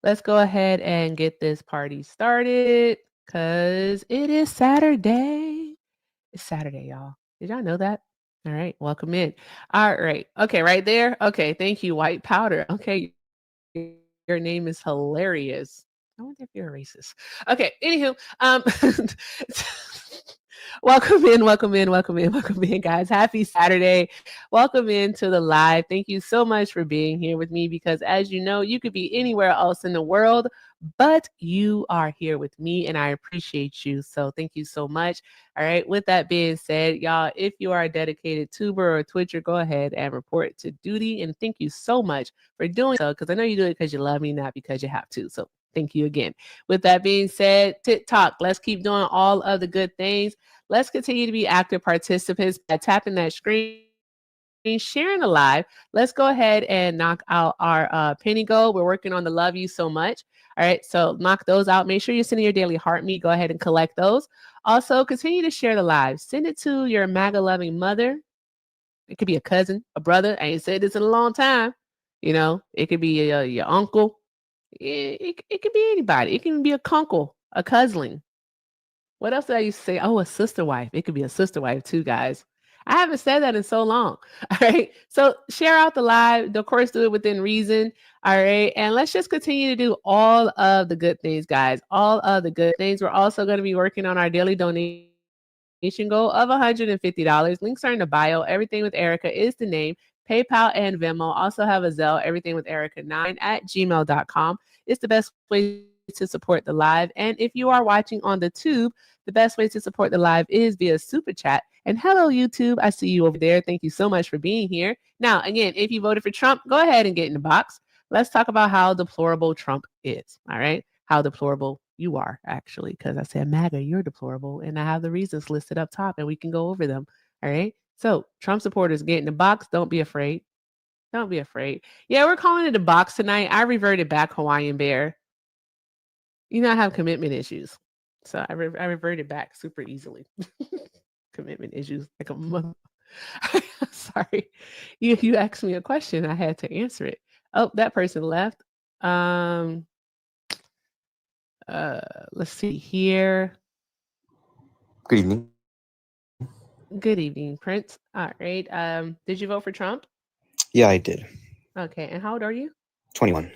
let's go ahead and get this party started because it is Saturday. It's Saturday, y'all. Did y'all know that? All right, welcome in. All right. Okay, right there. Okay, thank you, White Powder. Okay, your name is hilarious. I wonder if you're a racist. Okay, anywho, welcome in, guys. Happy Saturday. Welcome into the live. Thank you so much for being here with me because, as you know, you could be anywhere else in the world, but you are here with me and I appreciate you. So, thank you so much. All right. With that being said, y'all, if you are a dedicated tuber or twitcher, go ahead and report to duty. And thank you so much for doing so because I know you do it because you love me, not because you have to. So, thank you again. With that being said, TikTok, let's keep doing all of the good things. Let's continue to be active participants by tapping that screen, sharing the live. Let's go ahead and knock out our penny goal. We're working on the love you so much. All right, so knock those out. Make sure you're sending your daily heart meat. Go ahead and collect those. Also, continue to share the live. Send it to your MAGA loving mother. It could be a cousin, a brother. I ain't said this in a long time. You know, it could be your uncle. It could be anybody. It can be a kunkle, a cousin. What else did I used to say? Oh, a sister wife. It could be a sister wife too, guys. I haven't said that in so long. All right. So share out the live. Of course, do it within reason. All right. And let's just continue to do all of the good things, guys. All of the good things. We're also going to be working on our daily donation goal of $150. Links are in the bio. Everything with Erica is the name. PayPal and Venmo also have a Zelle, everything with Erica9 at gmail.com. It's the best way to support the live. And if you are watching on the tube, the best way to support the live is via super chat. And hello, YouTube. I see you over there. Thank you so much for being here. Now, again, if you voted for Trump, go ahead and get in the box. Let's talk about how deplorable Trump is. All right. How deplorable you are, actually, because I said, MAGA, you're deplorable. And I have the reasons listed up top and we can go over them. All right. So, Trump supporters, get in the box. Don't be afraid. Don't be afraid. Yeah, we're calling it a box tonight. I reverted back Hawaiian Bear. You know, I have commitment issues. So I reverted back super easily. Commitment issues like a mother. Sorry. You asked me a question. I had to answer it. Oh, that person left. Um let's see here. Good evening. Good evening, Prince. All right. Did you vote for Trump? Yeah, I did. Okay. And how old are you? 21.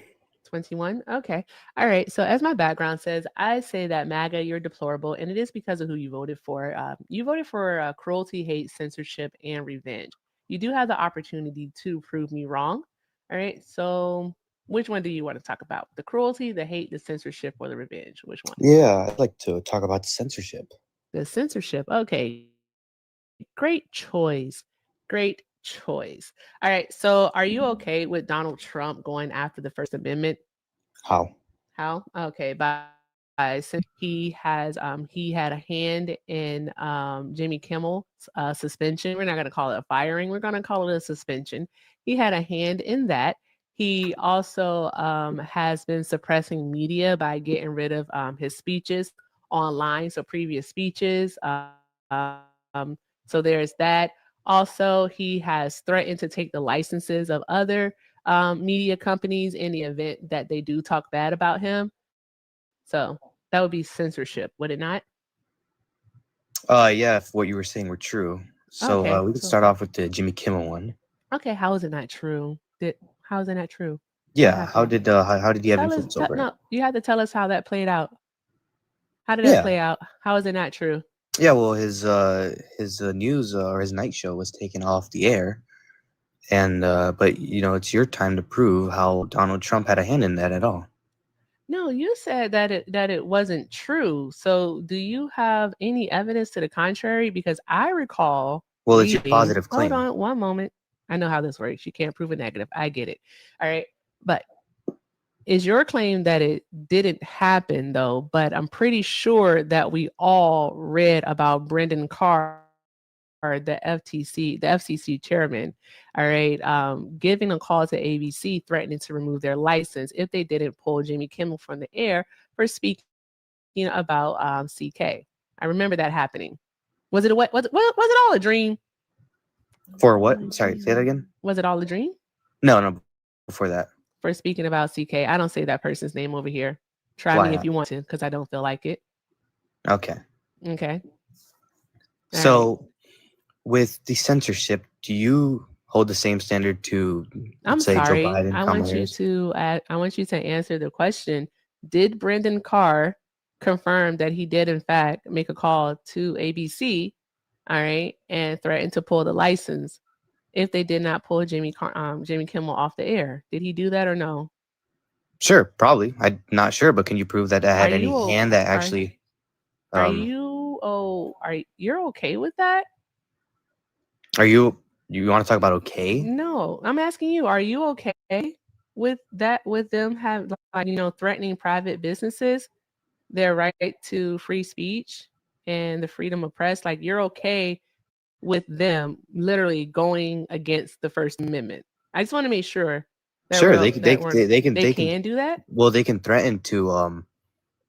21. Okay. All right. So, as my background says, I say that MAGA, you're deplorable, and it is because of who you voted for. You voted for cruelty, hate, censorship, and revenge. You do have the opportunity to prove me wrong. All right. So, which one do you want to talk about? The cruelty, the hate, the censorship, or the revenge? Which one? Yeah, I'd like to talk about censorship. The censorship. Okay. Great choice. Great choice. All right. So, are you okay with Donald Trump going after the First Amendment? How? How? Okay, by since he had a hand in Jimmy Kimmel's suspension. We're not going to call it a firing. We're going to call it a suspension. He had a hand in that. He also has been suppressing media by getting rid of his speeches online, so previous speeches. So there's that. Also, he has threatened to take the licenses of other media companies in the event that they do talk bad about him. So that would be censorship, would it not? Yeah, if what you were saying were true. So Okay. we could start off with the Jimmy Kimmel one. Okay, how is it not true? How is it not true? What Yeah, happened? how did he have Tell us. influence over it? No, you have to tell us how that played out. How did that Yeah, play out? How is it not true? yeah. Well, his news or his night show was taken off the air, and but it's your time to prove how Donald Trump had a hand in that at all. No, you said that it wasn't true. So, do you have any evidence to the contrary? Because I recall Well, it's your reading. positive Hold claim. on, one moment. I know how this works. You can't prove a negative. I get it. All right, but is your claim that it didn't happen though? But I'm pretty sure that we all read about Brendan Carr, the FTC chairman, all right, giving a call to ABC, threatening to remove their license if they didn't pull Jimmy Kimmel from the air for speaking about CK. I remember that happening. Was it all a dream? For All what? a Sorry, say that dream. again. Was it all a dream? No, no, before that. for speaking about CK. I don't say that person's name over here. Try Why me if not? you want to, because I don't feel like it. Okay. Okay. All right. So with the censorship, do you hold the same standard to, I'm let's say, Joe sorry. Biden, Kamala Harris? I want you to answer the question. Did Brendan Carr confirm that he did in fact make a call to ABC, all right, and threaten to pull the license if they did not pull Jimmy Kimmel off the air? Did he do that or no? Sure, probably. I'm not sure, but can you prove that I Are had any you hand that are actually are um you you're okay with that? are you want to talk about okay? No, I'm asking you, are you okay with that, with them have like, threatening private businesses, their right to free speech and the freedom of press? Like you're okay with them literally going against the First Amendment? I just want to make sure that Sure, they can do that. well, they can threaten to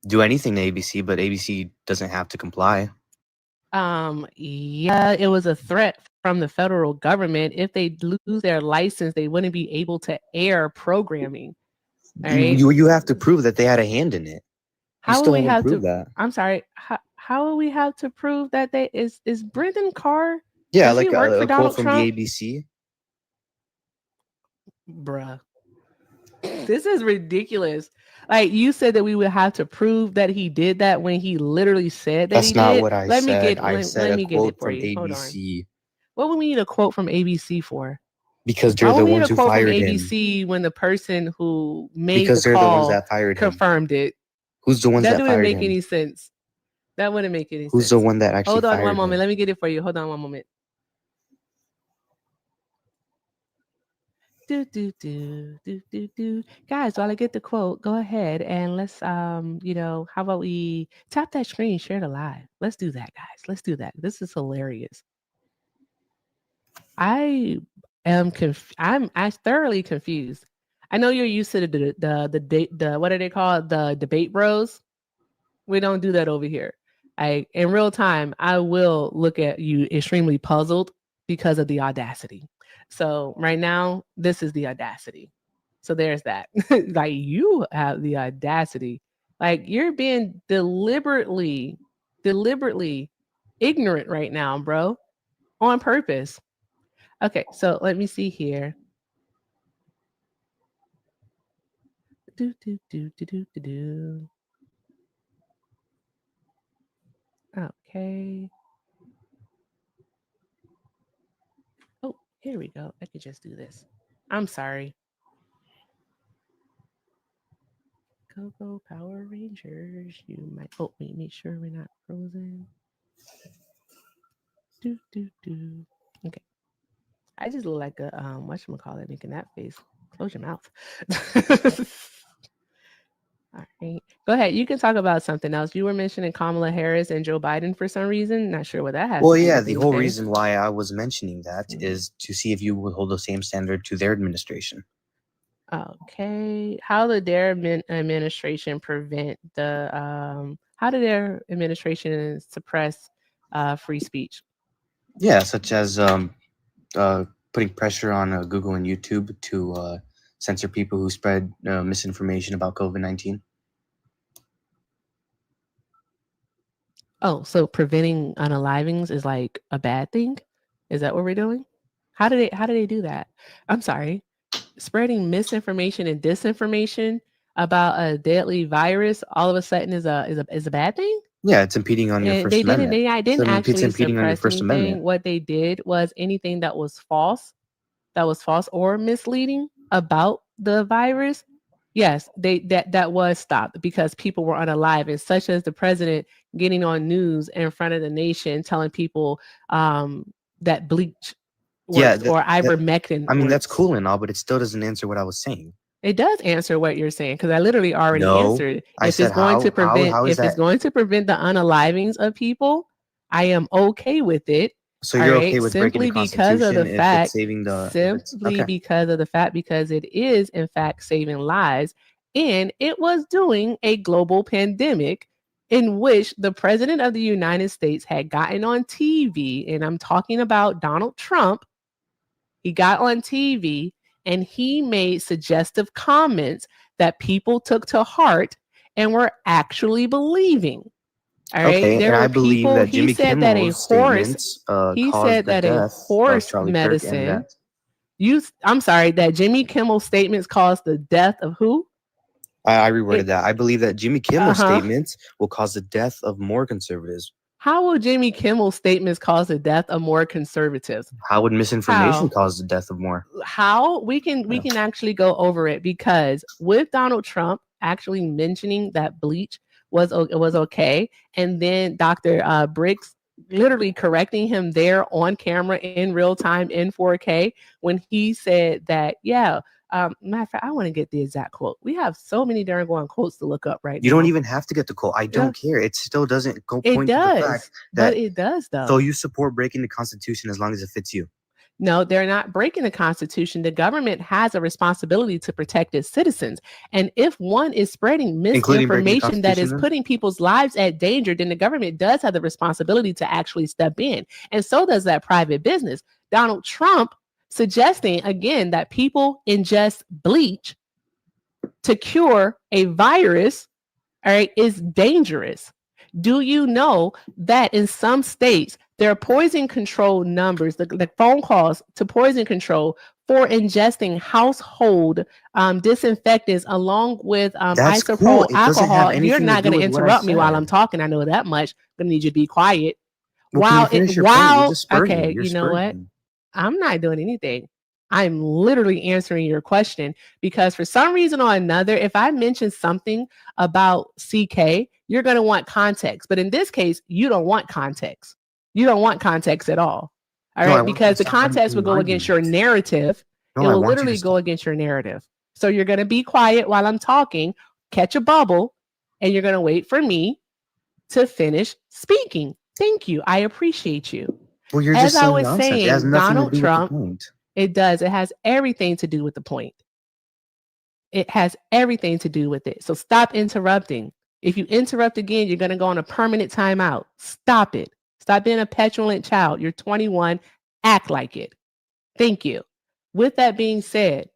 do anything to ABC, but ABC doesn't have to comply. Yeah, it was a threat from the federal government. If they lose their license, they wouldn't be able to air programming. All right. You have to prove that they had a hand in it. You How will still we haven't have to? proved that. I'm sorry. How will we have to prove that they is Brendan Carr? Yeah, Does he like work for a quote Donald from the Trump? ABC. Bruh, this is ridiculous. Like you said that we would have to prove that he did that when he literally said that he That's not did. what I said. I said Let a me get it quote for from you. Hold on. ABC What would we need a quote from ABC for? because Why they're would the we need ones a who quote from fired him. ABC when the person who made the Because they're the ones call that fired him. confirmed it? Who's the ones That that wouldn't fired make him? any sense. That wouldn't make any Who's the sense. one that actually Hold on one fired moment. him? Let me get it for you. Hold on one moment. Do. Guys, while I get the quote, go ahead and let's how about we tap that screen, share the live. Let's do that, guys. Let's do that. This is hilarious. I I thoroughly confused. I know you're used to the what are they called? The debate bros. We don't do that over here. I in real time, I will look at you extremely puzzled because of the audacity. So right now, this is the audacity. So there's that. Like you have the audacity. Like you're being deliberately ignorant right now, bro, on purpose. Okay, so let me see here. Do. Okay. Oh, here we go. I could just do this. I'm sorry. Go Power Rangers. You might. Oh, wait, make sure we're not frozen. Do. Okay. I just look like a whatchamacallit making that face. Close your mouth. All right. Go ahead. You can talk about something else. You were mentioning Kamala Harris and Joe Biden for some reason. Not sure what that has Well, to do yeah, with the whole anything. reason why I was mentioning that Mhm. is to see if you would hold the same standard to their administration. Okay. How did their administration prevent the how did their administration suppress free speech? Yeah, such as putting pressure on Google and YouTube to censor people who spread misinformation about COVID-19. Oh, so preventing unalivings is like a bad thing? Is that what we're doing? How do they do that? I'm sorry. Spreading misinformation and disinformation about a deadly virus all of a sudden is a bad thing? Yeah, it's impeding on your And First Amendment. I didn't It's actually impeding on your suppress First anything. Amendment. What they did was anything that was false or misleading about the virus, yes, that was stopped because people were unalive, and such as the president getting on news in front of the nation telling people that bleach Yeah, works or ivermectin I mean that's works. cool and all, but it still doesn't answer what I was saying. It does answer what you're saying because I literally already No, answered. I said how is If it's that? going to prevent the unalivings of people, I am okay with it. So All you're okay right, with breaking the Constitution if it's simply okay? because of the fact because it is in fact saving lives, and it was doing a global pandemic in which the president of the United States had gotten on TV, and I'm talking about Donald Trump. He got on TV and he made suggestive comments that people took to heart and were actually believing. All right. Okay, There and I were believe people, that he Jimmy said that a Kimmel's horse, statements he caused said the that a death of horse Charlie Kirk, and medicine, that I'm sorry, that Jimmy Kimmel's statements caused the death of who? I reworded It, that. I believe that Jimmy Kimmel's uh-huh. statements will cause the death of more conservatives. How will Jimmy Kimmel's statements cause the death of more conservatives? How would misinformation How? cause the death of more? How we can actually go over it, because with Donald Trump actually mentioning that bleach was okay, and then Dr. Briggs literally correcting him there on camera in real time in 4K when he said that, yeah. Matter of fact, I want to get the exact quote. We have so many darn going quotes to look up right You now. don't even have to get the quote. I Yeah, don't care. It still doesn't go it point to the does, fact but that it does though. so you support breaking the Constitution as long as it fits you. No, they're not breaking the Constitution. The government has a responsibility to protect its citizens. And if one is spreading Including breaking the misinformation that Constitution is then? putting people's lives at danger, then the government does have the responsibility to actually step in. And so does that private business. Donald Trump suggesting, again, that people ingest bleach to cure a virus, all right, is dangerous. Do you know that in some states, there are poison control numbers, the phone calls to poison control for ingesting household disinfectants along with That's isopropyl cool. It doesn't have alcohol? You're anything to not do going to with what I interrupt me while I'm said. talking. I know that much. I'm going to need you to be quiet. Well, can you finish your point? You're just spurting. Okay, You're you know what? spurting. I'm not doing anything. I'm literally answering your question, because for some reason or another, if I mention something about CK, you're going to want context. But in this case, you don't want context. You don't want context at all. All No, I right. want you to Because the stop letting context me would go against your argument. narrative. No, It I will want you to literally go stop. against your narrative. So you're going to be quiet while I'm talking, catch a bubble, and you're going to wait for me to finish speaking. Thank you. I appreciate you. Well, you're As just I saying was nonsense. It has saying, nothing to Donald do with the Trump, point. it does. It has everything to do with the point. It has everything to do with it. So stop interrupting. If you interrupt again, you're going to go on a permanent timeout. Stop it. Stop being a petulant child. You're 21. Act like it. Thank you. With that being said,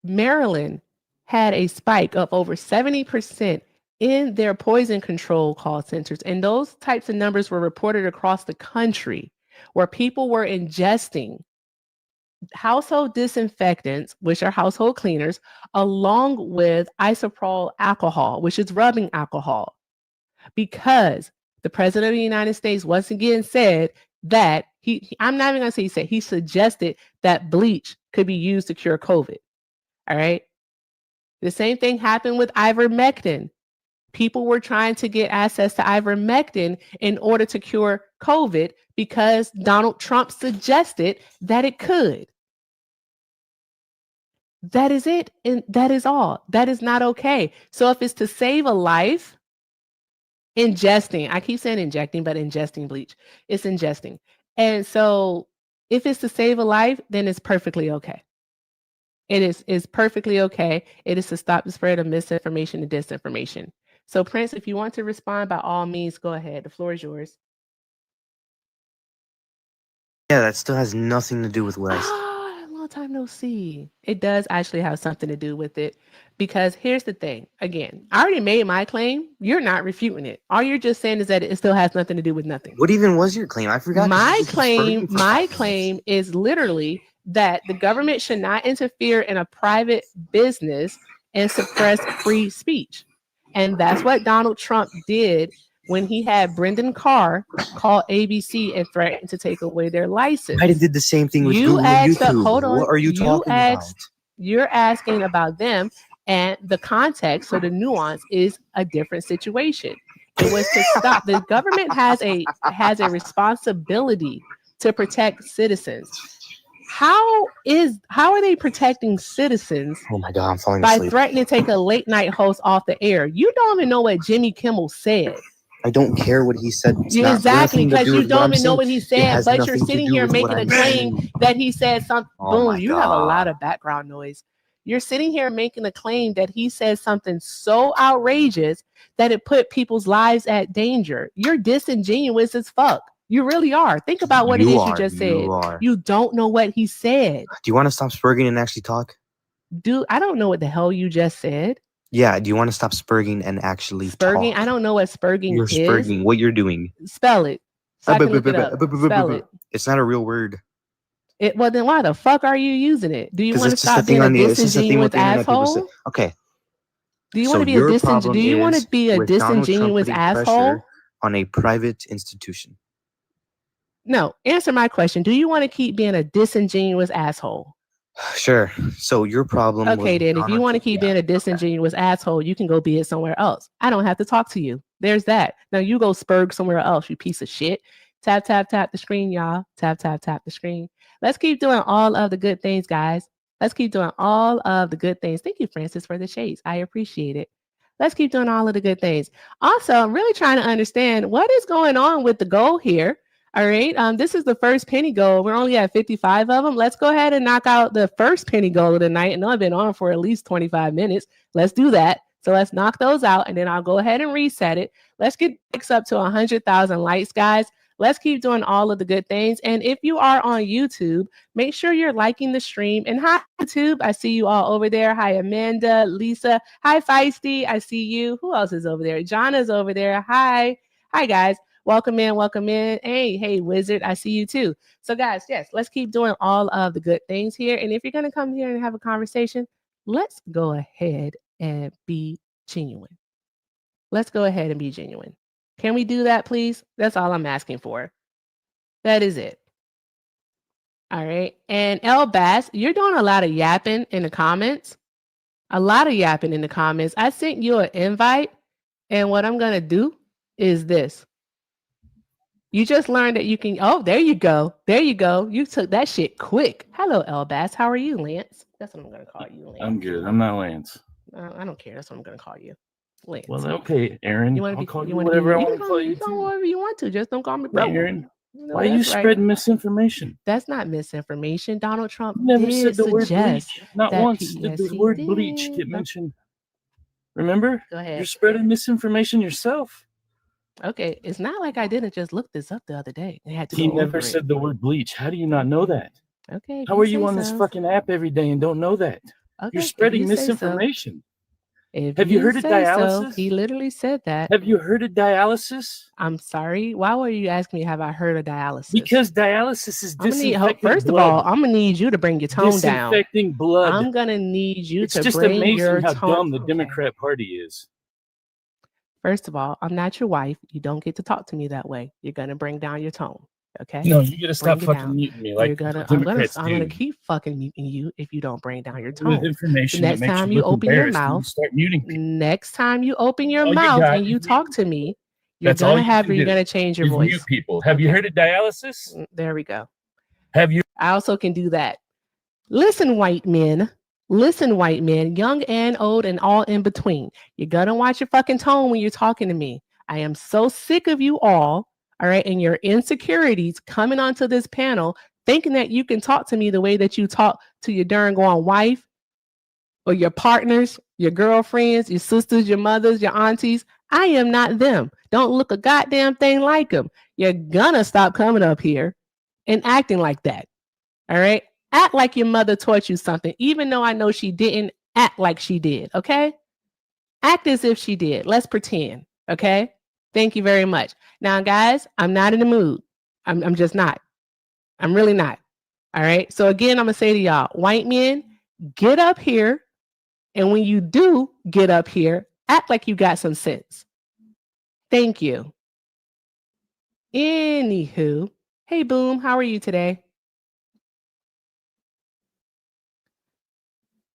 Maryland had a spike of over 70% in their poison control call centers. And those types of numbers were reported across the country, where people were ingesting household disinfectants, which are household cleaners, along with isopropyl alcohol, which is rubbing alcohol, because the president of the United States once again said that I'm not even going to say he said, he suggested that bleach could be used to cure COVID. All right. The same thing happened with ivermectin. People were trying to get access to ivermectin in order to cure COVID because Donald Trump suggested that it could. That is it. And that is all. That is not okay. So if it's to save a life, ingesting, I keep saying injecting, but ingesting bleach, it's ingesting. And so if it's to save a life, then it's perfectly okay. It is perfectly okay. It is to stop the spread of misinformation and disinformation. So Prince, if you want to respond, by all means, go ahead. The floor is yours. Yeah, that still has nothing to do with what I said. Long time no see. It does actually have something to do with it, because here's the thing. Again, I already made my claim. You're not refuting it. All you're just saying is that it still has nothing to do with nothing. What even was your claim? I forgot. My claim is literally that the government should not interfere in a private business and suppress free speech. And that's what Donald Trump did when he had Brendan Carr call ABC and threaten to take away their license. Biden did the same thing with You Google and asked, YouTube. hold on. What are you talking about? You're asking about them, and the context or the nuance is a different situation. It was to stop. The government has a responsibility to protect citizens. How are they protecting citizens Oh my God, I'm falling by asleep. threatening to take a late night host off the air? You don't even know what Jimmy Kimmel said. I don't care what he said. It's Exactly, because you don't even know what he saying. said, but you're sitting here making a claim that he said something. Oh Boom, my you have a lot God. of background noise. You're sitting here making a claim that he said something so outrageous that it put people's lives at danger. You're disingenuous as fuck. You really are. Think about what it You is you are. just said. You are. You don't know what he said. Do you want to stop spurging and actually talk? Dude, I don't know what the hell you just said. Yeah. Do you want to stop spurging and actually Spurging? I talk? don't know what spurging You're is. spurging. What you're doing? Spell it so I can look it up. Spell it. It's not a real word. Well, then why the fuck are you using it? Do you Because want to it's just a stop thing being a on the. It's just a thing with disingenuous the internet. People say, asshole? okay. Do you want So to be a your problem Do you want to is be a with Donald Trump disingenuous putting pressure asshole? on a private institution. No, answer my question. Do you want to keep being a disingenuous asshole? Sure. So your problem was Okay, with then if you Donald want to Trump. keep Yeah. being a Okay. disingenuous asshole, you can go be it somewhere else. I don't have to talk to you. There's that. Now you go spurg somewhere else, you piece of shit. Tap, tap, tap the screen, y'all. Tap, tap, tap the screen. Let's keep doing all of the good things, guys. Let's keep doing all of the good things. Thank you, Francis, for the shades. I appreciate it. Let's keep doing all of the good things. Also, I'm really trying to understand what is going on with the goal here. All right. This is the first penny goal. We're only at 55 of them. Let's go ahead and knock out the first penny goal of the night. I know I've been on for at least 25 minutes. Let's do that. So let's knock those out and then I'll go ahead and reset it. Let's get likes up to 100,000 likes, guys. Let's keep doing all of the good things. And if you are on YouTube, make sure you're liking the stream. And hi, YouTube. I see you all over there. Hi, Amanda, Lisa. Hi, Feisty. I see you. Who else is over there? John is over there. Hi. Hi, guys. Welcome in, welcome in. Hey, Wizard, I see you too. So, guys, yes, let's keep doing all of the good things here. And if you're going to come here and have a conversation, let's go ahead and be genuine. Let's go ahead and be genuine. Can we do that, please? That's all I'm asking for. That is it. All right. And El Bass, you're doing a lot of yapping in the comments. A lot of yapping in the comments. I sent you an invite. And what I'm going to do is this. You just learned that you can. Oh, there you go. There you go. You took that shit quick. Hello, Elbass. How are you, Lance? That's what I'm going to call you, Lance. I'm good. I'm not Lance. I don't care. That's what I'm going to call you, Lance. Well, okay, Aaron. You want to I'll be? call You you want to whatever be? I want to call you. You call whatever you want to. Just don't call me bro. Hey, Aaron. No, Why are you that's right. spreading misinformation? That's not misinformation. Donald Trump You never did said the word suggest bleach. Not that once did yes, the he word did. bleach get mentioned. Remember? Go ahead. You're spreading misinformation yourself. Okay, it's not like I didn't just look this up the other day. I had to He go never over said it. the word bleach. How do you not know that? Okay. How are you on this fucking app every day and don't know that? Okay, You're spreading if you say so. misinformation. If Have you heard of say so, dialysis? he literally said that. Have you heard of dialysis? I'm sorry. Why were you asking me? Have I heard of dialysis? Because dialysis is disinfecting first blood. of all, I'm gonna need you to bring your tone down. Disinfecting blood. I'm gonna need you It's to just bring amazing your how tone. dumb the Democrat Party is. First of all, I'm not your wife. You don't get to talk to me that way. You're gonna bring down your tone. Okay? No, you gotta stop Bring it fucking down. muting me like I'm Democrats gonna do. keep fucking muting you if you don't bring down your With tone. information The that next makes time you you look open your embarrassed and you mouth, start muting people. next time you open your All you mouth got and you is talk mute to people. me, you're That's all gonna you have can you're do. gonna change your Is voice. mute people. Have you heard of dialysis? There we go. Have you? I also can do that. Listen, white men. Listen, white men, young and old and all in between. You're gonna watch your fucking tone when you're talking to me. I am so sick of you all right, and your insecurities coming onto this panel thinking that you can talk to me the way that you talk to your darn gone wife or your partners, your girlfriends, your sisters, your mothers, your aunties. I am not them. Don't look a goddamn thing like them. You're gonna stop coming up here and acting like that. All right? Act like your mother taught you something, even though I know she didn't. Act like she did, okay? Act as if she did. Let's pretend, okay? Thank you very much. Now, guys, I'm not in the mood. I'm just not. I'm really not. All right? So, again, I'm going to say to y'all, white men, get up here. And when you do get up here, act like you got some sense. Thank you. Anywho, hey, Boom, how are you today?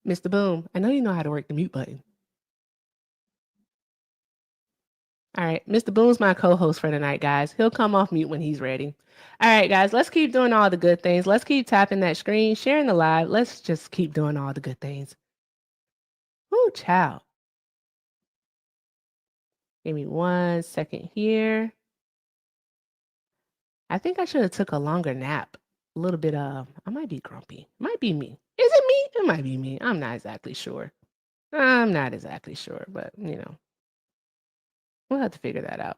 Mr. Boom, I know you know how to work the mute button. All right, Mr. Boom's my co-host for tonight, guys. He'll come off mute when he's ready. All right, guys, let's keep doing all the good things. Let's keep tapping that screen, sharing the live. Let's just keep doing all the good things. Ooh, child. Give me 1 second here. I think I should have took a longer nap. A little bit of, I might be grumpy. Might be me. Is it me? It might be me. I'm not exactly sure. I'm not exactly sure, but you know, we'll have to figure that out.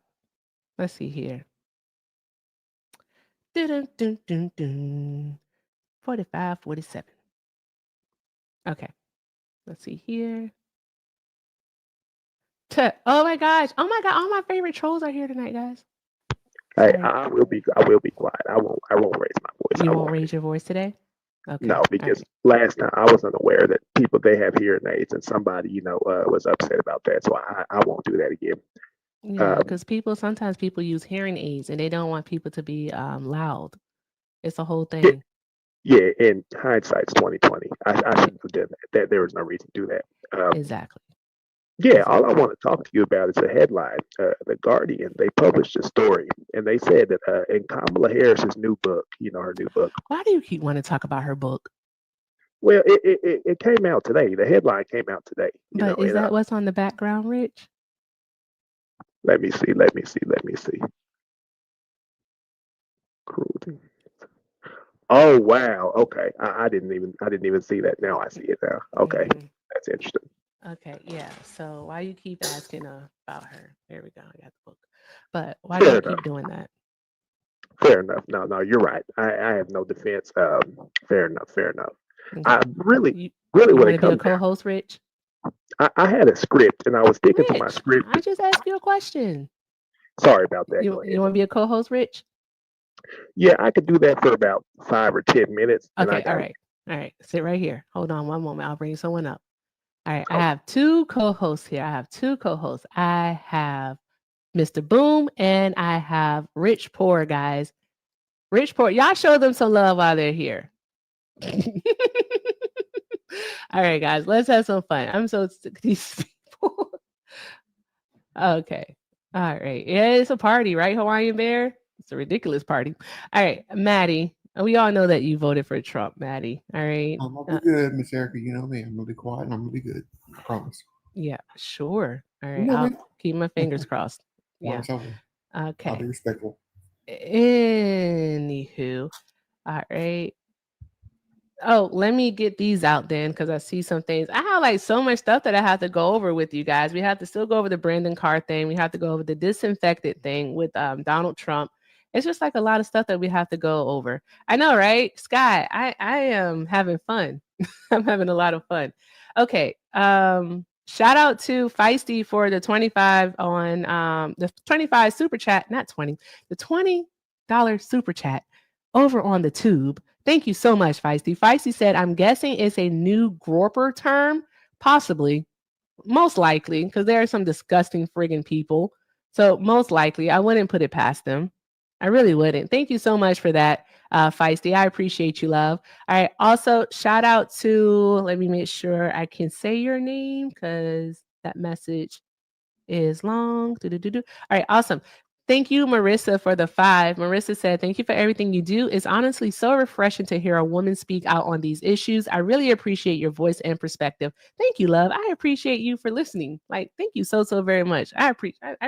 Let's see here. Dun, dun, dun, dun. 45, 47. Okay. Let's see here. Oh my gosh. Oh my God. All my favorite trolls are here tonight, guys. Hey, Sorry. I will be quiet. I won't raise my voice. You I won't won't. raise your voice today? Okay. No, All because right. last time I was unaware that people they have hearing aids, and somebody was upset about that. So I won't do that again. Yeah, Um, because sometimes people use hearing aids and they don't want people to be loud. It's a whole yeah, thing. yeah. In hindsight's 2020. I shouldn't have done that. There was no reason to do that. Exactly. Yeah, all I Exactly. want to talk to you about is a headline. The Guardian, they published a story, and they said that in Kamala Harris's new book, her new book. Why do you keep wanting to talk about her book? Well, it came out today. The headline came out today. But is And that what's on the background, Rich? let me see. Let me see. Let me see. Cruelty. Oh wow. Okay. I didn't even see that. Now I see it now. Okay. Mhm. That's interesting. Okay, yeah. So why you keep asking about her? There we go. I got the book. But why do Fair you enough. keep doing that? Fair enough. No, you're right. I have no defense. Fair enough. Fair enough. I Okay. really, You really, you when want it to be a comes down, co-host, Rich? I had a script and I was sticking to my Rich, script. I just asked you a question. Sorry about that. Go You ahead. want to be a co-host, Rich? Yeah, I could do that for about 5 or 10 minutes, and I Okay, all got. right. All right. Sit right here. Hold on one moment. I'll bring someone up. All right. I Oh, have two co-hosts here. I have two co-hosts. I have Mr. Boom and I have Rich Poor, guys. Rich Poor, y'all show them some love while they're here. All right, guys, let's have some fun. I'm so sick of these people. Okay. All right. Yeah, it's a party, right, Hawaiian Bear? It's a ridiculous party. All right, Maddie. We all know that you voted for Trump, Maddie. All right. I'm gonna be good, Miss Erica. You know me. I'm gonna be quiet and I'm gonna be good. I promise. Yeah, sure. All You right. know I'll me. keep my fingers crossed. Yeah. Promise I will. I'll be Okay. respectful. Anywho. All right. Oh, let me get these out then because I see some things. I have like so much stuff that I have to go over with you guys. We have to still go over the Brandon Carr thing. We have to go over the disinfected thing with Donald Trump. It's just like a lot of stuff that we have to go over. I know, right? Sky, I am having fun. I'm having a lot of fun. Okay. Shout out to Feisty for the 25 on the 25 super chat, not 20, the $20 super chat over on the tube. Thank you so much, Feisty. Feisty said, I'm guessing it's a new Gropper term, possibly, most likely, because there are some disgusting friggin' people. So most likely, I wouldn't put it past them. I really wouldn't. Thank you so much for that, Feisty. I appreciate you, love. All right. Also, shout out to, let me make sure I can say your name because that message is long. All right, awesome. Thank you, Marissa, for the 5. Marissa said, thank you for everything you do. It's honestly so refreshing to hear a woman speak out on these issues. I really appreciate your voice and perspective. Thank you, love. I appreciate you for listening. Like, thank you so, so very much. I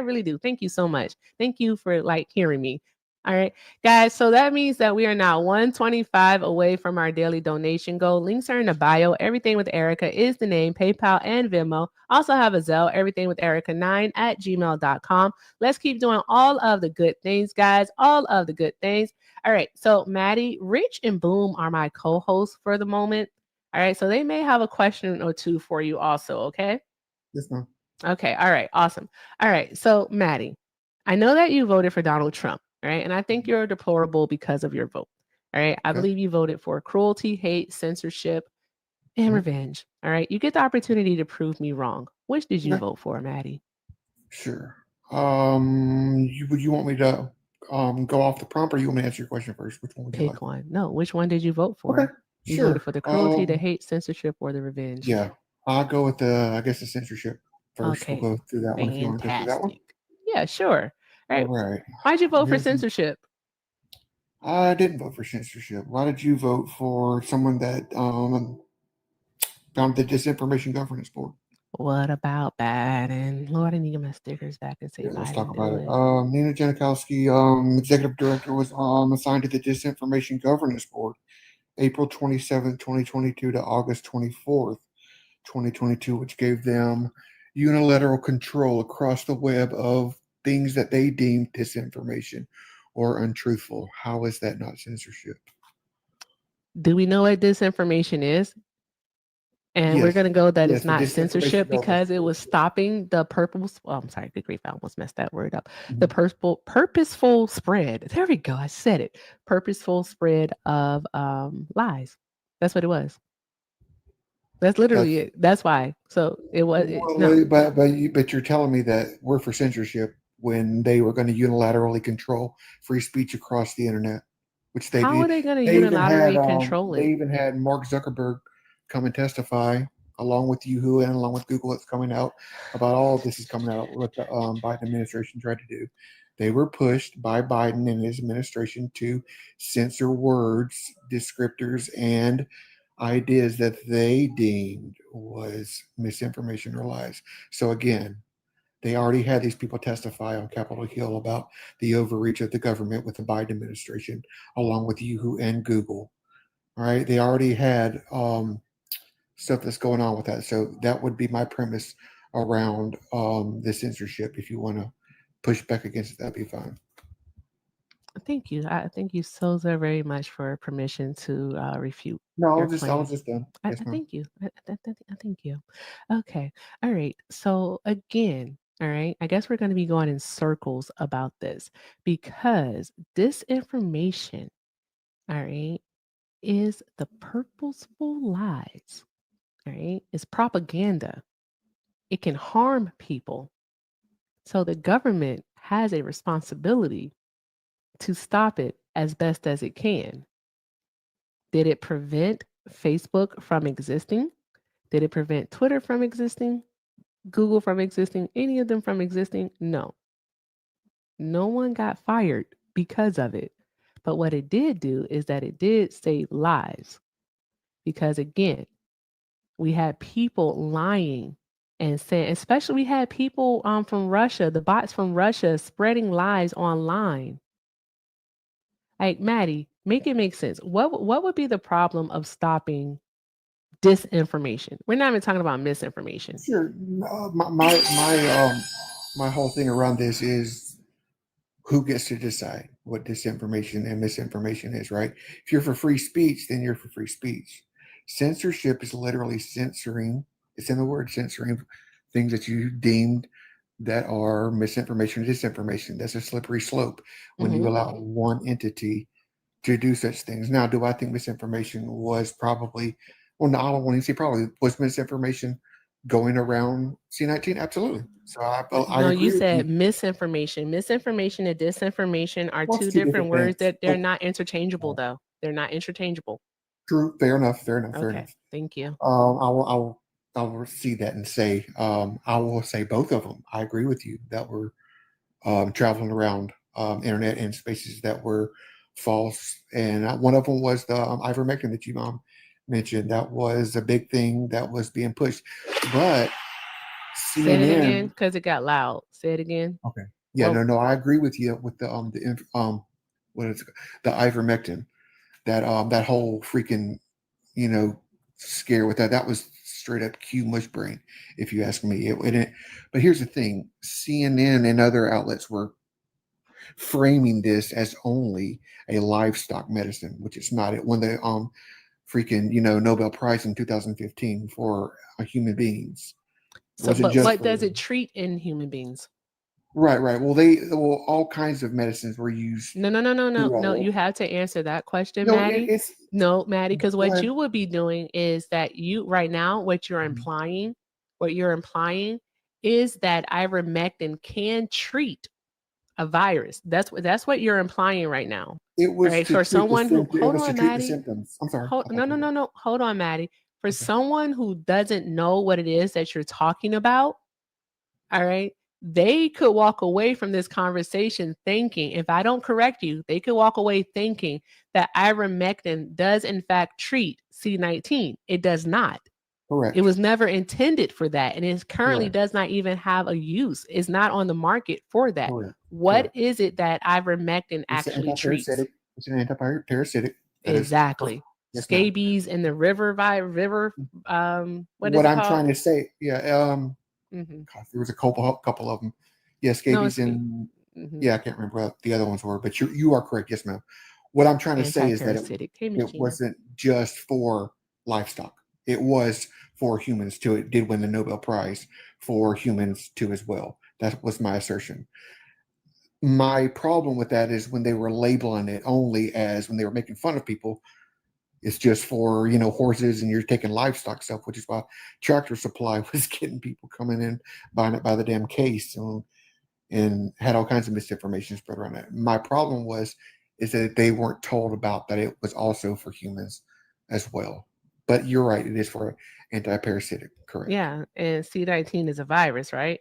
really do. Thank you so much. Thank you for like hearing me. All right, guys. So that means that we are now 125 away from our daily donation goal. Links are in the bio. Everything with Erica is the name, PayPal and Venmo. Also have a Zelle, everything with Erica9 at gmail.com. Let's keep doing all of the good things, guys. All of the good things. All right. So Maddie, Rich, and Boom are my co-hosts for the moment. All right. So they may have a question or two for you also. Okay. Yes, ma'am. Okay. All right. Awesome. All right. So Maddie, I know that you voted for Donald Trump. All right. And I think you're deplorable because of your vote. All right. I Okay. believe you voted for cruelty, hate, censorship, and Mhm. revenge. All right. You get the opportunity to prove me wrong. Which did you Okay. vote for, Maddie? Sure. Would you want me to go off the prompt, or you want me to answer your question first? Which one would you like? Pick one. No, which one did you vote Okay. for? You voted Sure. for the cruelty, the hate, censorship, or the revenge? Yeah. I'll go with I guess the censorship first. Okay. We'll go through that one if you want to go through that one. Fantastic. Yeah, sure. All All right. right. Why'd you vote for Here's censorship? I didn't vote for censorship. Why did you vote for someone that found the Disinformation Governance Board? What about Biden? Lord, I need to get my stickers back and say Yeah, let's talk Biden about do it. it. Nina Janikowski, executive director, was assigned to the Disinformation Governance Board April 27th, 2022 to August 24th, 2022, which gave them unilateral control across the web of things that they deemed disinformation or untruthful. How is that not censorship? Do we know what disinformation is? And we're Yes. going to go that Yes, it's the not Disinformation censorship Governance because it Board. was stopping the purposeful. Oh, I'm sorry, good grief, I almost messed that word up. The Mhm. purposeful spread. There we go. I said it. Purposeful spread of lies. That's what it was. That's literally That's it. That's why. So it was no. well, but you're telling me that we're for censorship when they were going to unilaterally control free speech across the internet, which they How are did. they going to They even had unilaterally control they it? even had Mark Zuckerberg come and testify along with Yahoo and along with Google. It's coming out about all of this is coming out what the Biden administration tried to do. They were pushed by Biden and his administration to censor words, descriptors, and ideas that they deemed was misinformation or lies. So again, they already had these people testify on Capitol Hill about the overreach of the government with the Biden administration, along with Yahoo and Google. All right, they already had stuff that's going on with that. So that would be my premise around the censorship. If you want to push back against it, that'd be fine. Thank you. I thank you so very much for permission to refute No, your I claim. was just done. I Yes, ma'am. thank you. I thank you. Okay. All right. So again, all right, I guess we're going to be going in circles about this because disinformation, all right, is the purposeful lies, all right, it's propaganda. It can harm people. So the government has a responsibility to stop it as best as it can. Did it prevent Facebook from existing? Did it prevent Twitter from existing? Google from existing? Any of them from existing? No. No one got fired because of it. But what it did do is that it did save lives. Because again, we had people lying and saying, especially we had people from Russia, the bots from Russia spreading lies online. Like Maddie, make it make sense. What would be the problem of stopping disinformation? We're not even talking about misinformation. Sure. My whole thing around this is who gets to decide what disinformation and misinformation is, right? If you're for free speech, then you're for free speech. Censorship is literally censoring, it's in the word censoring things that you deemed that are misinformation or disinformation. That's a slippery slope when you Mhm. allow one entity to do such things. Now, do I think misinformation was probably, well, no, I don't want to say probably, was misinformation going around C-19? Absolutely. So I No, you agree with you. said misinformation. Misinformation and disinformation are What's two two different different words things? that they're not interchangeable though. They're not interchangeable. True. Fair enough. Fair enough. Fair Okay. enough. Thank you. I will see that and say, I will say both of them. I agree with you that we're traveling around internet and spaces that were false. And one of them was the ivermectin that you mentioned. That was a big thing that was being pushed. But Say it again CNN, because it got loud. Say it again. okay, yeah, Well, no, I agree with you with what is it, the ivermectin. That whole freaking you know scare with that. That was straight up Q mush brain, if you ask me. But here's the thing: CNN and other outlets were framing this as only a livestock medicine, which it's not. It won the freaking Nobel Prize in 2015 for human beings. so Was it but just what does for it treat in human beings? right? Right. Well, all kinds of medicines were used No. throughout. You have to answer that question, No, Maddie. it's No, Maddie, because go what ahead. you would be doing is that you right now, Mhm. what you're implying is that ivermectin can treat a virus. That's what you're implying right now. It All was right. to For treat the someone who it hold was to on, treat the Maddie. symptoms. I'm sorry. Hold, I no, thought no, you were no, no. Hold on, Maddie. For okay. someone who doesn't know what it is that you're talking about, all right, they could walk away from this conversation thinking, if I don't correct you, they could walk away thinking that ivermectin does in fact treat C19. It does not. It Correct. was never intended for that. And it currently Correct. does not even have a use. It's not on the market for that. Correct. What Correct. is it that ivermectin It's an actually treats? antiparasitic. It's an antiparasitic. That is Exactly. yes, ma'am. Scabies in the river, what is What it I'm called? trying to say, yeah. Hmm Gosh, there was a couple of them. Yeah, No, scabies and Mhm. Yeah, I can't remember what the other ones were, but you are correct. Yes, ma'am. What I'm trying to say is that Anti-parasitic. Hey, Miss it Gina. wasn't just for livestock. It was for humans too. It did win the Nobel Prize for humans too as well. That was my assertion. My problem with that is when they were labeling it only as when they were making fun of people, it's just for horses and you're taking livestock stuff, which is why Tractor Supply was getting people coming in buying it by the damn case and had all kinds of misinformation spread around it. My problem is that they weren't told about that it was also for humans as well. But you're right, it is for anti-parasitic. Correct. Yeah, and C-19 is a virus, right?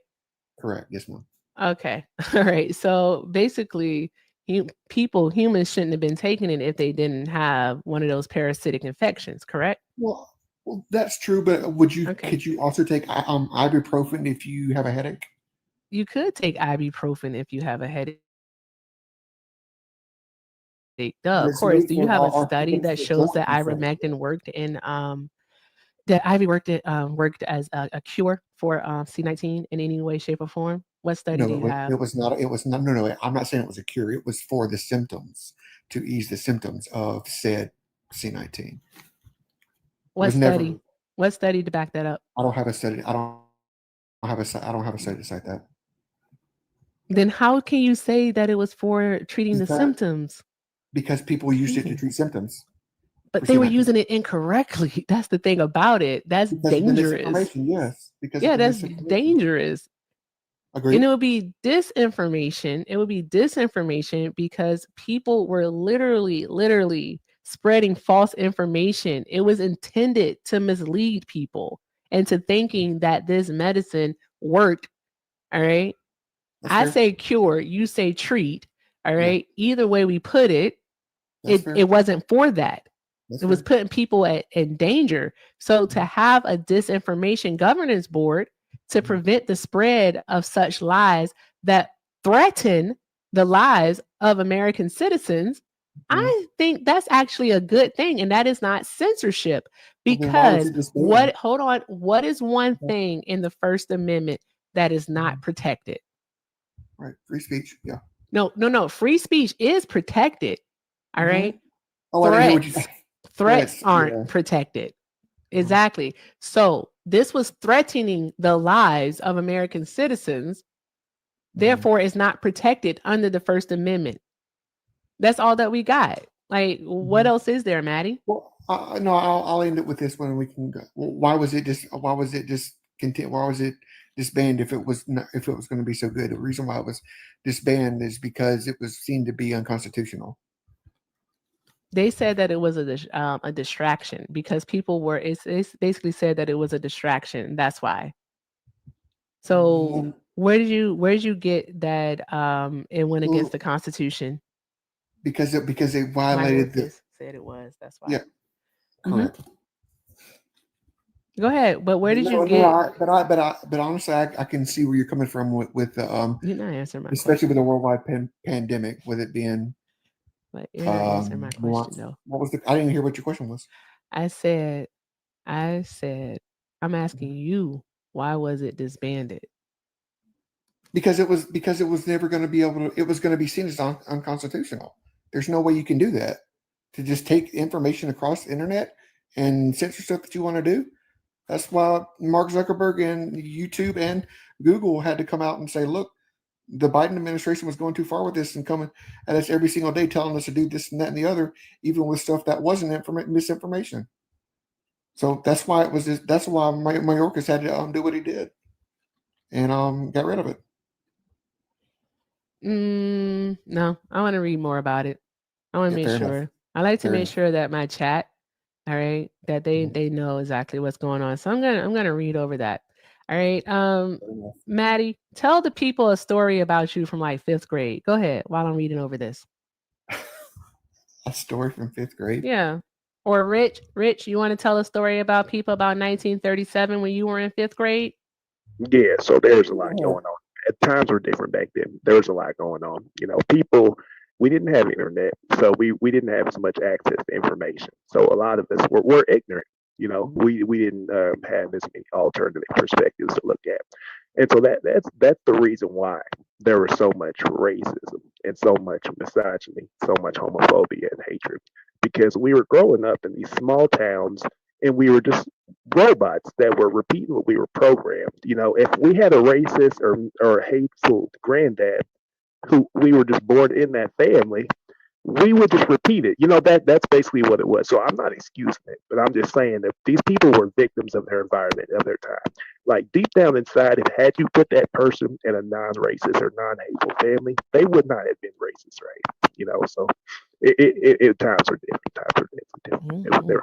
Correct. Yes, ma'am. Okay. All right. So basically, humans shouldn't have been taking it if they didn't have one of those parasitic infections, correct? Well, that's true. But Okay. could you also take ibuprofen if you have a headache? You could take ibuprofen if you have a headache. Duh, But of it's course. made Do you for have a our study that shows that ivermectin worked in that Ivy worked as a cure for C-19 in any way, shape, or form? What study do No, you have? it was not. It was not. No, no. I'm not saying it was a cure. It was for the symptoms to ease the symptoms of said C-19. It What was never. study? What study to back that up? I don't have a study. I don't have a study to cite that Then how can you say that it was for treating the because symptoms? because people used it to Confusing. treat symptoms But for they were C-19 using it incorrectly. That's the thing about it. That's because of the dangerous. misinformation. Yes, because of Yeah, the that's misinformation. dangerous. And Agreed. it would be disinformation. It would be disinformation because people were literally spreading false information. It was intended to mislead people into thinking that this medicine worked. All right. That's I fair. say cure, you say treat. All Yeah, right. Either way we put it, that's it fair. wasn't for that. That's It was fair. putting people in danger. So to have a disinformation governance board to prevent the spread of such lies that threaten the lives of American citizens, I think that's actually a good thing. And that is not censorship Well, then why was because it disbanded? what is one thing in the First Amendment that is not protected? Right, free speech. Yeah. No. Free speech is protected. All right. Oh, I didn't hear what you. Threats. Threats Threats. aren't Yeah. protected. Exactly. So this was threatening the lives of American citizens. Therefore, it's not protected under the First Amendment. That's all that we got. Like, what else is there, Maddie? Well, no, I'll end it with this one. And we can go. Well, why was it just? Why was it just? Why was it disbanded if it was not, if it was going to be so good? The reason why it was disbanded is because it was seen to be unconstitutional. They said that it was a distraction because people were. It's basically said that it was a distraction. That's why. So where did you get that it went against the Constitution? Because it My violated the. Orcus said it was. That's why. Yeah, correct. Go ahead. But where did you No, get? but honestly, I can see where you're coming from with the You're not answering my especially question. with a worldwide pandemic, with it being But you're not answering my question nuanced. though. What was the? I didn't hear what your question was. I said, I'm asking you, why was it disbanded? Because it was never going to be able to. It was going to be seen as unconstitutional. There's no way you can do that. To just take information across the internet and censor stuff that you want to do. That's why Mark Zuckerberg and YouTube and Google had to come out and say, look, the Biden administration was going too far with this and coming at us every single day telling us to do this and that and the other, even with stuff that wasn't misinformation. So that's why it was. That's why Mayorkas had to do what he did and got rid of it. No, I want to read more about it. I want to Yeah, make fair enough. sure. I like to Fair make enough. sure that my chat, all right, that they know exactly what's going on. So I'm gonna read over that. All right. Fair enough. Maddie, tell the people a story about you from like 5th grade. Go ahead while I'm reading over this. A story from 5th grade. Yeah. Or Rich, you want to tell a story about people about 1937 when you were in 5th grade? Yeah, so there's a lot going on. Times were different back then. There was a lot going on. People, we didn't have internet, so we didn't have as much access to information. So a lot of us were ignorant. We didn't have as many alternative perspectives to look at, and so that's the reason why there was so much racism and so much misogyny, so much homophobia and hatred because we were growing up in these small towns and we were just robots that were repeating what we were programmed. You know, if we had a racist or hateful granddad who we were just born in that family, we would just repeat it. You know, that's basically what it was. So I'm not excusing it, but I'm just saying that these people were victims of their environment, of their time. Like deep down inside, if had you put that person in a non-racist or non-hateful family, they would not have been racist, right? You know, so times are different. Times are different. They're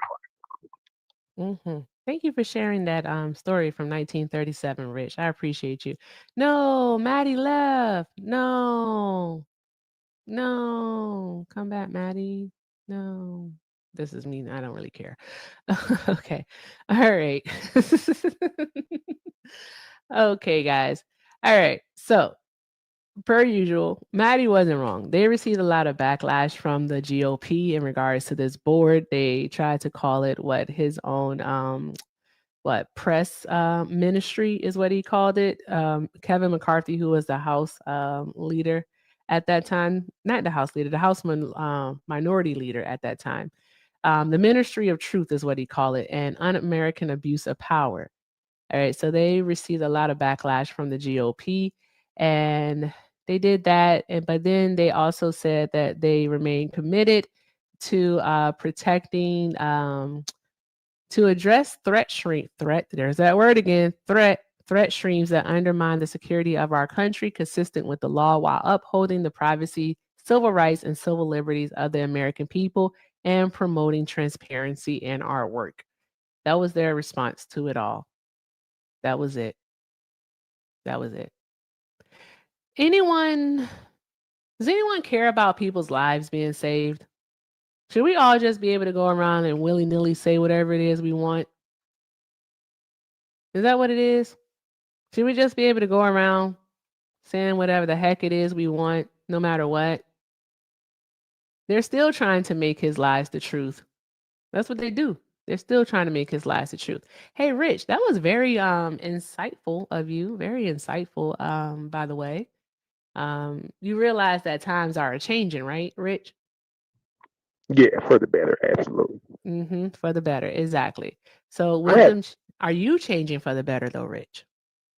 Thank you for sharing that story from 1937, Rich. I appreciate you. No, Maddie left. No, no, come back, Maddie. No, this is me. I don't really care. Okay, all right. Okay, guys. All right. So per usual, Maddie wasn't wrong. They received a lot of backlash from the GOP in regards to this board. They tried to call it what his own press ministry is what he called it. Kevin McCarthy, who was the House leader at that time, not the House leader, the House minority leader at that time. The Ministry of Truth is what he called it, and un-American abuse of power. All right, so they received a lot of backlash from the GOP, and they did that. But then they also said that they remain committed to protecting, to address threat. There's that word again. Threat streams that undermine the security of our country, consistent with the law, while upholding the privacy, civil rights, and civil liberties of the American people, and promoting transparency in our work. That was their response to it all. That was it. That was it. Anyone, does anyone care about people's lives being saved? Should we all just be able to go around and willy-nilly say whatever it is we want? Is that what it is? Should we just be able to go around saying whatever the heck it is we want, no matter what? They're still trying to make his lies the truth. That's what they do. They're still trying to make his lies the truth. Hey, Rich, that was very insightful of you. Very insightful, by the way. You realize that times are changing, right, Rich? yeah, for the better, absolutely. For the better, exactly. So I with have them, are you changing for the better though, Rich?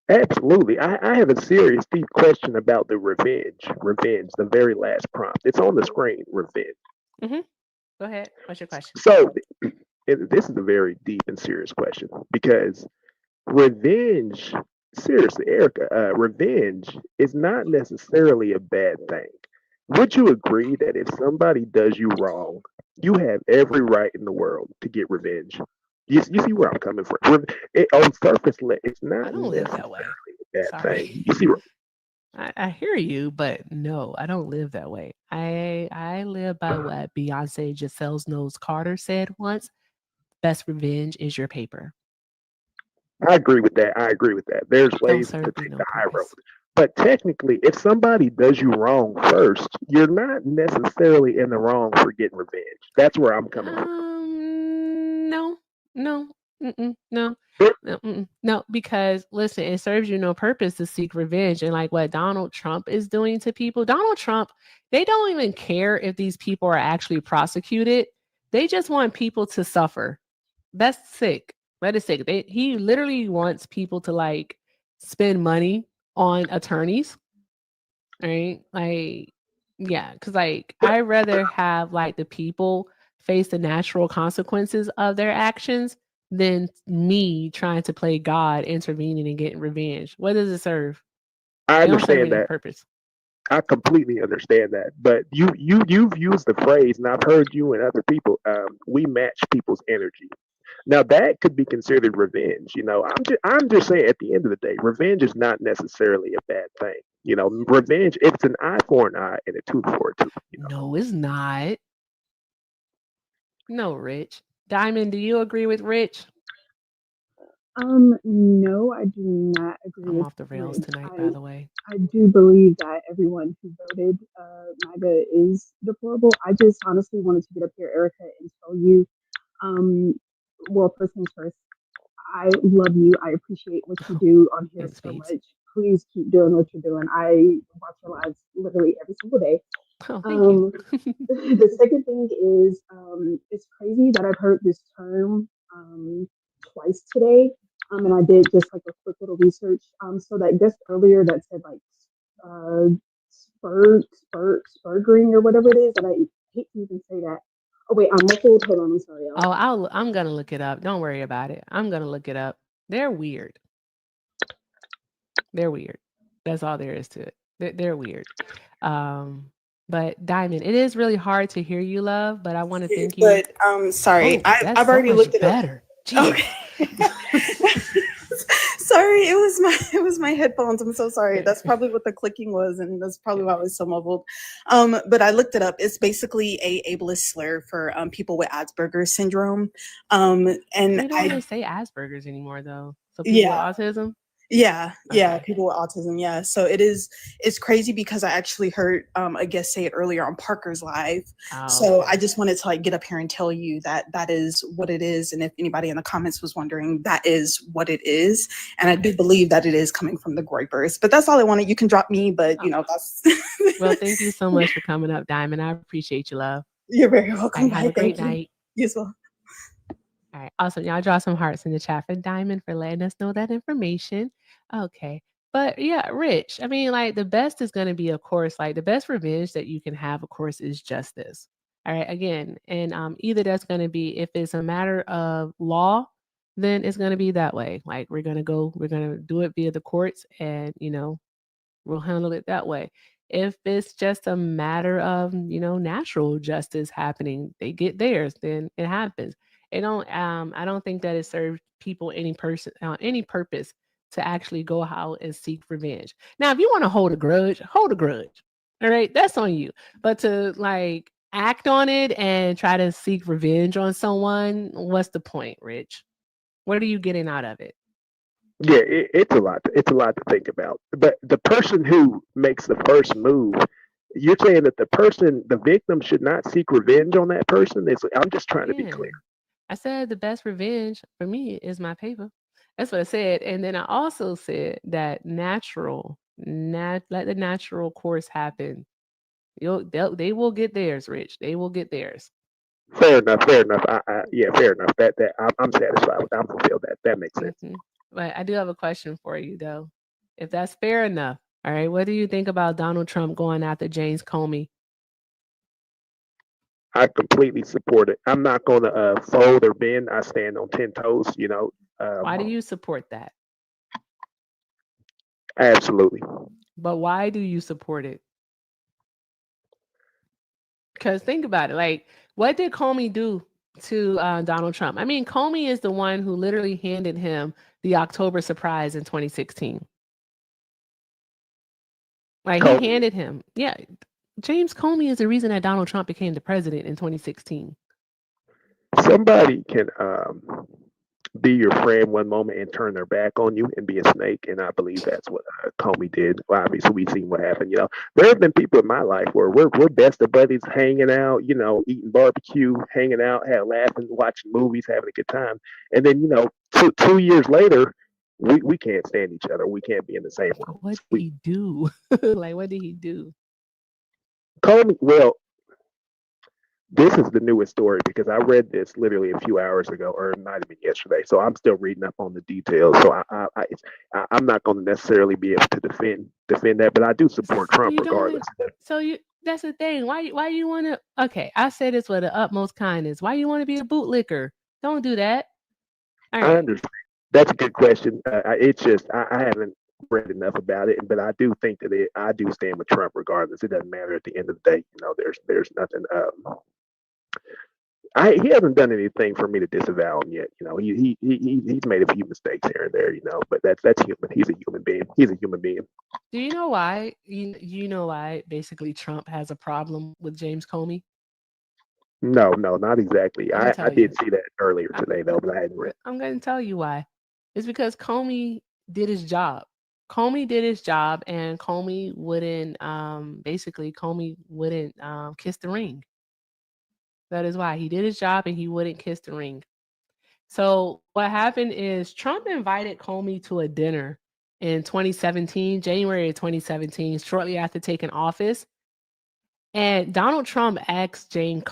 absolutely. I have a serious, deep question about the revenge. Revenge, the very last prompt. It's on the screen. Revenge. Mm-hmm. Go ahead. What's your question? So this is a very deep and serious question because revenge, seriously, Erica, revenge is not necessarily a bad thing. Would you agree that if somebody does you wrong, you have every right in the world to get revenge? You see where I'm coming from? On surface, it's I not don't live necessarily that way. a bad Sorry. thing. You see, I hear you, but no, I don't live that way. I live by what Beyonce Giselle's Nose Carter said once. Best revenge is your paper. I agree with that. I agree with that. There's Don't ways to serve me take no the high road. purpose. But technically, if somebody does you wrong first, you're not necessarily in the wrong for getting revenge. That's where I'm coming from. No, no, no, There- no, because listen, it serves you no purpose to seek revenge. And like what Donald Trump is doing to people, Donald Trump, they don't even care if these people are actually prosecuted. They just want people to suffer. That's sick. That is sick. He literally wants people to like spend money on attorneys, right? Like, yeah, because like I rather have like the people face the natural consequences of their actions than me trying to play God, intervening and getting revenge. What does it serve? I It don't serve understand any that. purpose. I completely understand that. But you've used the phrase, and I've heard you and other people. We match people's energy. Now that could be considered revenge. You know, I'm just saying. At the end of the day, revenge is not necessarily a bad thing. You know, revenge, it's an eye for an eye and a tooth for a tooth. You know. No, it's not. No, Rich. Diamond, do you agree with Rich? No, I do not agree I'm with off the rails Rich. tonight, by I the way. I do believe that everyone who voted MAGA is deplorable. I just honestly wanted to get up here, Erica, and tell you, um, well, first things first, I love you. I appreciate what you do on here Thanks, so babes. much. please keep doing what you're doing. I watch your lives literally every single day. Oh, thank you. Um, the second thing is, it's crazy that I've heard this term twice today. And I did just like a quick little research. So that guest earlier that said like uh, spurgering or whatever it is, and I hate to even say that. Oh wait, I'm muffled. Hold on, I'm sorry, y'all. Oh, I'm gonna look it up. Don't worry about it. I'm gonna look it up. They're weird. They're weird. That's all there is to it. They're weird. But Diamond, it is really hard to hear you, love. But I want to thank you. But sorry, Oh, I've that's so already much looked it up. better. Jeez. Okay. Sorry, it was my headphones. I'm so sorry. That's probably what the clicking was, and that's probably why I was so muffled. But I looked it up. It's basically a ableist slur for people with Asperger's syndrome. And We don't even say Asperger's anymore, though. So people with yeah. autism. Yeah, Okay. people with autism. Yeah, so it's crazy because I actually heard a guest say it earlier on Parker's live. Oh, So okay. I just wanted to like get up here and tell you that that is what it is, and if anybody in the comments was wondering, that is what it is, and I do believe that it is coming from the Groypers. But that's all I wanted. You can drop me, but you know that's. Well, thank you so much for coming up, Diamond. I appreciate you, love. You're very All welcome. right, have Bye. a great Thank you. night. You as well. All right, awesome. Y'all draw some hearts in the chat for Diamond for letting us know that information. Okay. But yeah, Rich, I mean, like the best is going to be, of course, like the best revenge that you can have, of course, is justice. All right. Again, and either that's going to be, if it's a matter of law, then it's going to be that way. Like we're going to do it via the courts and, we'll handle it that way. If it's just a matter of, natural justice happening, they get theirs, then it happens. I don't think that it serves people any purpose to actually go out and seek revenge. Now, if you want to hold a grudge, hold a grudge. All right, that's on you. But to like act on it and try to seek revenge on someone, what's the point, Rich? What are you getting out of it? Yeah, it's a lot. It's a lot to think about. But the person who makes the first move, you're saying that the victim, should not seek revenge on that person. I'm just trying to be Yeah. clear. I said the best revenge for me is my paper. That's what I said. And then I also said that let the natural course happen. They will get theirs, Rich. They will get theirs. Fair enough. Fair enough. Yeah, fair enough. I'm satisfied with. I'm fulfilled. That makes sense. But I do have a question for you, though. If that's fair enough, all right. What do you think about Donald Trump going after James Comey? I completely support it. I'm not going to fold or bend. I stand on 10 toes. Why do you support that? Absolutely. But why do you support it? Because think about it. Like, what did Comey do to Donald Trump? I mean, Comey is the one who literally handed him the October surprise in 2016. Like, he handed him. Yeah. James Comey is the reason that Donald Trump became the president in 2016. Somebody can be your friend one moment and turn their back on you and be a snake, and I believe that's what Comey did. Well, obviously, we've seen what happened. There have been people in my life where we're best of buddies, hanging out, eating barbecue, hanging out, laughing, watching movies, having a good time, and then 2 years later, we can't stand each other. We can't be in the same room. What did he do? Like, what did he do? Comey, well, this is the newest story because I read this literally a few hours ago, or it might have been yesterday. So I'm still reading up on the details. So I'm not going to necessarily be able to defend that, but I do support So Trump you don't regardless. want. So you. That's the thing. Why you want to? Okay, I say this with the utmost kindness. Why you want to be a bootlicker? Don't do that. All I right. understand. That's a good question. It's just I haven't read enough about it, but I do think that I do stand with Trump regardless. It doesn't matter at the end of the day. There's nothing. He hasn't done anything for me to disavow him yet. He's made a few mistakes here and there. But that's human. He's a human being. He's a human being. Do you know why? You know why basically Trump has a problem with James Comey? No, not exactly. I'm gonna I tell you. did see that earlier today though, but I hadn't read. I'm gonna tell you why. It's because Comey did his job. Comey did his job, and Comey wouldn't kiss the ring. That is why he did his job, and he wouldn't kiss the ring. So what happened is Trump invited Comey to a dinner in 2017, January of 2017, shortly after taking office. And Donald Trump asked James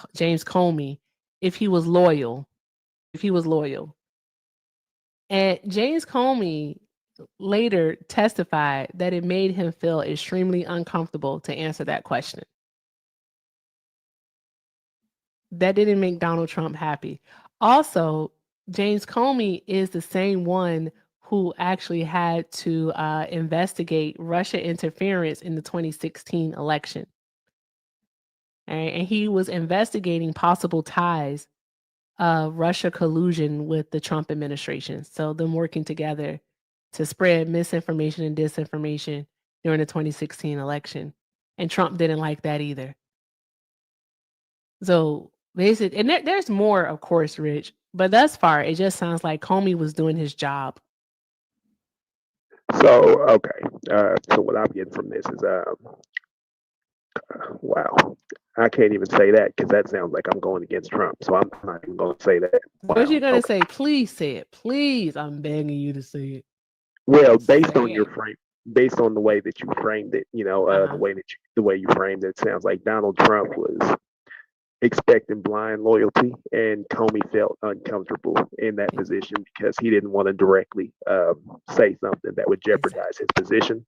Comey if he was loyal. And James Comey later testified that it made him feel extremely uncomfortable to answer that question. That didn't make Donald Trump happy. Also, James Comey is the same one who actually had to investigate Russia interference in the 2016 election. All right, and he was investigating possible ties of Russia collusion with the Trump administration. So them working together to spread misinformation and disinformation during the 2016 election. And Trump didn't like that either. So basically, and there's more, of course, Rich, but thus far, it just sounds like Comey was doing his job. So, okay. So what I'm getting from this is, wow. I can't even say that because that sounds like I'm going against Trump. So I'm not even going to say that. Wow. What you going to say? Please say it. Please. I'm begging you to say it. Well, based on your frame, based on the way that you framed it, the way you framed it, sounds like Donald Trump was expecting blind loyalty, and Comey felt uncomfortable in that position because he didn't want to directly say something that would jeopardize his position.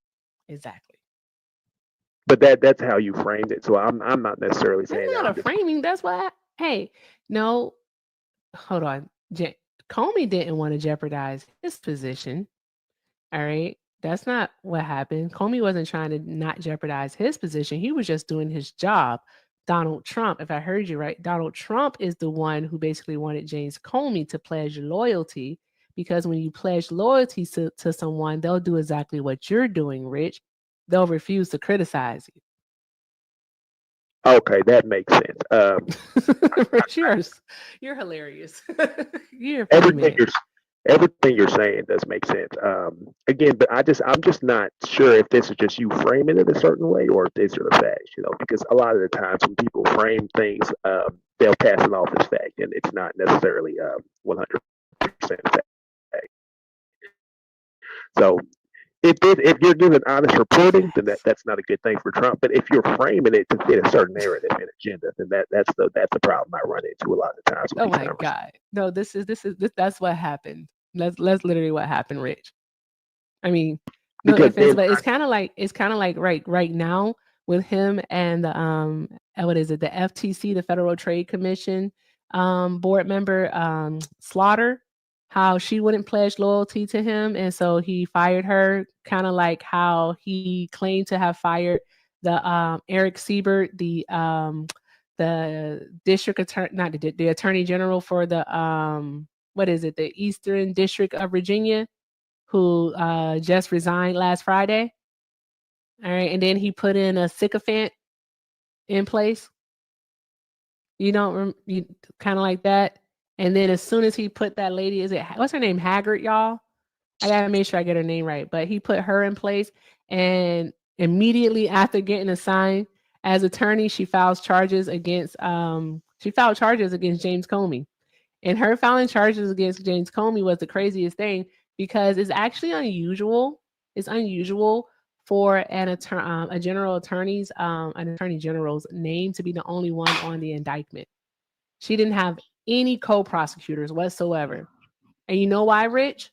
Exactly. But that's how you framed it. So I'm not necessarily saying that's not a framing. That's why. Hey, no, hold on. Comey didn't want to jeopardize his position. All right. That's not what happened. Comey wasn't trying to not jeopardize his position. He was just doing his job. Donald Trump, if I heard you right, Donald Trump is the one who basically wanted James Comey to pledge loyalty, because when you pledge loyalty to someone, they'll do exactly what you're doing, Rich. They'll refuse to criticize you. Okay, that makes sense. You're hilarious. You're everything you're saying does make sense. Again, but I'm just not sure if this is just you framing it a certain way or if these are the facts. Because a lot of the times when people frame things, they'll pass it off as fact, and it's not necessarily 100% fact. So if you're giving honest reporting, then that's not a good thing for Trump. But if you're framing it to fit a certain narrative and agenda, then that's the problem I run into a lot of times. Oh my God! No, that's what happened. That's literally what happened, Rich. I mean, no offense, but it's kind of like right now with him and the what is it? The FTC, the Federal Trade Commission board member Slaughter. How she wouldn't pledge loyalty to him, and so he fired her, kind of like how he claimed to have fired the Eric Siebert, the district attorney, not the attorney general for the the Eastern District of Virginia, who just resigned last Friday. All right, and then he put in a sycophant in place. You kind of like that. And then as soon as he put that lady, what's her name? Haggard, y'all? I gotta make sure I get her name right. But he put her in place, and immediately after getting assigned as attorney, she filed charges against James Comey. And her filing charges against James Comey was the craziest thing, because it's actually unusual. It's unusual for an attorney general's name to be the only one on the indictment. She didn't have any co-prosecutors whatsoever. And you know why, Rich?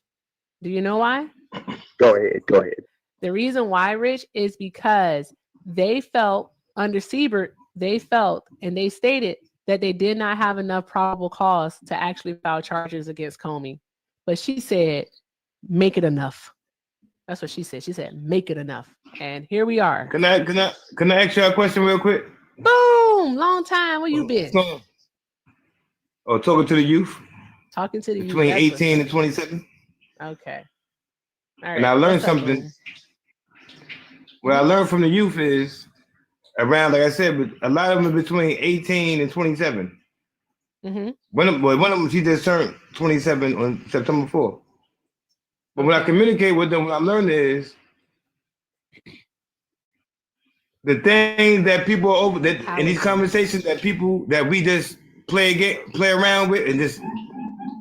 Do you know why? Go ahead. The reason why, Rich, is because they felt under Siebert, and they stated that they did not have enough probable cause to actually file charges against Comey. But she said, make it enough. That's what she said. She said, make it enough. And here we are. Can I ask you a question real quick? Boom! Long time. Where you been? Talking to the youth. Talking to the youth. Between 18 and 27. Okay. All right. And I learned something. What I learned from the youth is around, like I said, a lot of them are between 18 and 27. Mm-hmm. One of them, she just turned 27 on September 4th. But when I communicate with them, what I learned is the thing that people in these conversations that we just play around with and just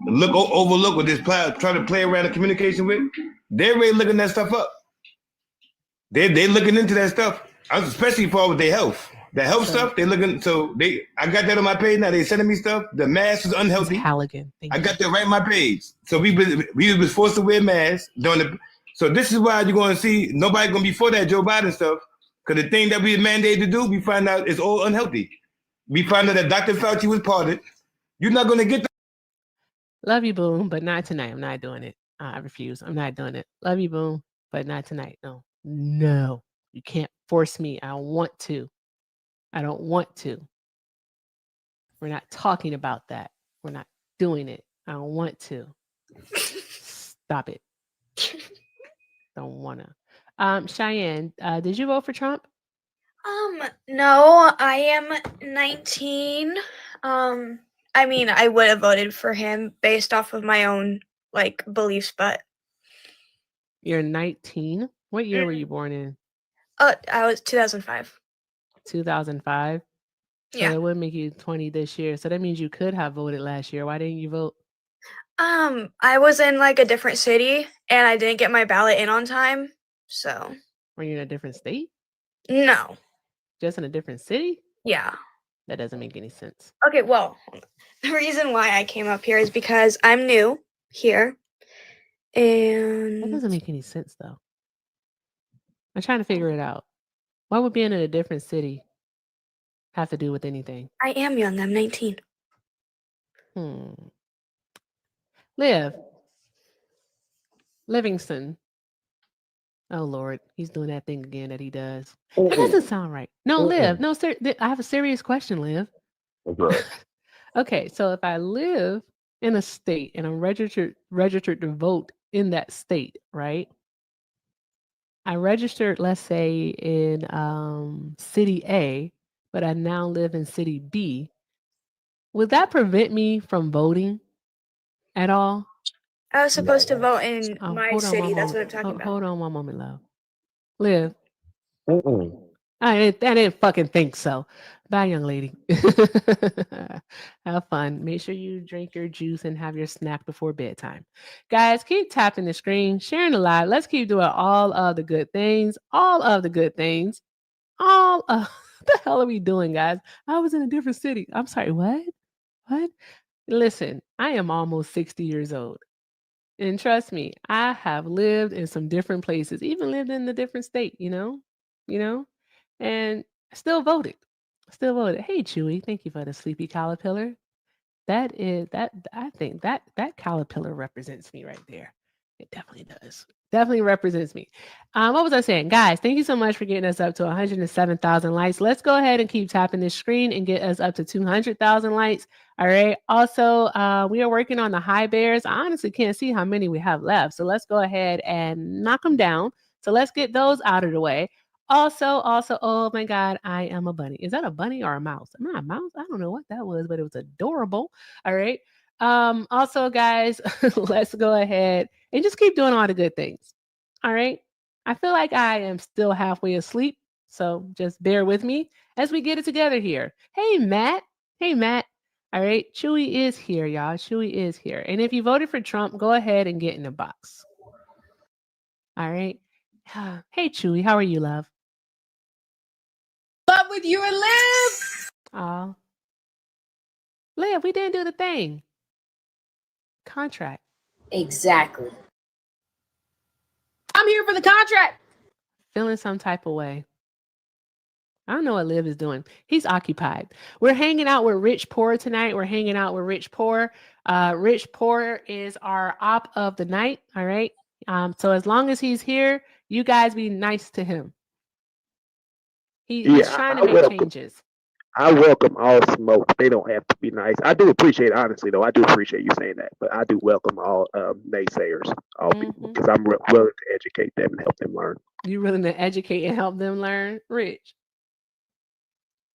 overlook or just try to play around the communication with, they're already looking that stuff up. They looking into that stuff, especially for with their health. The health stuff, they looking. So I got that on my page now. They sending me stuff. The mask is unhealthy. Halligan. I got that right on my page. So we was forced to wear masks during the. So this is why you're going to see nobody going to be for that Joe Biden stuff, because the thing that we mandated to do, we find out is all unhealthy. We find out that Dr. Fauci was part of it. You're not going to get that. Love you, Boom, but not tonight. I'm not doing it. I refuse. I'm not doing it. Love you, Boom, but not tonight. No, you can't force me. I don't want to. We're not talking about that. We're not doing it. I don't want to. Stop it. Don't wanna. Cheyenne, did you vote for Trump? No, I am 19. I mean, I would have voted for him based off of my own beliefs, but You're 19. What year were you born in? I was 2005. 2005. Yeah. So that would make you 20 this year. So that means you could have voted last year. Why didn't you vote? I was in a different city and I didn't get my ballot in on time. So. Were you in a different state? No. Just in a different city? Yeah. That doesn't make any sense. Okay, well, the reason why I came up here is because I'm new here. And that doesn't make any sense though. I'm trying to figure it out. What would being in a different city have to do with anything? I am young. I'm 19. Livingston. Oh Lord, he's doing that thing again that he does. That doesn't sound right. No, Liv. No, sir. I have a serious question, Liv. Okay. Okay, so if I live in a state and I'm registered to vote in that state, right? I registered, let's say, in city A, but I now live in city B. Would that prevent me from voting at all? I was supposed to vote in my city. That's what I'm talking about. Hold on one moment, love. Liv. I didn't fucking think so. Bye, young lady. Have fun. Make sure you drink your juice and have your snack before bedtime. Guys, keep tapping the screen, sharing the live. Let's keep doing all of the good things. The hell are we doing, guys? I was in a different city. I'm sorry, what? Listen, I am almost 60 years old. And trust me, I have lived in some different places, even lived in a different state, and still voted. Hey, Chewy, thank you for the sleepy caterpillar. I think that caterpillar represents me right there. It definitely does. Definitely represents me. What was I saying? Guys, thank you so much for getting us up to 107,000 likes. Let's go ahead and keep tapping this screen and get us up to 200,000 likes. All right. Also, we are working on the high bears. I honestly can't see how many we have left. So let's go ahead and knock them down. So let's get those out of the way. Also, oh my God, I am a bunny. Is that a bunny or a mouse? Am I a mouse? I don't know what that was, but it was adorable. All right. Also, guys, let's go ahead and just keep doing all the good things. All right. I feel like I am still halfway asleep. So just bear with me as we get it together here. Hey, Matt. All right. Chewy is here, y'all. Chewy is here. And if you voted for Trump, go ahead and get in the box. All right. Hey, Chewy. How are you, love? Love with you and Liv. Aw. Liv, we didn't do the thing. Contract. Exactly. I'm here for the contract. Feeling some type of way. I don't know what Liv is doing. He's occupied. We're hanging out with Rich Poor tonight. Rich Poor. Rich Poor is our op of the night. All right. So as long as he's here, you guys be nice to him. He's trying to make changes. I welcome all smoke. They don't have to be nice. I do appreciate, honestly, though, I do appreciate you saying that. But I do welcome all naysayers, all people, because I'm willing to educate them and help them learn. You're willing to educate and help them learn, Rich?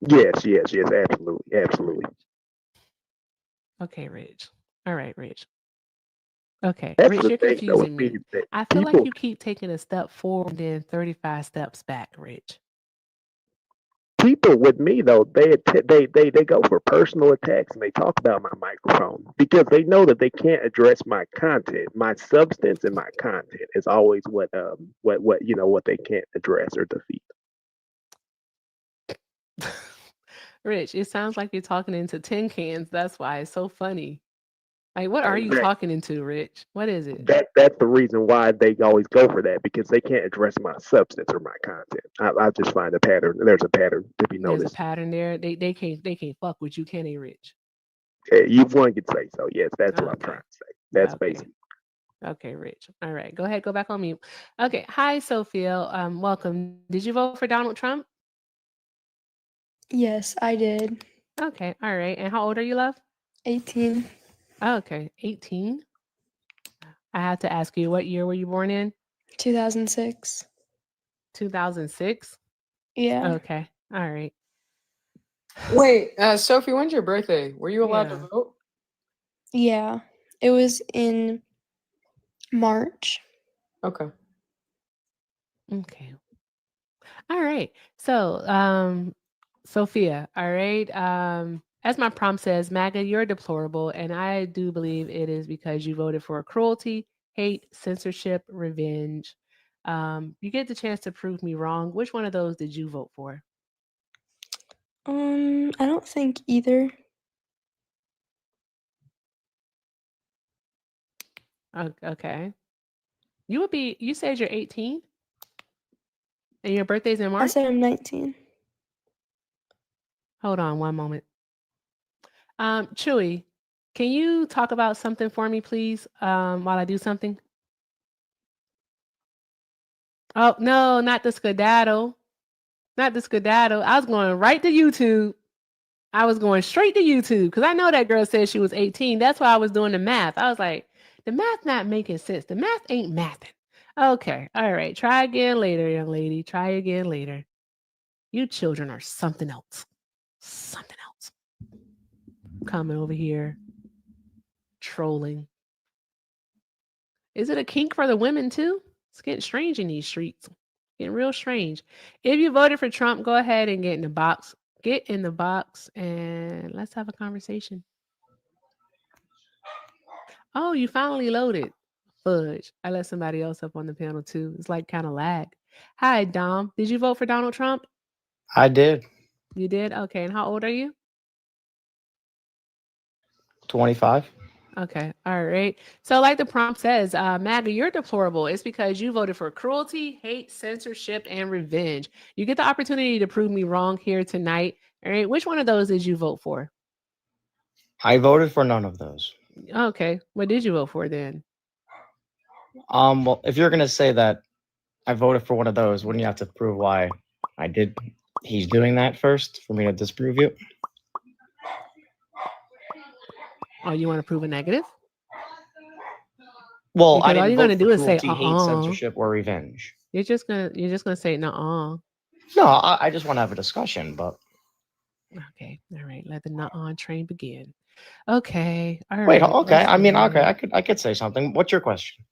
Yes, absolutely. Okay, Rich. All right, Rich. Okay, That's Rich, the you're thing, confusing though, me. I feel like you keep taking a step forward and then 35 steps back, Rich. people with me though, they go for personal attacks and they talk about my microphone because they know that they can't address my content. My substance and my content is always what what they can't address or defeat. Rich, it sounds like you're talking into tin cans. That's why it's so funny. Like, what are you Exactly. talking into, Rich? What is it? That's the reason why they always go for that because they can't address my substance or my content. I just find a pattern. There's a pattern to be There's a noticed. pattern there. They can't fuck with you, can they, Rich? You one could say so. Yes, that's what I'm trying Okay. to say. That's Okay. basically. Okay, Rich. All right. Go ahead. Go back on mute. Okay. Hi, Sophia. Welcome. Did you vote for Donald Trump? Yes, I did. Okay. All right. And how old are you, love? 18. Okay. 18. I have to ask you, what year were you born in? 2006. 2006? Yeah. Okay. All right. Wait, Sophie, when's your birthday? Were you allowed Yeah. to vote? Yeah. It was in March. Okay. Okay. All right. So, Sophia, all right. As my prompt says, MAGA, you're deplorable. And I do believe it is because you voted for cruelty, hate, censorship, revenge. You get the chance to prove me wrong. Which one of those did you vote for? I don't think either. Okay. You said you're 18 and your birthday's in I March? said I'm 19. Hold on one moment. Chewy, can you talk about something for me, please, while I do something? Oh, no, not the skedaddle. Not the skedaddle. I was going right to YouTube. I was going straight to YouTube because I know that girl said she was 18. That's why I was doing the math. I was like, the math not making sense. The math ain't mathing. Okay. All right. Try again later, young lady. Try again later. You children are something else. Something else. Coming over here, trolling. Is it a kink for the women too? It's getting strange in these streets. Getting real strange. If you voted for Trump, go ahead and get in the box. Get in the box and let's have a conversation. Oh, you finally loaded. Fudge. I let somebody else up on the panel too. It's like kind of lag. Hi, Dom. Did you vote for Donald Trump? I did. You did? Okay. And how old are you? 25. Okay. All right. So, like the prompt says, MAGA, you're deplorable. It's because you voted for cruelty, hate, censorship, and revenge. You get the opportunity to prove me wrong here tonight. All right. Which one of those did you vote for? I voted for none of those. Okay. What did you vote for then? Well, if you're gonna say that I voted for one of those, wouldn't you have to prove why I did? He's doing that first for me to disprove you. Oh, you want to prove a negative? Well, Because I all didn't you're vote gonna for do is say, cruelty, hate, censorship, or revenge. You're just gonna say, nuh-uh. No, I just want to have a discussion, but Okay. All right. Let the nuh-uh train begin. Okay. All wait, right. okay. Let's I mean, see okay, here. I could say something. What's your question?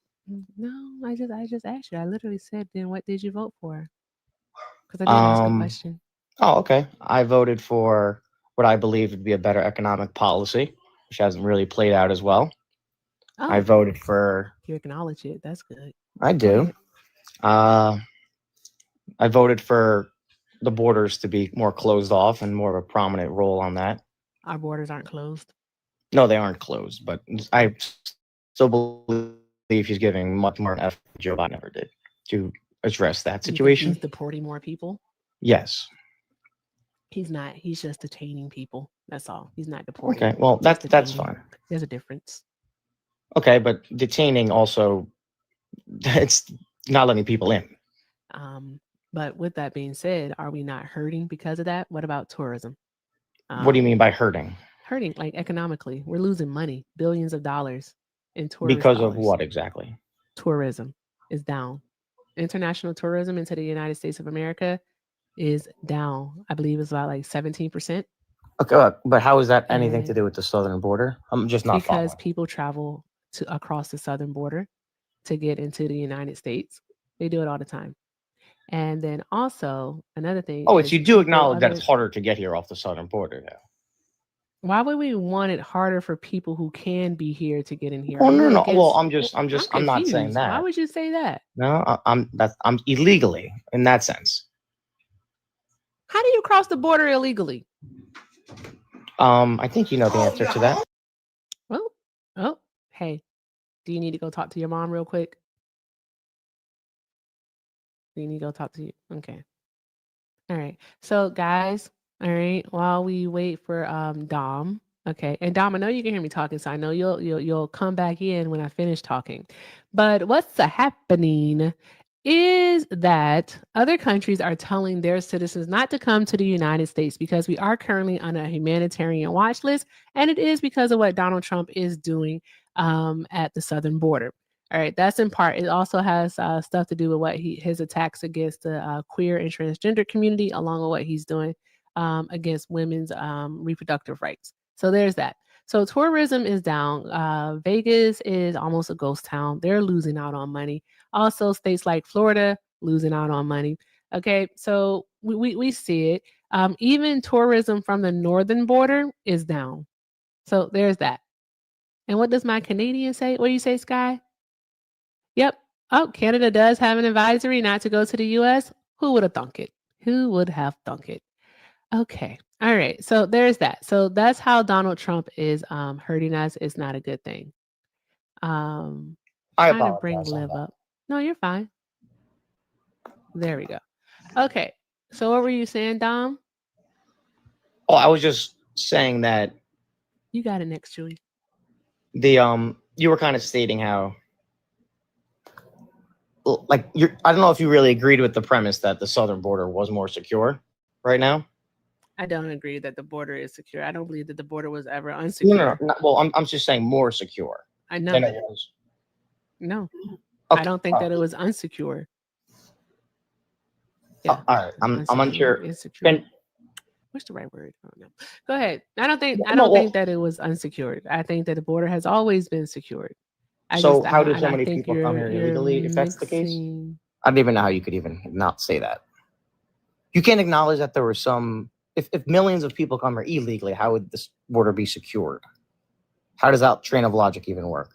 No, I just asked you. I literally said, then what did you vote for? Because I did ask a question. Oh, okay. I voted for what I believe would be a better economic policy, which hasn't really played out as well. I Oh, voted for. you acknowledge it. That's good. I Go do. ahead. I voted for the borders to be more closed off and more of a prominent role on that. Our borders aren't closed. No, they aren't closed, but I still believe he's giving much more effort than Joe Biden ever did to address that You think situation. he's deporting more people? Yes. He's not. He's just detaining people. That's all. He's not deporting. Okay. Well, Just that's detaining. fine. There's a difference. Okay, but detaining also, it's not letting people in. But with that being said, are we not hurting because of that? What about tourism? What do you mean by hurting? Hurting, like economically. We're losing money, billions of dollars in tourist Because dollars. of what exactly? Tourism is down. International tourism into the United States of America is down. I believe it's about like 17%. Okay, but how is that anything to do with the southern border? I'm just not Because following. people travel across the southern border to get into the United States. They do it all the time. And then also another thing Oh, it's is you do acknowledge that other. it's harder to get here off the southern border now. Why would we want it harder for people who can be here to get in here? Oh Are no, you no. Well, against? I'm not saying confused. Why that. would you say that? No, I'm illegally in that sense. How do you cross the border illegally? I think you know the answer to that. Well, oh, hey, do you need to go talk to your mom real quick? Do you need to go talk to you? Okay. All right. So guys, all right, while we wait for Dom. Okay. And Dom, I know you can hear me talking, so I know you'll come back in when I finish talking. But what's happening is that other countries are telling their citizens not to come to the United States because we are currently on a humanitarian watch list, and it is because of what Donald Trump is doing at the southern border. All right, that's in part. It also has stuff to do with what his attacks against the queer and transgender community, along with what he's doing against women's reproductive rights. So there's that. So tourism is down. Vegas is almost a ghost town. They're losing out on money. Also, states like Florida losing out on money. Okay, so we see it. Even tourism from the northern border is down. So there's that. And what does my Canadian say? What do you say, Sky? Yep. Oh, Canada does have an advisory not to go to the US. Who would have thunk it? Who would have thunk it? Okay. All right. So there's that. So that's how Donald Trump is hurting us. It's not a good thing. I Trying to bring apologize on Liv that. up. No, you're fine. There we go. Okay. So what were you saying, Dom? Oh, I was just saying that You got it next, Julie. You were kind of stating how like I don't know if you really agreed with the premise that the southern border was more secure right now. I don't agree that the border is secure. I don't believe that the border was ever No, unsecure. well, I'm just saying more secure I know. than it was. No. Okay. I don't think that it was unsecure. Yeah. All right. I'm unsure. Insecure. What's the right word? I don't know. Go ahead. I don't think that it was unsecured. I think that the border has always been secured. So how do so many people come here illegally if that's the case? I don't even know how you could even not say that. You can't acknowledge that there were some. If millions of people come here illegally, how would this border be secured? How does that train of logic even work?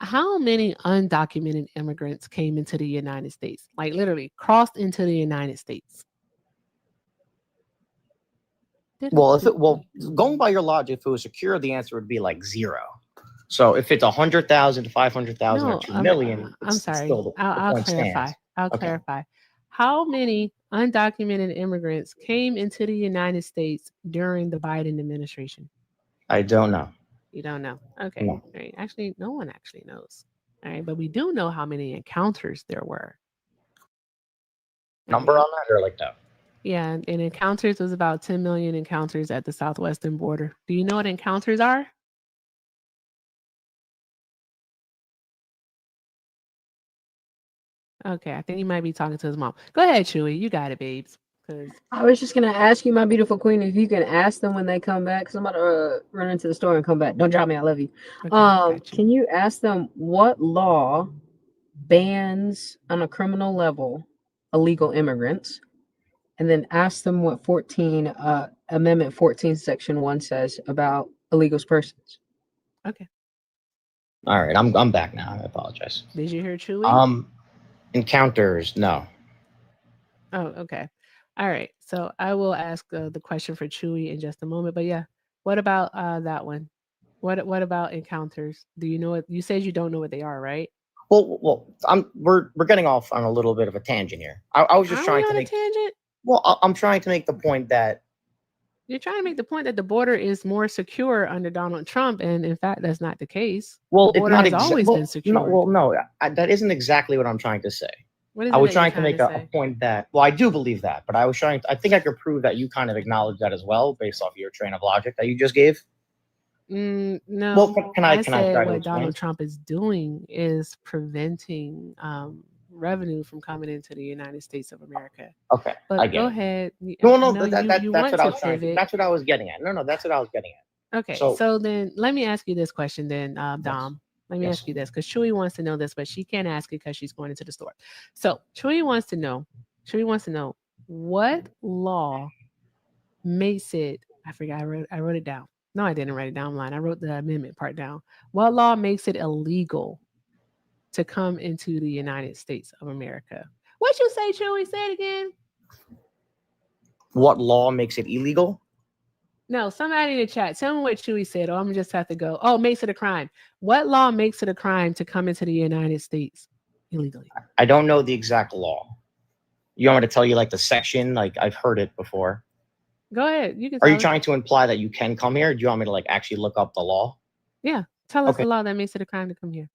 How many undocumented immigrants came into the United States? Like literally crossed into the United States? Well, going by your logic, if it was secure, the answer would be like 0. So if it's 100,000 to 500,000 or 2 million, I'm sorry. Still I'll clarify. I'll clarify. How many undocumented immigrants came into the United States during the Biden administration? I don't know. You don't know. Okay. No. All right. Actually, no one actually knows. All right. But we do know how many encounters there were. Number on that or like that? Yeah. And encounters was about 10 million encounters at the southwestern border. Do you know what encounters are? Okay. I think he might be talking to his mom. Go ahead, Chewy. You got it, babes. I was just gonna ask you, my beautiful queen, if you can ask them when they come back. Cause I'm about to run into the store and come back. Don't drop me. I love you. Okay, Can you ask them what law bans on a criminal level illegal immigrants, and then ask them what Amendment 14, Section 1 says about illegal persons. Okay. All right, I'm back now. I apologize. Did you hear Chewy? Encounters, no. Oh, okay. All right. So I will ask the question for Chewy in just a moment. But yeah, what about that one? What about encounters? Do you know what you said? You don't know what they are, right? Well, we're getting off on a little bit of a tangent here. I was just trying to make a tangent. Well, I'm trying to make the point that you're trying to make the point that the border is more secure under Donald Trump, and in fact, that's not the case. Well, the border it's not has always been secure. No, that isn't exactly what I'm trying to say. What is I was trying to make a point that, well, I do believe that, but I think I could prove that you kind of acknowledge that as well, based off your train of logic that you just gave. No. Well, can I try what to explain? Donald Trump is doing is preventing revenue from coming into the United States of America. Okay, but I get go it. ahead. No, that's what I was trying to. That's what I was getting at. No, that's what I was getting at. Okay, so then let me ask you this question, then, Dom. Let me ask you this, because Chewy wants to know this, but she can't ask it because she's going into the store. So Chewy wants to know, Chewy wants to know what law makes it. I forgot. I wrote it down. No, I didn't write it down line. I wrote the amendment part down. What law makes it illegal to come into the United States of America? What you say, Chewy? Say it again. What law makes it illegal? No, somebody in the chat, tell me what Chewy said, or I'm just have to go. Oh, makes it a crime. What law makes it a crime to come into the United States illegally? I don't know the exact law. You want me to tell you like the section? Like I've heard it before. Go ahead. You can. Are you trying to imply that you can come here? Or do you want me to like actually look up the law? Yeah, tell us the law that makes it a crime to come here.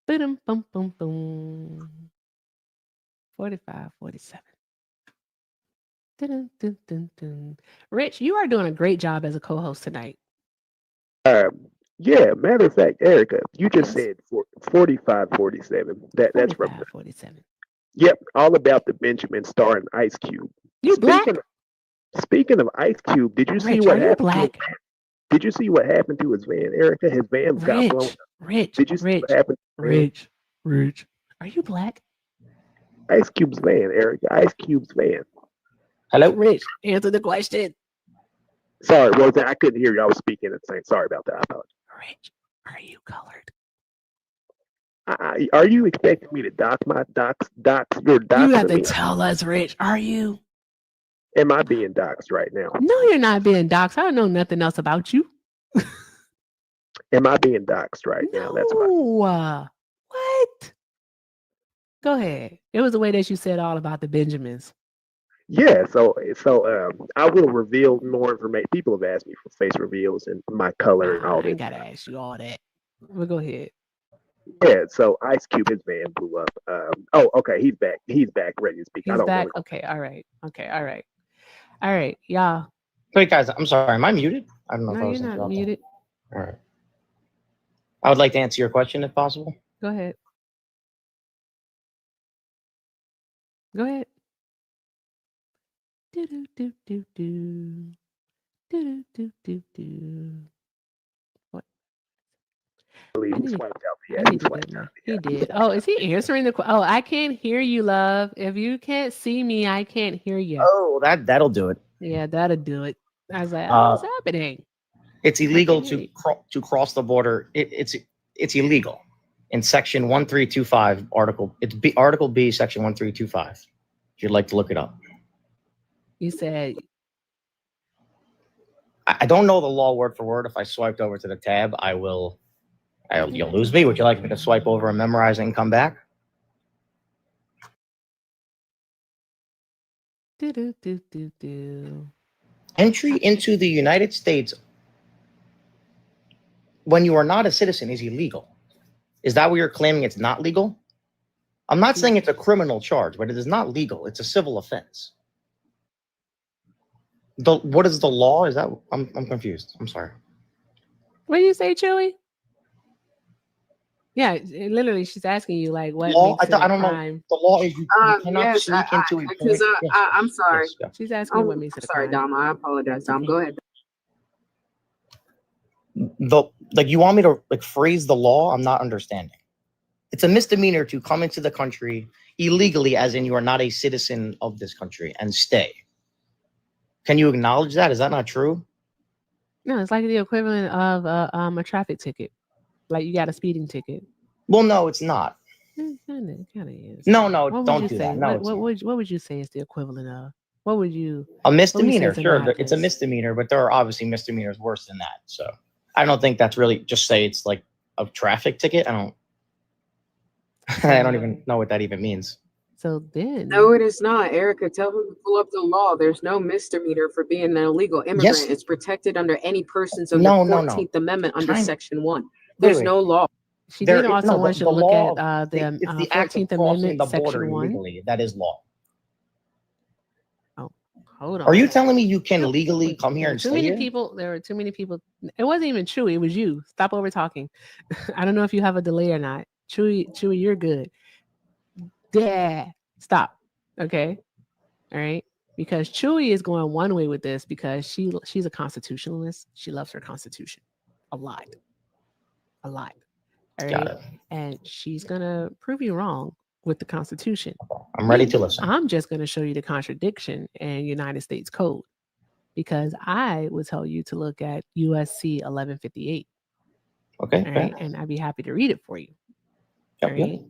Boom, boom, boom, boom. 45, 47. Dun, dun, dun, dun. Rich, you are doing a great job as a co-host tonight. Yeah, matter of fact, Erica, you just said 45, 47. That's from 47. Yep, all about the Benjamin Star and Ice Cube. You black? Speaking of Ice Cube, did you see what happened? Black? Did you see what happened to his van, Erica? His van got blown up. Rich, Did you see what happened? Rich. Are you black? Ice Cube's van, Erica. Ice Cube's van. Hello, Rich. Answer the question. Sorry, what was that? I couldn't hear you. I was speaking at the same. Sorry about that. I apologize. Rich, are you colored? Are you expecting me to dox your dox? You have to tell us, Rich. Are you? Am I being doxed right now? No, you're not being doxed. I don't know nothing else about you. Am I being doxed right now? That's what? Go ahead. It was the way that you said all about the Benjamins. Yeah, so I will reveal more information. People have asked me for face reveals and my color and all I that. ain't gotta ask you all that. Well, go ahead. Yeah, so Ice Cube, his van blew up. Oh, okay, he's back. He's back, ready to speak. He's back. Okay, all right. All right, y'all. Wait, guys, I'm sorry. Am I muted? I don't know No, if I was you're not interrupted. muted. All right. I would like to answer your question if possible. Go ahead. Go ahead. Do do do do do do do do do. What? He did. Oh, is he answering the question? Oh, I can't hear you, love. If you can't see me, I can't hear you. Oh, that'll do it. Yeah, that'll do it. I was like, what's happening? It's illegal to cross the border. It's illegal in Section 1325 Article B, Section 1325. If you'd like to look it up. You said I don't know the law word for word. If I swiped over to the tab, you'll lose me. Would you like me to swipe over and memorize it and come back? Entry into the United States when you are not a citizen is illegal. Is that what you're claiming? It's not legal? I'm not saying it's a criminal charge, but it is not legal. It's a civil offense. What is the law? Is that I'm confused. I'm sorry. What do you say, Chewy? Yeah, literally, she's asking you like what law? makes it I don't crime. know. The law is you cannot sneak into a because I'm sorry. Yes. She's asking what makes it a crime. Sorry, Dom. I apologize, Dom. Go ahead. You want me to phrase the law? I'm not understanding. It's a misdemeanor to come into the country illegally, as in you are not a citizen of this country, and stay. Can you acknowledge that? Is that not true? No, it's like the equivalent of a traffic ticket. Like you got a speeding ticket. Well, no, it's not. It kind of is. No, What don't would do you that. say? No, what would you say is the equivalent of? What would you? A misdemeanor, is sure. It's a analogous? misdemeanor, but there are obviously misdemeanors worse than that. So I don't think that's really just say it's like a traffic ticket. I don't even know what that even means. So then, No, it is not. Erica, tell him to pull up the law. There's no misdemeanor for being an illegal immigrant. Yes. It's protected under any persons of No, the no, 14th Amendment under Kind- Section 1. There's Wait. no law. she There did is- also no, want the you to look law at the it's the act of 14th crossing Amendment, the border Section 1. illegally. That is law. Oh, hold on. Are you telling me you can legally come here and Too stay many here? people. There were too many people. It wasn't even Chewy. It was you. Stop over talking. I don't know if you have a delay or not. Chewy, you're good. Yeah. Stop. Okay. All right. Because Chewy is going one way with this because she's a constitutionalist. She loves her constitution a lot. All right. Got it. And she's gonna prove you wrong with the Constitution. I'm ready to listen. I'm just going to show you the contradiction in United States Code, because I would tell you to look at USC 1158. Okay. All right. And I'd be happy to read it for you. Yep, all right.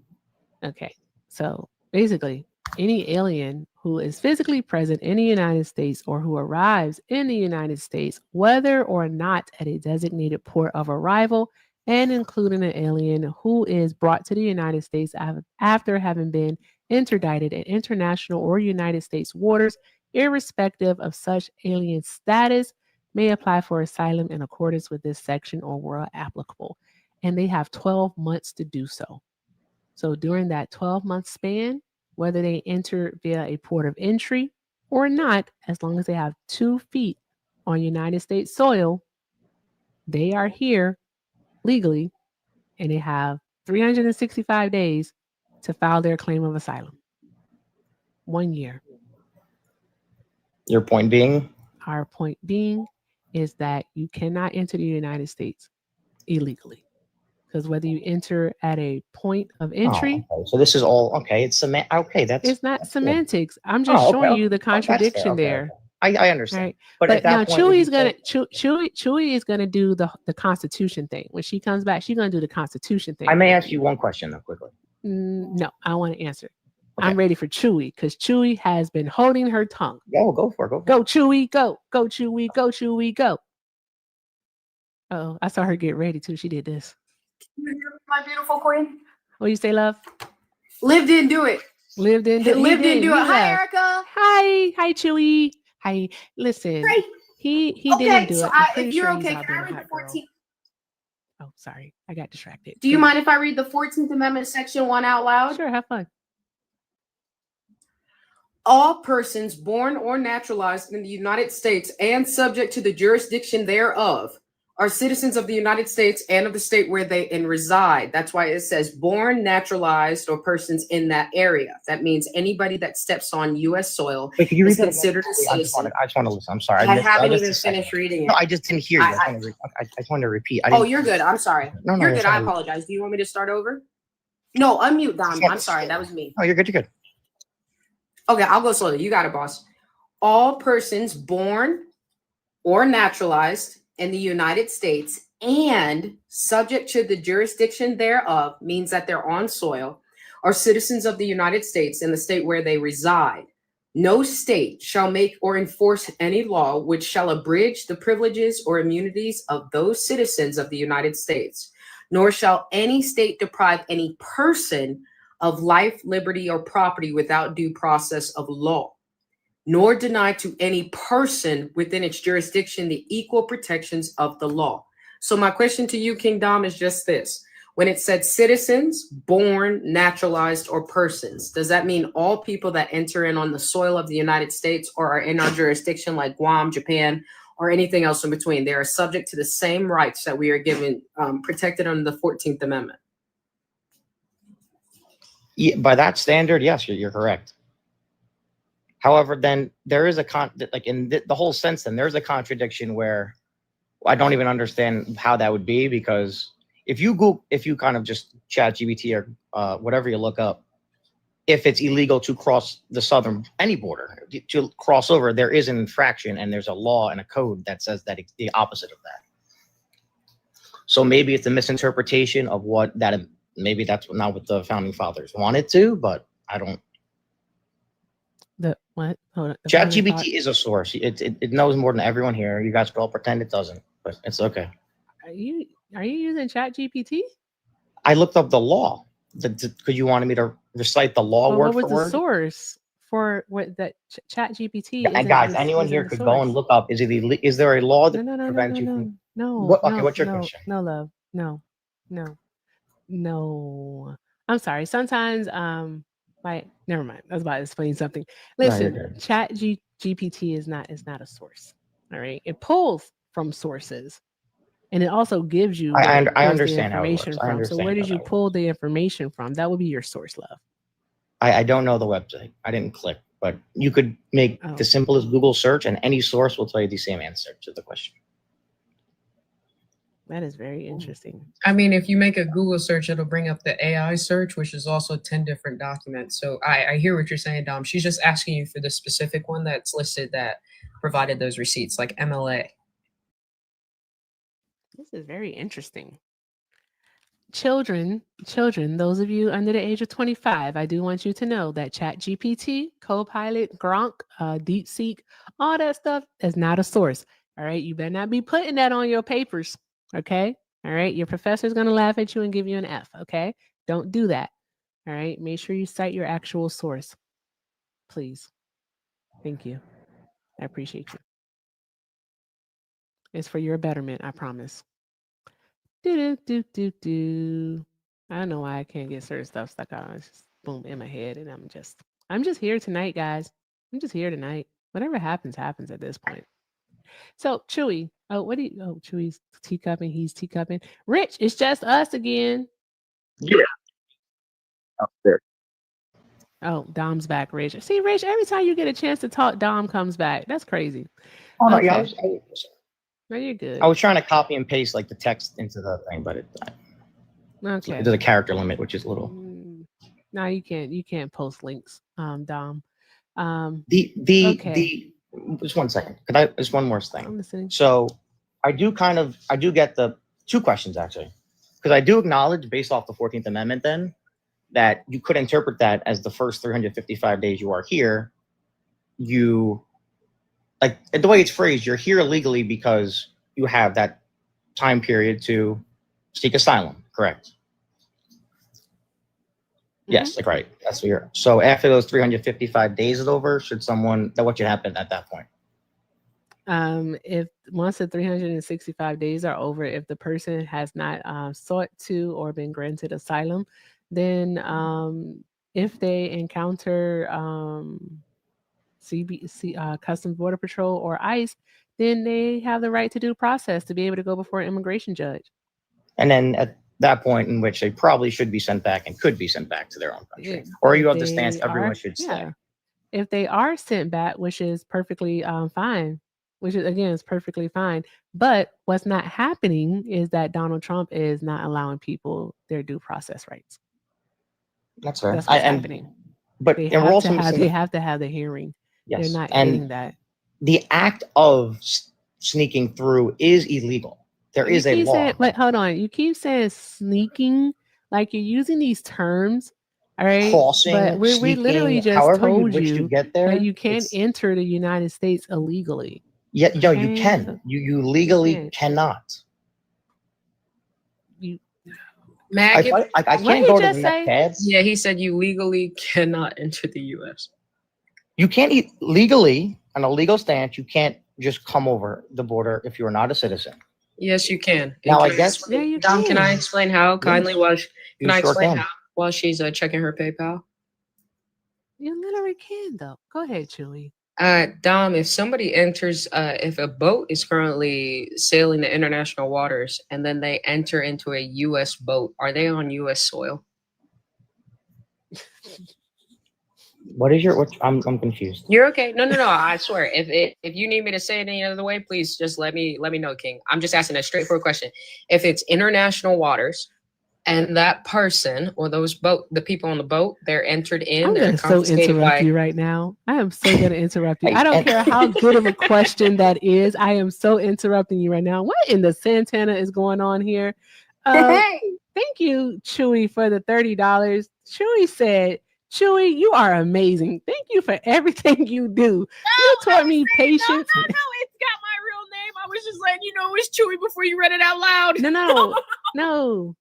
Okay. So basically, any alien who is physically present in the United States or who arrives in the United States, whether or not at a designated port of arrival, and including an alien who is brought to the United States after having been interdicted in international or United States waters, irrespective of such alien status, may apply for asylum in accordance with this section or where applicable. And they have 12 months to do so. So during that 12-month span, whether they enter via a port of entry or not, as long as they have 2 feet on United States soil, they are here legally, and they have 365 days to file their claim of asylum. 1 year. Your point being? Our point being is that you cannot enter the United States illegally. Because whether you enter at a point of entry, so this is all okay. It's okay. It's not semantics. I'm just showing you the contradiction there. I understand. Right. But at that now point, Chewy's gonna Chewy is gonna do the Constitution thing. When she comes back, she's gonna do the Constitution thing. I may ask you one question though, quickly. No, I want to answer. Okay. I'm ready for Chewy because Chewy has been holding her tongue. Go for it. Go Chewy, go Chewy, go Chewy, go. Oh, I saw her get ready too. She did this. My beautiful queen. What you say, love? Liv didn't do it. Liv didn't do it. Hi, Erica. Hi, Chewy. Hi. Listen. Great. He didn't do so it. if you're okay, can I read the 14th? Oh, sorry. I got distracted. Do you mind if I read the 14th Amendment, Section 1 out loud? Sure, have fun. All persons born or naturalized in the United States and subject to the jurisdiction thereof are citizens of the United States and of the state where they reside. That's why it says born, naturalized, or persons in that area. That means anybody that steps on U.S. soil is considered a citizen. I just want to listen. I'm sorry. I haven't even finished reading it. No, I just didn't hear you. I just wanted to repeat. Oh, you're good. I'm sorry. No, you're good. I apologize. Do you want me to start over? No, unmute, Dom. I'm sorry. That was me. Oh, you're good. You're good. Okay, I'll go slowly. You got it, boss. All persons born or naturalized in the United States and subject to the jurisdiction thereof means that they're on soil, are citizens of the United States in the state where they reside. No state shall make or enforce any law which shall abridge the privileges or immunities of those citizens of the United States, nor shall any state deprive any person of life, liberty, or property without due process of law, nor deny to any person within its jurisdiction the equal protections of the law. So my question to you, King Dom, is just this. When it said citizens, born, naturalized, or persons, does that mean all people that enter in on the soil of the United States or are in our jurisdiction like Guam, Japan, or anything else in between? They are subject to the same rights that we are given, protected under the 14th Amendment. Yeah, by that standard, yes, you're correct. However, then there is the whole sense, then there's a contradiction where I don't even understand how that would be, because if you kind of just chat GBT or whatever you look up, if it's illegal to cross the southern, any border, to cross over, there is an infraction and there's a law and a code that says that it's the opposite of that. So maybe it's a misinterpretation of what that, maybe that's not what the founding fathers wanted to, but I don't. What? ChatGPT is a source. It knows more than everyone here. You guys could all pretend it doesn't, but it's okay. Are you using ChatGPT? I looked up the law. Because you wanted me to recite the law word for word. What was the source for what that ChatGPT? Yeah, and guys, anyone here could go and look up. Is there a law that prevents you from? No. Okay, what's your question? No, love. No. I'm sorry. Sometimes never mind. I was about to explain something. Listen, ChatGPT is not a source. All right. It pulls from sources. And it also gives you I understand how it works. From. So where did you pull the information from? That would be your source, love. I don't know the website. I didn't click, but you could make the simplest Google search and any source will tell you the same answer to the question. That is very interesting. I mean, if you make a Google search, it'll bring up the AI search, which is also 10 different documents. So I hear what you're saying, Dom. She's just asking you for the specific one that's listed that provided those receipts, like MLA. This is very interesting. Children, those of you under the age of 25, I do want you to know that ChatGPT, Copilot, Gronk, DeepSeek, all that stuff is not a source. All right. You better not be putting that on your papers. Okay. All right. Your professor's going to laugh at you and give you an F. Okay. Don't do that. All right. Make sure you cite your actual source. Please. Thank you. I appreciate you. It's for your betterment. I promise. I don't know why I can't get certain stuff stuck on. It's just boom in my head, and I'm just here tonight, guys. I'm just here tonight. Whatever happens, happens at this point. So Chewy, Chewy's teacupping, he's teacupping. Rich, it's just us again. Yeah. Up there. Oh, Dom's back, Rich. See, Rich, every time you get a chance to talk, Dom comes back. That's crazy. Oh no, Okay. yeah. No, you're good. I was trying to copy and paste like the text into the thing, but Okay. there's a character limit, which is a little. No, you can't. You can't post links, Dom. The just 1 second. Could I just one more thing? I'm listening. So I do get the two questions actually, because I do acknowledge based off the 14th Amendment then that you could interpret that as the first 355 days you are here, you like the way it's phrased, you're here illegally because you have that time period to seek asylum, correct? Mm-hmm. Yes, like right. That's what you're. So after those 355 days is over, what should happen at that point? If once the 365 days are over, if the person has not sought to or been granted asylum, then if they encounter Customs Border Patrol or ICE, then they have the right to due process to be able to go before an immigration judge. And then at that point in which they probably should be sent back and could be sent back to their own country. Or are you of the stance everyone should stay? Yeah. If they are sent back, which is perfectly fine, which is, again, is perfectly fine. But what's not happening is that Donald Trump is not allowing people their due process rights. That's fair. That's what's happening. But they have to have the hearing. Yes. They're not getting that. The act of sneaking through is illegal. There is a law. But hold on. You keep saying sneaking, like you're using these terms. All right. Crossing, but we literally just told you get there, that you can't enter the United States illegally. Yeah, you can. You legally cannot. Mag, I can't go to the next pads. Yeah, he said you legally cannot enter the U.S. You can't legally, on a legal stance, you can't just come over the border if you are not a citizen. Yes, you can. Now, I guess. Dom, can I explain how? Kindly, can I explain can. how while she's checking her PayPal? You literally can, though. Go ahead, Julie. Dom, if somebody enters, if a boat is currently sailing the international waters and then they enter into a U.S. boat, are they on U.S. soil? I'm confused. You're okay. No. I swear. If you need me to say it any other way, please just let me know, King. I'm just asking a straightforward question. If it's international waters and that person or the people on the boat, they're entered in. I'm going to interrupt you right now. I am so going to interrupt you. I don't care how good of a question that is. I am so interrupting you right now. What in the Santana is going on here? Thank you, Chewy, for the $30. Chewy said, Chewy, you are amazing. Thank you for everything you do. You taught me patience. No, it's got my real name. I was just letting you know it was Chewy before you read it out loud. No.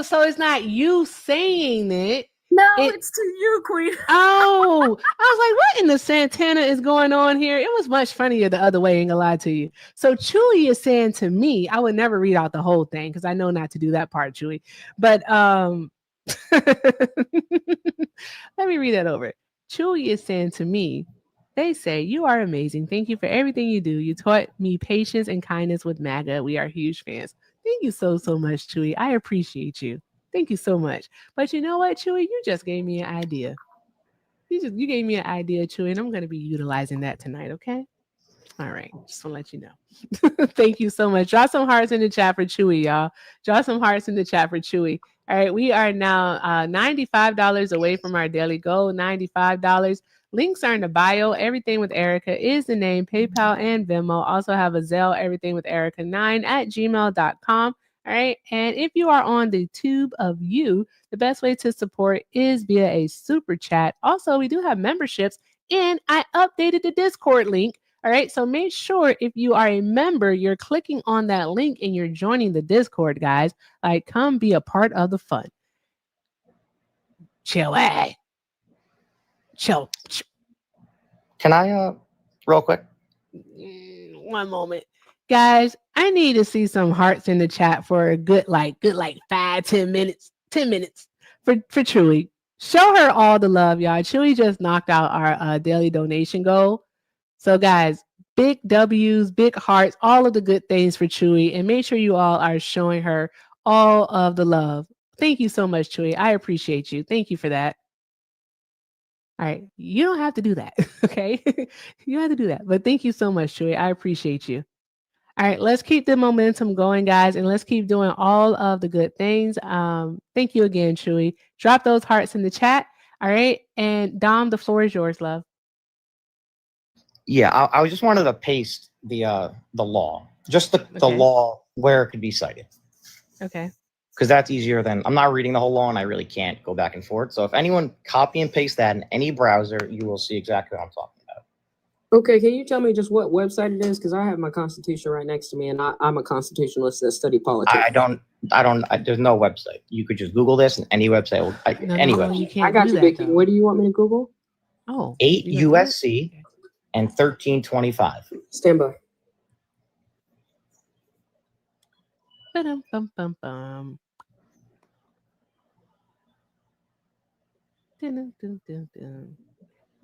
So it's not you saying it. No, it's to you, Queen. I was like, what in the Santana is going on here? It was much funnier the other way, ain't gonna lie to you. So Chewy is saying to me, I would never read out the whole thing because I know not to do that part, Chewy. But let me read that over. Chewy is saying to me, they say, you are amazing. Thank you for everything you do. You taught me patience and kindness with MAGA. We are huge fans. Thank you so much, Chewy. I appreciate you. Thank you so much. But you know what, Chewy? You just gave me an idea. You gave me an idea, Chewy, and I'm going to be utilizing that tonight, okay? All right. Just want to let you know. Thank you so much. Drop some hearts in the chat for Chewy, y'all. Drop some hearts in the chat for Chewy. All right. We are now $95 away from our daily goal. $95. Links are in the bio. Everything with Erica is the name. PayPal and Venmo. Also have a Zelle, everything with Erica9@gmail.com. All right. And if you are on the tube of you, the best way to support is via a super chat. Also, we do have memberships, and I updated the Discord link. All right. So make sure if you are a member, you're clicking on that link and you're joining the Discord, guys. Like, come be a part of the fun. Chill. Chill. Can I, real quick? One moment. Guys, I need to see some hearts in the chat for a good 5-10 minutes. 10 minutes for Chewy. Show her all the love, y'all. Chewy just knocked out our daily donation goal. So guys, big W's, big hearts, all of the good things for Chewy, and make sure you all are showing her all of the love. Thank you so much, Chewy. I appreciate you. Thank you for that. All right. You don't have to do that. Okay. You don't have to do that. But thank you so much, Chewy. I appreciate you. All right. Let's keep the momentum going, guys. And let's keep doing all of the good things. Thank you again, Chewy. Drop those hearts in the chat. All right. And Dom, the floor is yours, love. Yeah, I just wanted to paste the law. Just the law where it could be cited. Okay. Because that's easier than, I'm not reading the whole law and I really can't go back and forth. So if anyone copy and paste that in any browser, you will see exactly what I'm talking about. Okay, can you tell me just what website it is? Because I have my Constitution right next to me, and I'm a constitutionalist that study politics. There's no website. You could just Google this, and any website will. Any website. I got you, Vicky. What do you want me to Google? 8 USC and 1325. Stand by. Ba-dum-bum-bum-bum.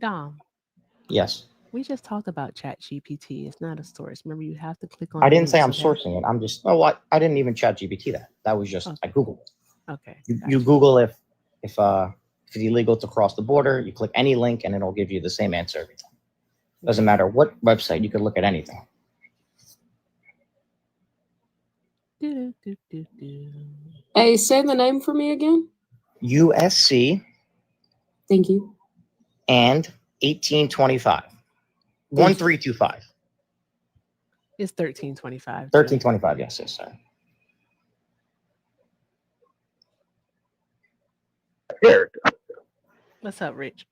Dom. Yes. We just talked about ChatGPT. It's not a source. Remember, you have to click on. I didn't say I'm sourcing it. I'm just. Oh, I didn't even ChatGPT that. That was just I Googled it. Okay. You Google if it's illegal to cross the border. You click any link and it'll give you the same answer every time. Doesn't matter what website. You could look at anything. Hey, say the name for me again. USC. Thank you. And 1825. 1325. It's 1325. 1325. Yes, sorry. Eric. What's up, Rich?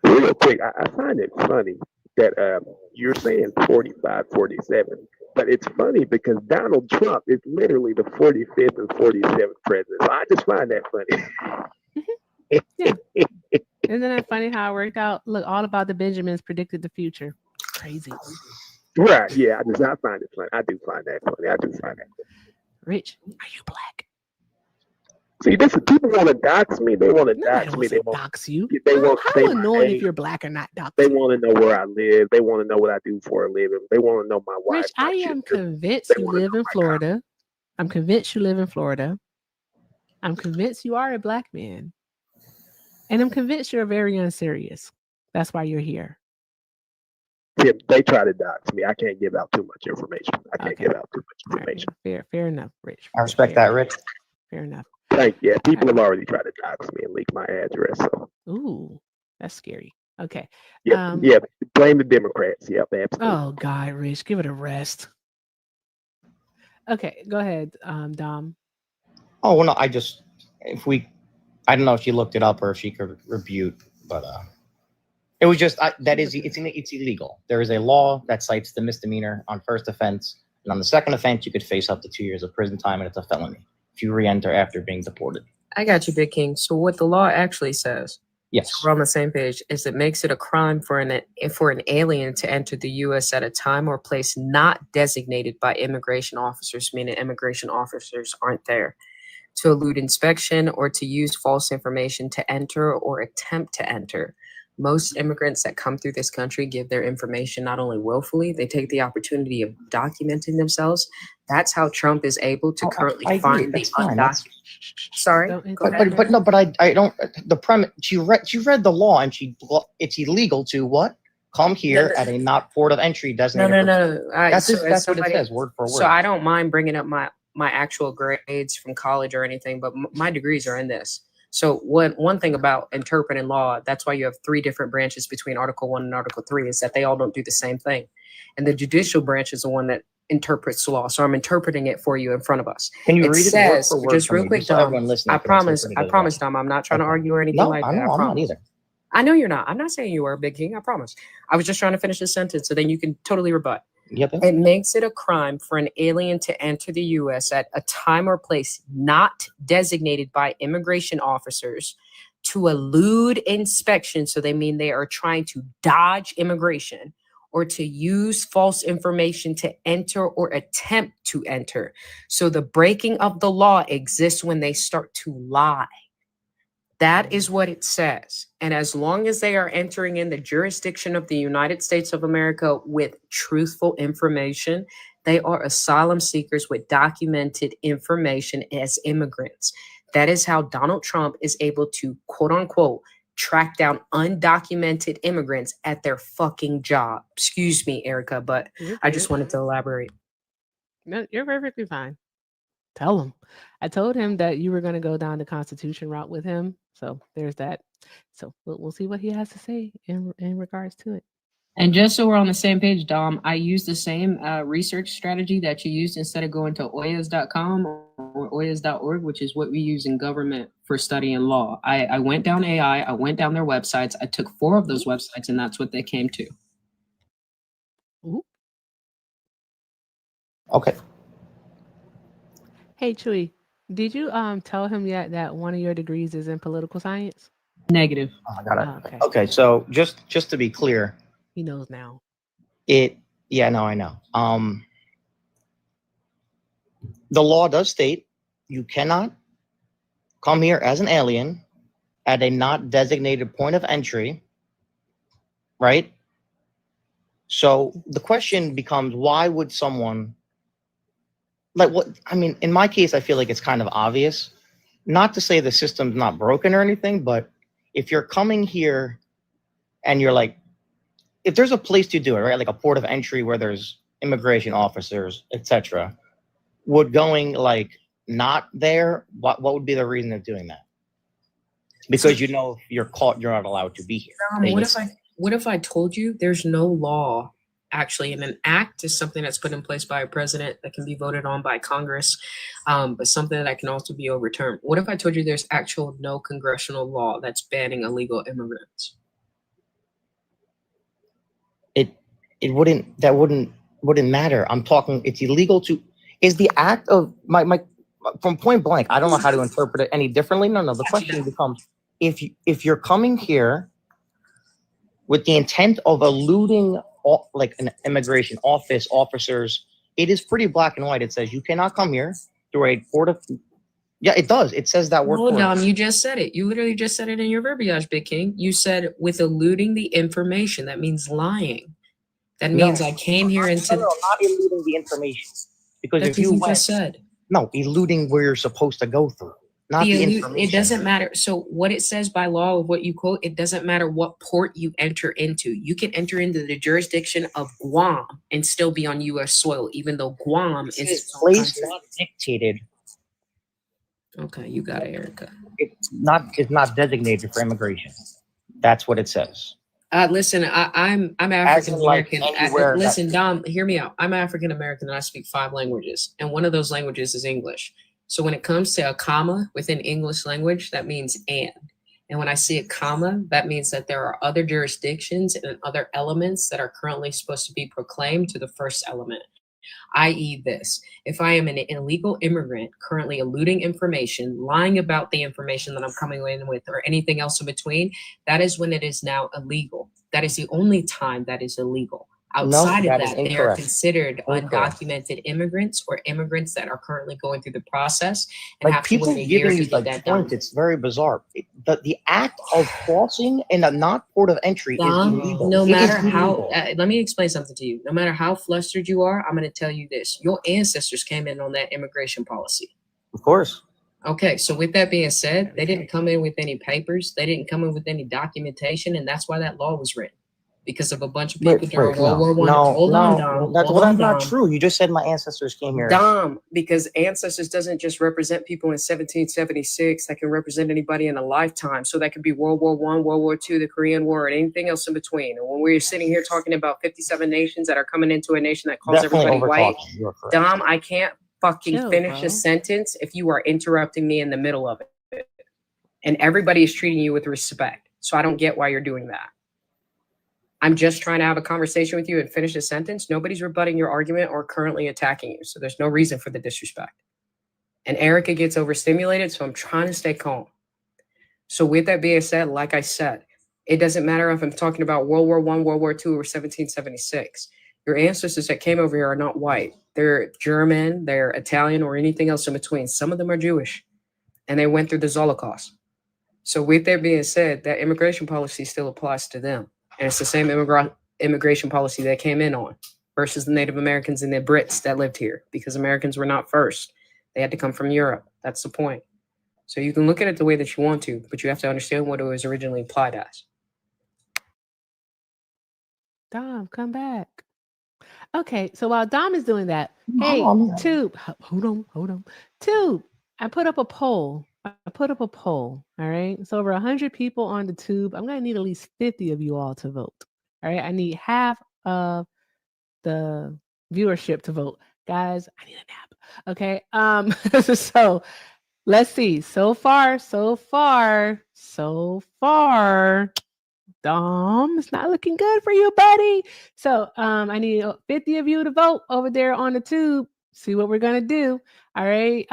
Real quick, I find it funny that you're saying 45, 47, but it's funny because Donald Trump is literally the 45th and 47th president. So I just find that funny. Yeah. Isn't that funny how it worked out? Look, all about the Benjamins predicted the future. Crazy. Right. Yeah, I find it funny. I do find that funny. Rich, are you black? See, this is people want to dox me. They want to dox me. They want to dox you. They want how annoying if you're black or not dox. They want to know where I live. They want to know what I do for a living. They want to know my wife. Rich, I am convinced you live in Florida. I'm convinced you live in Florida. I'm convinced you are a black man. And I'm convinced you're very unserious. That's why you're here. Yeah, they try to dox me. I can't give out too much information. I can't give out too much information. Right. Fair enough, Rich. I respect that, Rich. Fair enough. Thank you. Yeah, people have already tried to dox me and leak my address. So. Ooh, that's scary. Okay. Yeah, blame the Democrats. Yep, absolutely. Oh God, Rich, give it a rest. Okay, go ahead, Dom. Oh well, no, I don't know if she looked it up or if she could rebut, but it was just it's illegal. There is a law that cites the misdemeanor on first offense, and on the second offense, you could face up to 2 years of prison time, and it's a felony if you re-enter after being deported. I got you, Big King. So what the law actually says, yes, so we're on the same page, is it makes it a crime for an alien to enter the U.S. at a time or place not designated by immigration officers, meaning immigration officers aren't there, to elude inspection or to use false information to enter or attempt to enter. Most immigrants that come through this country give their information not only willfully, they take the opportunity of documenting themselves. That's how Trump is able to currently find the undocumented. Sorry, but no, but I don't. The premise. She read the law and it's illegal to what? come here at a not port of entry designated. No. That's so that's what it says, word for word. So I don't mind bringing up my actual grades from college or anything, but my degrees are in this. So one thing about interpreting law, that's why you have 3 different branches between Article 1 and Article 3, is that they all don't do the same thing. And the judicial branch is the one that interprets law. So I'm interpreting it for you in front of us. Can you It read says, it word for word just for real me, quick, just so Dom, everyone listening I can promise, interpret it as well? Dom, I'm not trying to Okay. argue or anything No, like I that. know, I'm not either. I know you're not. I'm not saying you are, Big King. I promise. I was just trying to finish the sentence so then you can totally rebut. Yep. It makes it a crime for an alien to enter the U.S. at a time or place not designated by immigration officers to elude inspection. So they mean they are trying to dodge immigration, or to use false information to enter or attempt to enter. So the breaking of the law exists when they start to lie. That is what it says. And as long as they are entering in the jurisdiction of the United States of America with truthful information, they are asylum seekers with documented information as immigrants. That is how Donald Trump is able to, quote unquote, track down undocumented immigrants at their fucking job. Excuse me, Erica, but I just wanted to elaborate. No, you're perfectly fine. Tell him. I told him that you were going to go down the Constitution route with him. So there's that. So we'll see what he has to say in regards to it. And just so we're on the same page, Dom, I used the same research strategy that you used instead of going to oyas.com or oyas.org, which is what we use in government for studying law. I went down AI, I went down their websites, I took 4 of those websites, and that's what they came to. Ooh. Okay. Hey, Chewy, did you tell him yet that one of your degrees is in political science? Negative. Oh, I got it. Okay, so just to be clear, he knows now. I know. The law does state you cannot come here as an alien at a not designated point of entry, right? So the question becomes, why would someone, like, what, I mean, in my case, I feel like it's kind of obvious. Not to say the system's not broken or anything, but if you're coming here and you're like, if there's a place to do it, right, like a port of entry where there's immigration officers, etc., would going like not there, what would be the reason of doing that? Because you know, if you're caught, you're not allowed to be here. What if I told you there's no law actually, and an act is something that's put in place by a president that can be voted on by Congress, but something that can also be overturned. What if I told you there's actual no congressional law that's banning illegal immigrants? It wouldn't matter. I'm talking, it's illegal to, is the act of my from point blank, I don't know how to interpret it any differently. No, the question becomes, if you're coming here with the intent of eluding like an immigration officers, it is pretty black and white. It says you cannot come here through a port of, yeah, it does. It says that word. Hold on, you just said it. You literally just said it in your verbiage, Big King. You said with eluding the information. That means lying. That means I came here into not eluding the information. Because that's if you just said. No, eluding where you're supposed to go through. Not the information. It doesn't matter. So what it says by law of what you quote, it doesn't matter what port you enter into. You can enter into the jurisdiction of Guam and still be on U.S. soil, even though Guam is place not dictated. Okay, you got it, Erica. It's not designated for immigration. That's what it says. Listen, I'm African American. Listen, Dom, hear me out. I'm African American and I speak 5 languages, and one of those languages is English. So when it comes to a comma within English language, that means and. And when I see a comma, that means that there are other jurisdictions and other elements that are currently supposed to be proclaimed to the first element. I.e. this, if I am an illegal immigrant currently eluding information, lying about the information that I'm coming in with, or anything else in between, that is when it is now illegal. That is the only time that is illegal. Outside of that, they are considered undocumented immigrants or immigrants that are currently going through the process and have people to wait a year giving to these get like that points, done. it's very bizarre. The act of crossing in a not port of entry is illegal. No matter how, let me explain something to you. No matter how flustered you are, I'm going to tell you this. Your ancestors came in on that immigration policy. Of course. Okay, so with that being said, they didn't come in with any papers. They didn't come in with any documentation, and that's why that law was written. because of a bunch of people Wait, during World War One. no, Hold on, no, Dom. that's Hold on, not Dom. true. You just said my ancestors came here. Dom, because ancestors doesn't just represent people in 1776. That can represent anybody in a lifetime. So that could be World War One, World War Two, the Korean War, and anything else in between. And when we're sitting here talking about 57 nations that are coming into a nation that calls Definitely everybody white, You're correct. Dom, I can't fucking Chill, finish bro. a sentence if you are interrupting me in the middle of it. And everybody is treating you with respect. So I don't get why you're doing that. I'm just trying to have a conversation with you and finish a sentence. Nobody's rebutting your argument or currently attacking you. So there's no reason for the disrespect. And Erica gets overstimulated, so I'm trying to stay calm. So with that being said, like I said, it doesn't matter if I'm talking about World War I, World War II, or 1776. Your ancestors that came over here are not white. They're German, they're Italian, or anything else in between. Some of them are Jewish, and they went through the Holocaust. So with that being said, that immigration policy still applies to them. And it's the same immigration policy that came in on versus the Native Americans and the Brits that lived here, because Americans were not first. They had to come from Europe. That's the point. So you can look at it the way that you want to, but you have to understand what it was originally applied as. Dom, come back. Okay, so while Dom is doing that, hey, on. Tube, hold on. Tube, I put up a poll. All right. So over 100 people on the Tube. I'm going to need at least 50 of you all to vote. All right. I need half of the viewership to vote. Guys, I need a nap. Okay. So let's see. So far, Dom, it's not looking good for you, buddy. So I need 50 of you to vote over there on the Tube. See what we're gonna do. All right.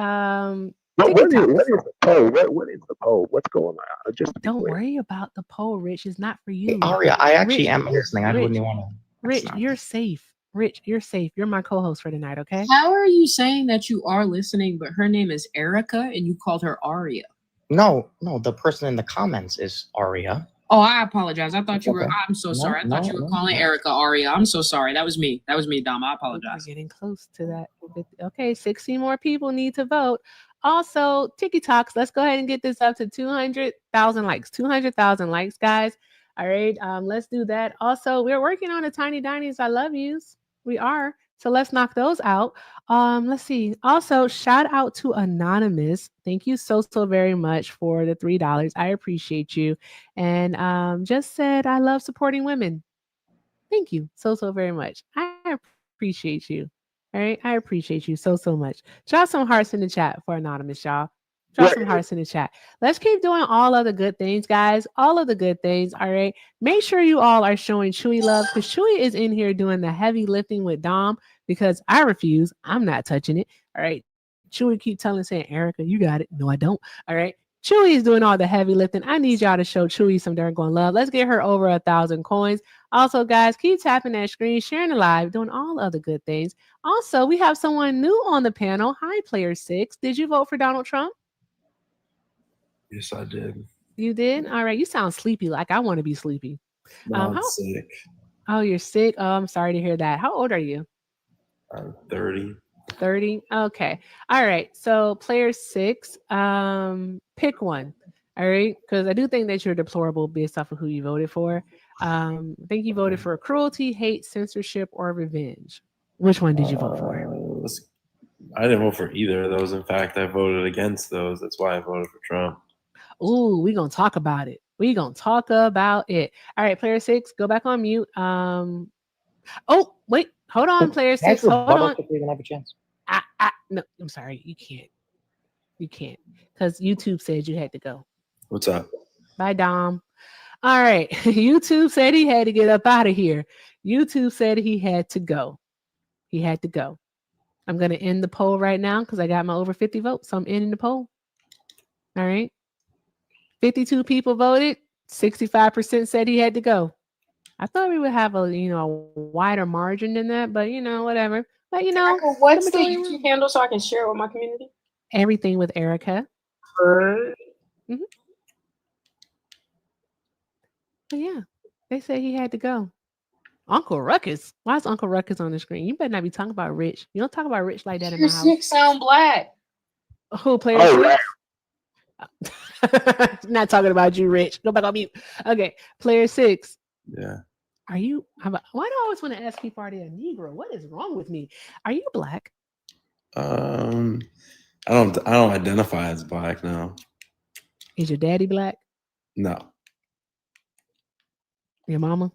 What is the poll? What is the poll? What's going on? Just to be Don't clear. worry about the poll, Rich. It's not for you. Aria, I actually Rich, am listening. I wouldn't want to. Rich, you're safe. Rich, you're safe. You're my co-host for tonight, okay? How are you saying that you are listening, but her name is Erica and you called her Aria? No, the person in the comments is Aria. Oh, I apologize. I thought It's you were. okay. I'm so sorry. I thought you were calling Erica Aria. I'm so sorry. That was me, Dom. I apologize. We're getting close to that. Okay, 16 more people need to vote. Also, TikToks, let's go ahead and get this up to 200,000 likes. 200,000 likes, guys. All right, let's do that. Also, we're working on the Tiny Dinies. I love yous. We are. So let's knock those out. Let's see. Also, shout out to Anonymous. Thank you so very much for the $3. I appreciate you. And just said, I love supporting women. Thank you so very much. I appreciate you. All right. I appreciate you so much. Drop some hearts in the chat for Anonymous, y'all. Drop some hearts in the chat. Let's keep doing all of the good things, guys. All of the good things. All right. Make sure you all are showing Chewy love, because Chewy is in here doing the heavy lifting with Dom, because I refuse. I'm not touching it. All right. Chewy keep saying, Erica, you got it. No, I don't. All right. Chewy is doing all the heavy lifting. I need y'all to show Chewy some darn going love. Let's get her over 1,000 coins. Also, guys, keep tapping that screen, sharing the live, doing all other good things. Also, we have someone new on the panel. Hi, Player 6. Did you vote for Donald Trump? Yes, I did. You did? All right. You sound sleepy. Like I want to be sleepy. No, I'm sick. Oh, you're sick? Oh, I'm sorry to hear that. How old are you? I'm 30. 30? Okay. All right. So player 6, pick one. All right. Because I do think that you're deplorable based off of who you voted for. I think you voted for cruelty, hate, censorship, or revenge. Which one did you vote for? I didn't vote for either of those. In fact, I voted against those. That's why I voted for Trump. Ooh, we're going to talk about it. We're going to talk about it. All right, player 6, go back on mute. Oh, wait. Hold on, player 6. Hold on. Even have a chance. No, I'm sorry. You can't. You can't. Because YouTube said you had to go. What's up? Bye, Dom. All right. YouTube said he had to get up out of here. YouTube said he had to go. He had to go. I'm going to end the poll right now because I got my over 50 votes. So I'm ending the poll. All right. 52 people voted. 65% said he had to go. I thought we would have a wider margin than that, but whatever. But what's the YouTube handle so I can share it with my community? Everything with Erica. Mm-hmm. But yeah, they said he had to go. Uncle Ruckus. Why is Uncle Ruckus on the screen? You better not be talking about Rich. You don't talk about Rich like that in my house. Your sound black. Who player 6? Not talking about you, Rich. Go back on mute. Okay, player 6. Yeah. Are you? Why do I always want to ask people, are they a Negro? What is wrong with me? Are you black? I don't identify as black now. Is your daddy black? No. Your mama?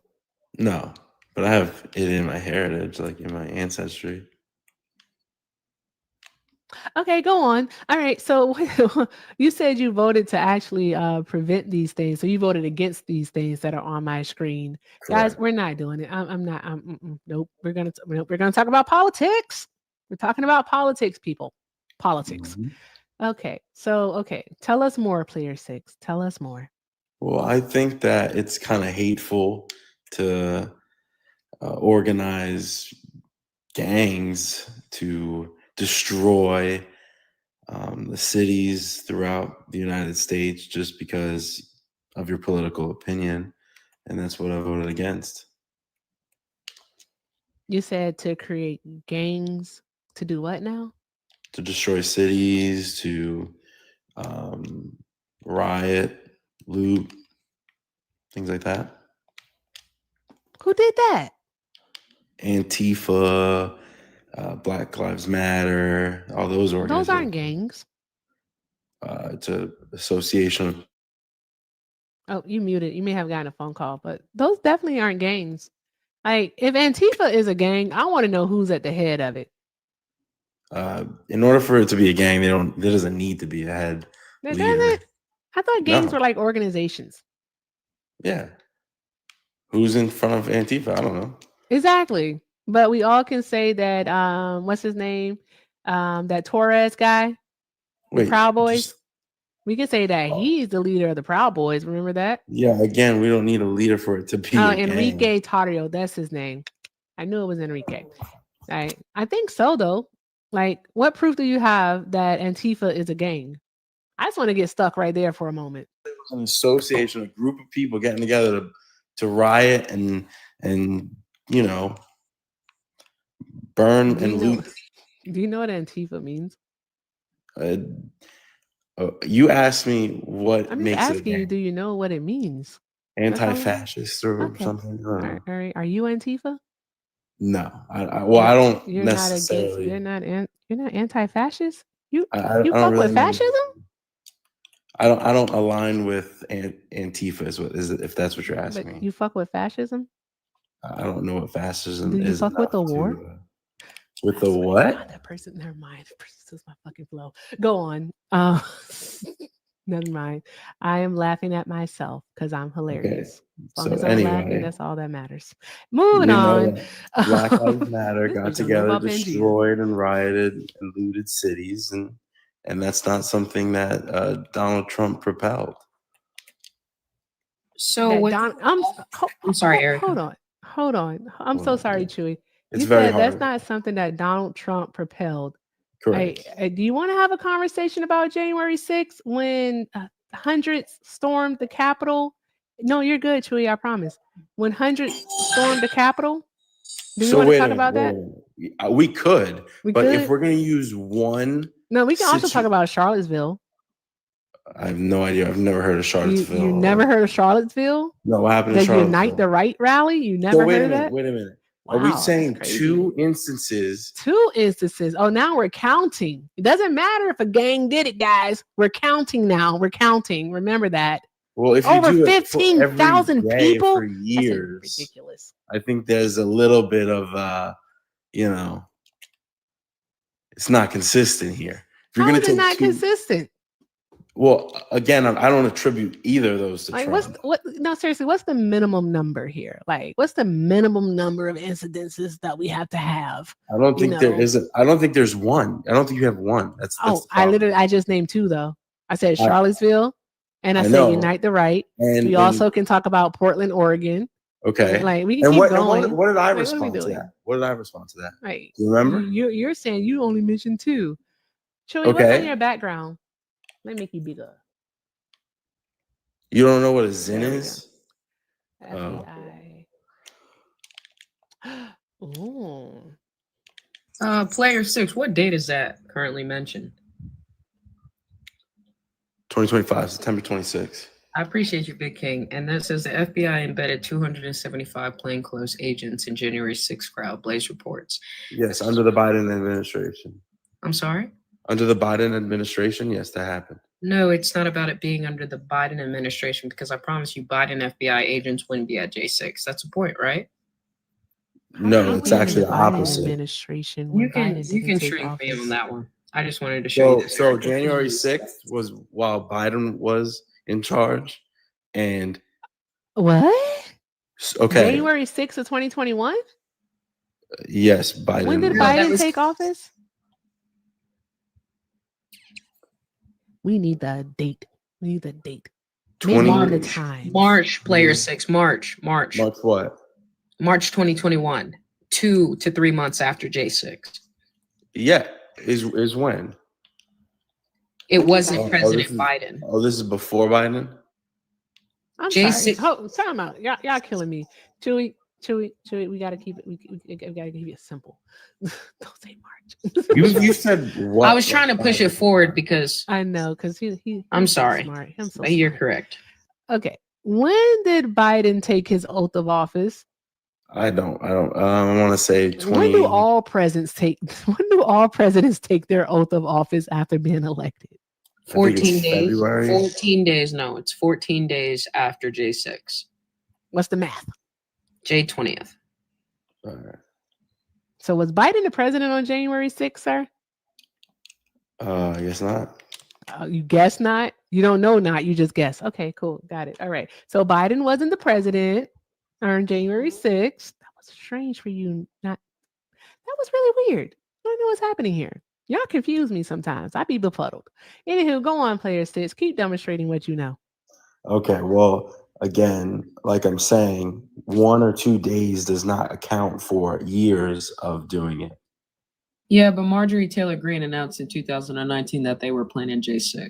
No. But I have it in my heritage, like in my ancestry. Okay, go on. All right. So you said you voted to actually prevent these things. So you voted against these things that are on my screen. Correct. Guys, we're not doing it. I'm not. Nope. We're gonna talk about politics. We're talking about politics, people. Politics. Mm-hmm. Okay. So tell us more, Player 6. Tell us more. Well, I think that it's kind of hateful to organize gangs to destroy the cities throughout the United States just because of your political opinion. And that's what I voted against. You said to create gangs to do what now? To destroy cities, to riot, loot, things like that. Who did that? Antifa, Black Lives Matter, all those organizations. Those aren't gangs. It's an association. Oh, you muted. You may have gotten a phone call, but those definitely aren't gangs. Like, if Antifa is a gang, I want to know who's at the head of it. In order for it to be a gang, there doesn't need to be a head leader. I thought gangs were like organizations. Yeah. Who's in front of Antifa? I don't know. Exactly. But we all can say that what's his name? That Torres guy, the Proud Boys. We can say that he's the leader of the Proud Boys. Remember that? Yeah, again, we don't need a leader for it to be a Enrique gang. Tarrio, that's his name. I knew it was Enrique. I think so, though. Like, what proof do you have that Antifa is a gang? I just want to get stuck right there for a moment. An association, a group of people getting together to riot and burn and loot. Do you know what Antifa means? You asked me what I'm just makes it a asking gang. you, do you know what it means? Anti-fascist or something. I don't know. All right. Are you Antifa? No, I don't You're necessarily. You're not anti-fascist. You I don't fuck really with fascism? I don't align with Antifa if that's what you're asking me. You fuck with fascism? I don't know what fascism Do you is. fuck with the war? With the what? God, that person. Never mind. This is my fucking flow. Go on. Never mind. I am laughing at myself because I'm hilarious. As long as I'm laughing, that's all that matters. Moving on. Black Lives Matter got together, destroyed and rioted and looted cities, and that's not something that Donald Trump propelled. So I'm sorry, Erica. Hold on. I'm so sorry, Chewy. It's very hard. That's not something that Donald Trump propelled. Correct. Do you want to have a conversation about January 6th when hundreds stormed the Capitol? No, you're good, Chewy. I promise. When hundreds stormed the Capitol, do you want to talk about that? We could, but if we're going to use one, no, we can also talk about Charlottesville. I have no idea. I've never heard of Charlottesville. You never heard of Charlottesville? No, what happened in the Charlottesville? Unite the Right rally? You never heard of that? Wait a minute. Wow, are we saying two instances? Two instances. Oh, now we're counting. It doesn't matter if a gang did it, guys. We're counting now. We're counting. Remember that. Well, if over you do 15,000 people for years, that's ridiculous. I think there's a little bit of it's not consistent here. If you're How going is to it take not consistent? Well, again, I don't attribute either of those to Trump. No, seriously, what's the minimum number here? Like, what's the minimum number of incidences that we have to have? I don't think there is. I don't think there's one. I don't think you have one. That's I just named two though. I said Charlottesville, and I said Unite the Right. And we also can talk about Portland, Oregon. Okay. Like we can keep going. What did I respond to that? What did I respond to that? Right. Do you remember? You're saying you only mentioned two. Chewy, what's on your background? Let me make you bigger. You don't know what a Zin is? FBI. Ooh. Player 6, what date is that currently mentioned? 2025, September 26th. I appreciate you, Big King. And that says the FBI embedded 275 plainclothes agents in January 6th crowd, Blaze reports. Yes, under the Biden administration. I'm sorry? Under the Biden administration, yes, that happened. No, it's not about it being under the Biden administration, because I promise you Biden FBI agents wouldn't be at J6. That's the point, right? No, it's actually the Biden opposite. administration. You can shrink me on that one. I just wanted to show you this. So January 6th was while Biden was in charge, and what? Okay. January 6th of 2021? Yes, Biden. When did Biden take office? We need the date. We need the date. Maybe the time. March, player 6. March. March what? March 2021. 2 to 3 months after J6. Yeah, is when? It wasn't President Biden. Oh, this is before Biden? I'm sorry. Oh, time out. Y'all killing me. Chewy, we gotta keep it. We gotta keep it simple. Don't say March. You said what? I was trying to push it forward because I know, because he I'm sorry. Smart. I'm so but you're smart. correct. Okay. When did Biden take his oath of office? I don't. I want to say 20. When do all presidents take their oath of office after being elected? 14 days. February. 14 days. No, it's 14 days after J6. What's the math? J20th. All right. So was Biden the president on January 6th, sir? I guess not. You guess not? You don't know not, you just guess. Okay, cool. Got it. All right. So Biden wasn't the president on January 6th. That was strange for you. That was really weird. I don't know what's happening here. Y'all confuse me sometimes. I be befuddled. Anywho, go on, player 6. Keep demonstrating what you know. Okay, well, again, like I'm saying, 1 or 2 days does not account for years of doing it. Yeah, but Marjorie Taylor Greene announced in 2019 that they were planning J6.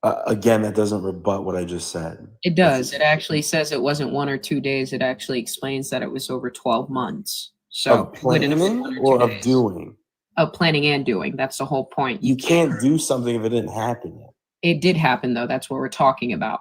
Again, that doesn't rebut what I just said. It does. It actually says it wasn't 1 or 2 days. It actually explains that it was over 12 months. So Of planning or of doing? Of planning and doing. That's the whole point. You can't do something if it didn't happen yet. It did happen, though. That's what we're talking about.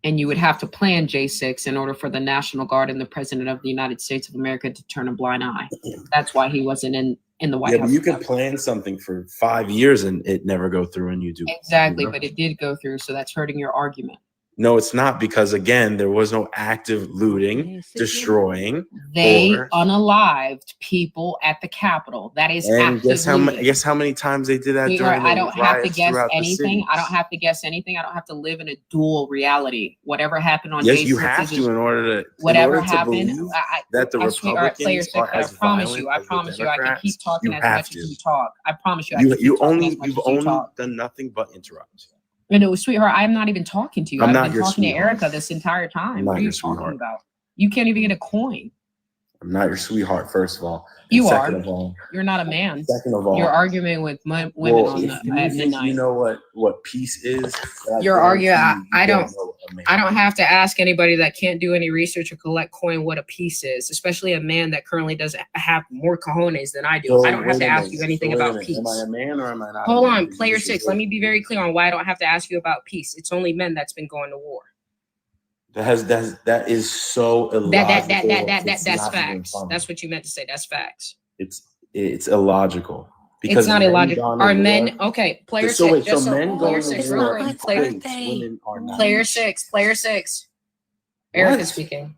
And you would have to plan J6 in order for the National Guard and the President of the United States of America to turn a blind eye. That's why he wasn't in the White Yeah, House. but you could plan something for 5 years and it never go through and you do. Exactly, you know? but it did go through, so that's hurting your argument. No, it's not, because again, there was no active looting, destroying. They or, unalived people at the Capitol. That is and active looting. guess how many times they did that during the I don't have to riots guess throughout the anything. I don't cities? have to guess anything. I don't have to live in a dual reality. Whatever happened on Yes, J6 you have is to in order to whatever in order to happened. believe that the I swear, all right, player Republicans six, are I as promise violent you. I as the promise you. I can keep Democrats. talking You as have much to. as you talk. I promise you. I can keep You talking only as much you've as you only talk. done nothing but interrupt. No, sweetheart, I'm not even talking to you. I'm I've not been your talking to sweetheart. Erica this entire time. I'm What not are you your talking sweetheart. about? You can't even get a coin. I'm not your sweetheart, first of all. You Second are. of all, You're not a man. second of all, You're arguing with women well, on if the you at think midnight. you know what peace is, then I You're guarantee arguing. you I don't. know a man. I don't have to ask anybody that can't do any research or collect coin what a piece is, especially a man that currently doesn't have more cojones than I do. So I don't have wait to a ask minute. you anything So wait a about minute. peace. Am I a man or am I not? Hold a man? on, Because player this is 6. Let me be very clear on why I don't have to ask you about peace. It's only men that's been going to war. That is so illogical. That's not even facts. funny. That's what you meant to say. That's facts. It's illogical. It's not men illogical. gone to Are war- men okay? Player So 6. wait, Just so so men player going 6. to Real war quick. Player, equates women are not. player 6. Player 6. Erica What? speaking.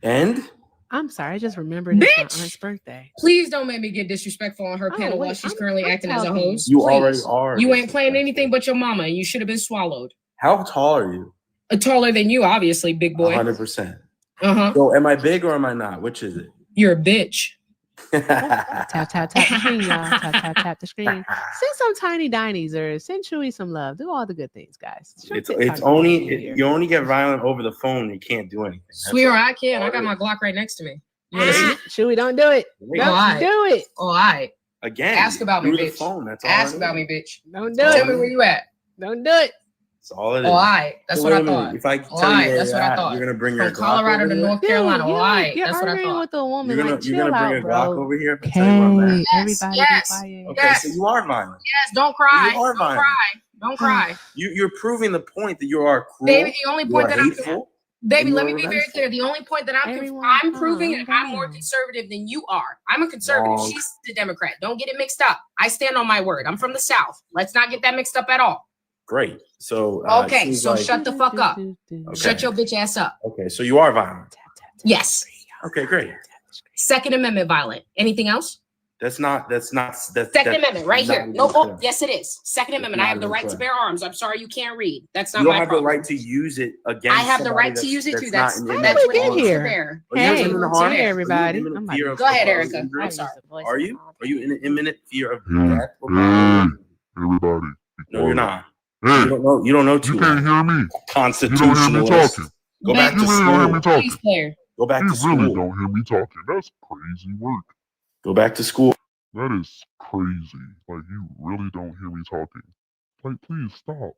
And I'm sorry, I just remembered it's my aunt's birthday. Please don't make me get disrespectful on her panel while wait, she's currently acting as a talking. host. You Please. already are You ain't playing anything but your mama, and you should have been swallowed. how tall are you? Taller than you, obviously, big boy. 100%. Uh-huh. So am I big or am I not? Which is it? You're a bitch. Tap, tap, tap the screen, y'all. Tap, tap, tap the screen. Send some tiny dinies or send Chewy some love. Do all the good things, guys. It's only you only get violent over the phone. You can't do anything. That's Sweetheart, all. I can. I got my Glock right next to me. You Ah, wanna see? Chewy, don't do it. Wait. Don't Alright. do it. All right. Again, Ask about me, through the bitch. phone. That's all. Ask it about is. me, bitch. Don't do Tell it. me where you at. Don't do it. That's all it is. All right. That's So what wait I a minute. thought. If I All tell you right. where That's you're what I at, thought. you're gonna bring your From Glock Colorado over to here? North Carolina. All right. You're That's what I arguing thought. with a woman. You're Like, gonna chill bring out, a Glock bro. over here? If I tell you where I'm Okay, at? everybody yes. be quiet. Okay, Yes. so you are violent. Yes. Don't cry. You are Don't violent. cry. Don't cry. You're proving the point that you are cruel. Baby, the only point that hateful, Baby, let me be very clear. The only point that I'm proving is I'm more conservative than you are. I'm a conservative. Wrong. She's the Democrat. Don't get it mixed up. I stand on my word. I'm from the South. Let's not get that mixed up at all. Great. So okay, so shut the fuck up. Okay. Shut your bitch ass up. Okay, so you are violent. Yes. Okay, great. Second Amendment violent. Anything else? That's Second Amendment right here. No, oh, yes, it is. Second Amendment. I have the right to fair. bear arms. I'm sorry you can't read. That's You not don't my have problem. the right to use it against. I have the right to somebody use it too. not That's in what imminent it needs to here? bear. Are you Hey, in imminent harm? hey, everybody. Are you in imminent I'm fear of Go ahead, bodily Erica. injury? I'm sorry. Are you? Are you in imminent fear of Hey, death or bodily injury? everybody. No, you're not. Hey, You don't know too you can't well. hear me. You don't hear me Constitutionalist. talking. Go back You to really don't hear me school. talking. Player. Go back You to school. really don't hear me talking. That's crazy work. Go back to school. That is crazy. Like, you really don't hear me talking. Like, please stop.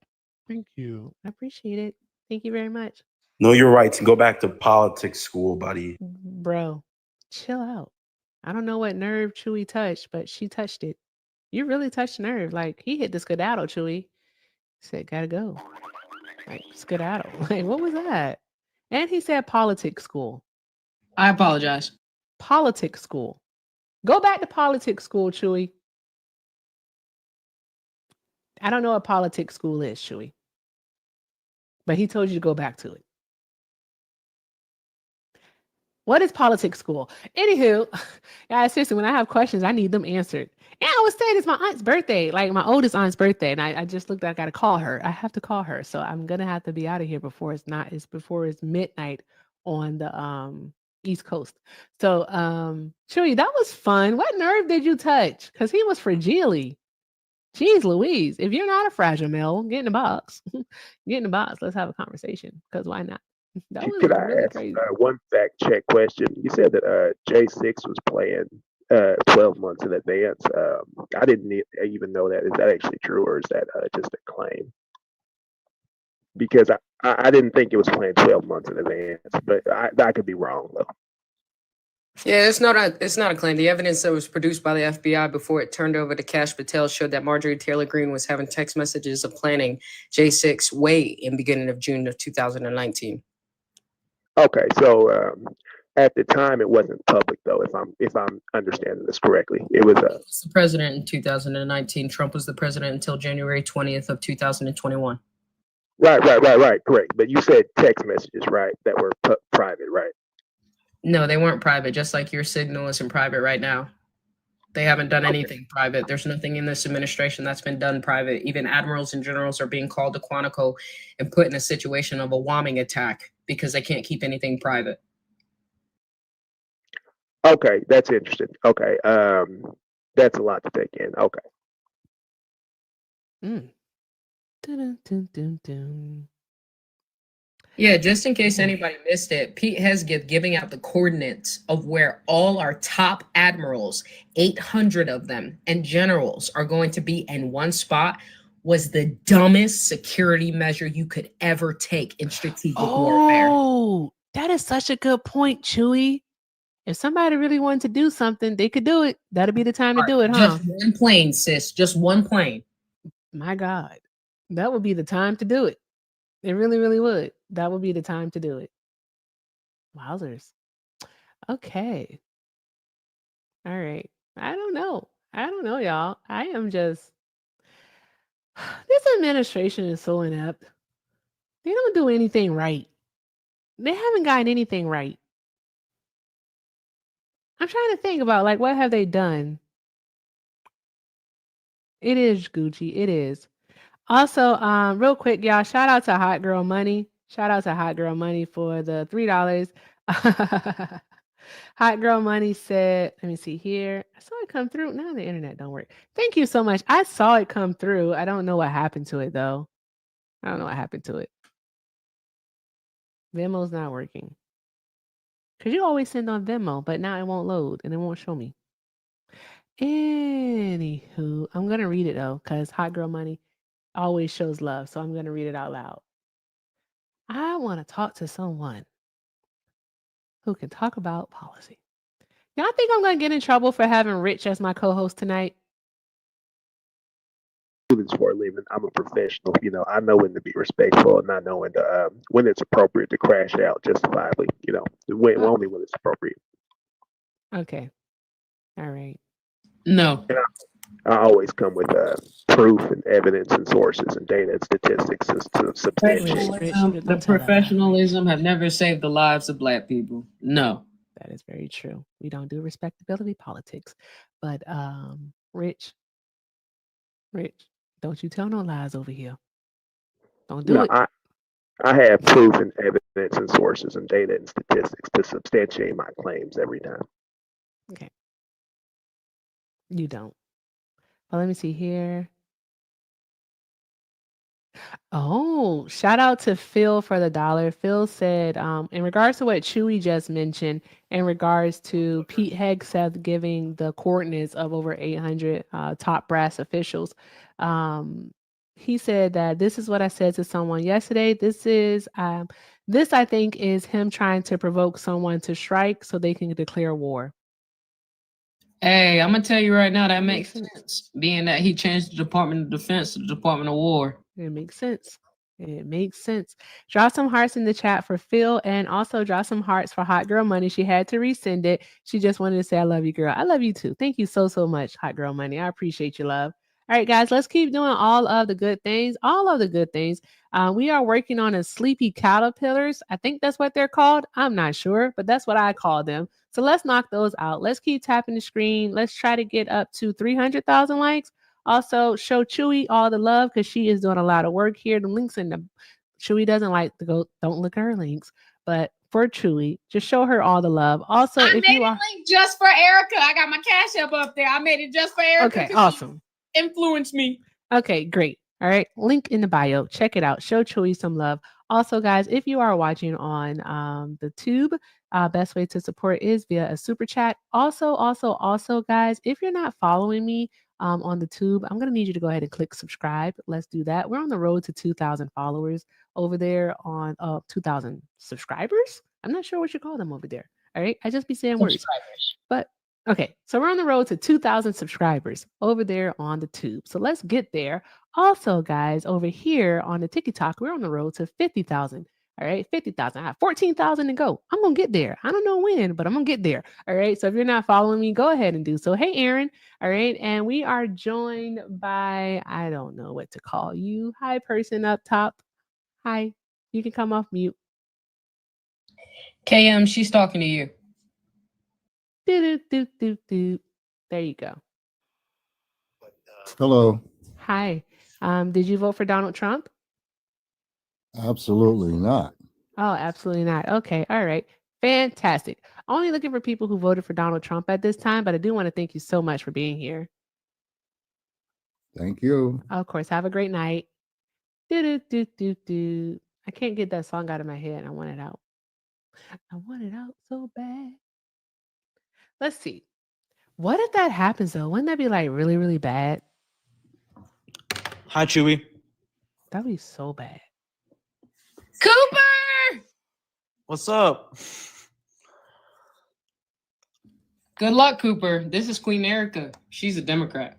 Thank you. I appreciate it. Thank you very much. Know your rights and go back to politics school, buddy. Bro, chill out. I don't know what nerve Chewy touched, but she touched it. You really touched nerve. Like, he hit the skedaddle, Chewy. Said, gotta go. Like, skedaddle. Like, what was that? And he said politics school. I apologize. Politics school. Go back to politics school, Chewy. I don't know what politics school is, Chewy. But he told you to go back to it. What is politics school? Anywho, guys, seriously, when I have questions, I need them answered. And I was saying it's my aunt's birthday, like my oldest aunt's birthday. And I just looked, I got to call her. I have to call her. So I'm going to have to be out of here before it's midnight on the East Coast. So, Chewy, that was fun. What nerve did you touch? Because he was fragile. Jeez Louise, if you're not a fragile male, get in the box. Get in the box. Let's have a conversation. Because why not? That was Could I really ask crazy. one fact check question? You said that J6 was playing 12 months in advance. I didn't even know that. Is that actually true, or is that just a claim? Because I didn't think it was playing 12 months in advance, but I could be wrong though. Yeah, it's not a claim. The evidence that was produced by the FBI before it turned over to Cash Patel showed that Marjorie Taylor Greene was having text messages of planning J6 way in beginning of June of 2019. Okay, so at the time it wasn't public though, if I'm understanding this correctly. It was the president in 2019. Trump was the president until January 20th of 2021. Right, correct. But you said text messages, right, that were private, right? No, they weren't private, just like your signal isn't private right now. They haven't done anything private. There's nothing in this administration that's been done private. Even admirals and generals are being called to Quantico and put in a situation of a bombing attack because they can't keep anything private. Okay, that's interesting. Okay, that's a lot to take in. Okay. Dun, dun, dun, dun. Yeah, just in case anybody missed it, Pete Hesgith giving out the coordinates of where all our top admirals, 800 of them, and generals are going to be in one spot was the dumbest security measure you could ever take in strategic warfare. Oh, that is such a good point, Chewy. If somebody really wanted to do something, they could do it. That'd be the time to do it, huh? Just one plane, sis. Just one plane. My God. That would be the time to do it. It really, really would. That would be the time to do it. Wowzers. Okay. All right. I don't know, y'all. I am just... This administration is so inept. They don't do anything right. They haven't gotten anything right. I'm trying to think about, like, what have they done? It is Gucci. It is. Also, real quick, y'all, shout out to Hot Girl Money. Shout out to Hot Girl Money for the $3. Hot Girl Money said, let me see here. I saw it come through. Now the internet don't work. Thank you so much. I saw it come through. I don't know what happened to it, though. I don't know what happened to it. Venmo's not working. Because you always send on Venmo, but now it won't load and it won't show me. Anywho, I'm going to read it, though, because Hot Girl Money always shows love. So I'm going to read it out loud. I want to talk to someone who can talk about policy. Y'all think I'm going to get in trouble for having Rich as my co-host tonight? this for a living. I'm a professional. You know, I know when to be respectful, and I know when it's appropriate to crash out justifiably. You know, only when it's appropriate. Okay. All right. No. And I always come with proof and evidence and sources and data and statistics to substantiate. The professionalism have never saved the lives of Black people. No. That is very true. We don't do respectability politics. But Rich, don't you tell no lies over here. Don't do it. I have proof and evidence and sources and data and statistics to substantiate my claims every time. Okay. You don't. Well, let me see here. Oh, shout out to Phil for the $1. Phil said, in regards to what Chewy just mentioned, in regards to Pete Hegseth giving the coordinates of over 800 top brass officials, he said that this is what I said to someone yesterday. This I think is him trying to provoke someone to strike so they can declare war. Hey, I'm gonna tell you right now that makes sense. Being that he changed the Department of Defense to the Department of War. It makes sense. It makes sense. Drop some hearts in the chat for Phil, and also drop some hearts for Hot Girl Money. She had to resend it. She just wanted to say, I love you, girl. I love you too. Thank you so much, Hot Girl Money. I appreciate your love. All right, guys, let's keep doing all of the good things. We are working on a sleepy caterpillars. I think that's what they're called. I'm not sure, but that's what I call them. So let's knock those out. Let's keep tapping the screen. Let's try to get up to 300,000 likes. Also, show Chewy all the love because she is doing a lot of work here. The links in the Chewy doesn't like to go. Don't look at her links, but for Chewy, just show her all the love. Also, I made a link just for Erica. I got my cash up there. I made it just for Erica. Okay, awesome. Influence me. Okay, great. All right, link in the bio. Check it out. Show Chewy some love. Also, guys, if you are watching on the tube, best way to support is via a super chat. Also, guys, if you're not following me on the tube, I'm gonna need you to go ahead and click subscribe. Let's do that. We're on the road to 2,000 followers over there on 2,000 subscribers. I'm not sure what you call them over there. All right, I just be saying words, but okay, so we're on the road to 2,000 subscribers over there on the tube. So let's get there. Also, guys, over here on the TikTok, we're on the road to 50,000. All right, 50,000. I have 14,000 to go. I'm going to get there. I don't know when, but I'm going to get there. All right, so if you're not following me, go ahead and do so. Hey, Aaron. All right, and we are joined by, I don't know what to call you. Hi, person up top. Hi, you can come off mute. KM, she's talking to you. There you go. Hello. Hi. Did you vote for Donald Trump? Absolutely not. Oh, absolutely not. Okay. All right. Fantastic. Only looking for people who voted for Donald Trump at this time, but I do want to thank you so much for being here. Thank you. Of course. Have a great night. I can't get that song out of my head. I want it out. I want it out so bad. Let's see. What if that happens though? Wouldn't that be like really, really bad? Hi, Chewy. That'd be so bad. Cooper! What's up? Good luck, Cooper. This is Queen Erica. She's a Democrat.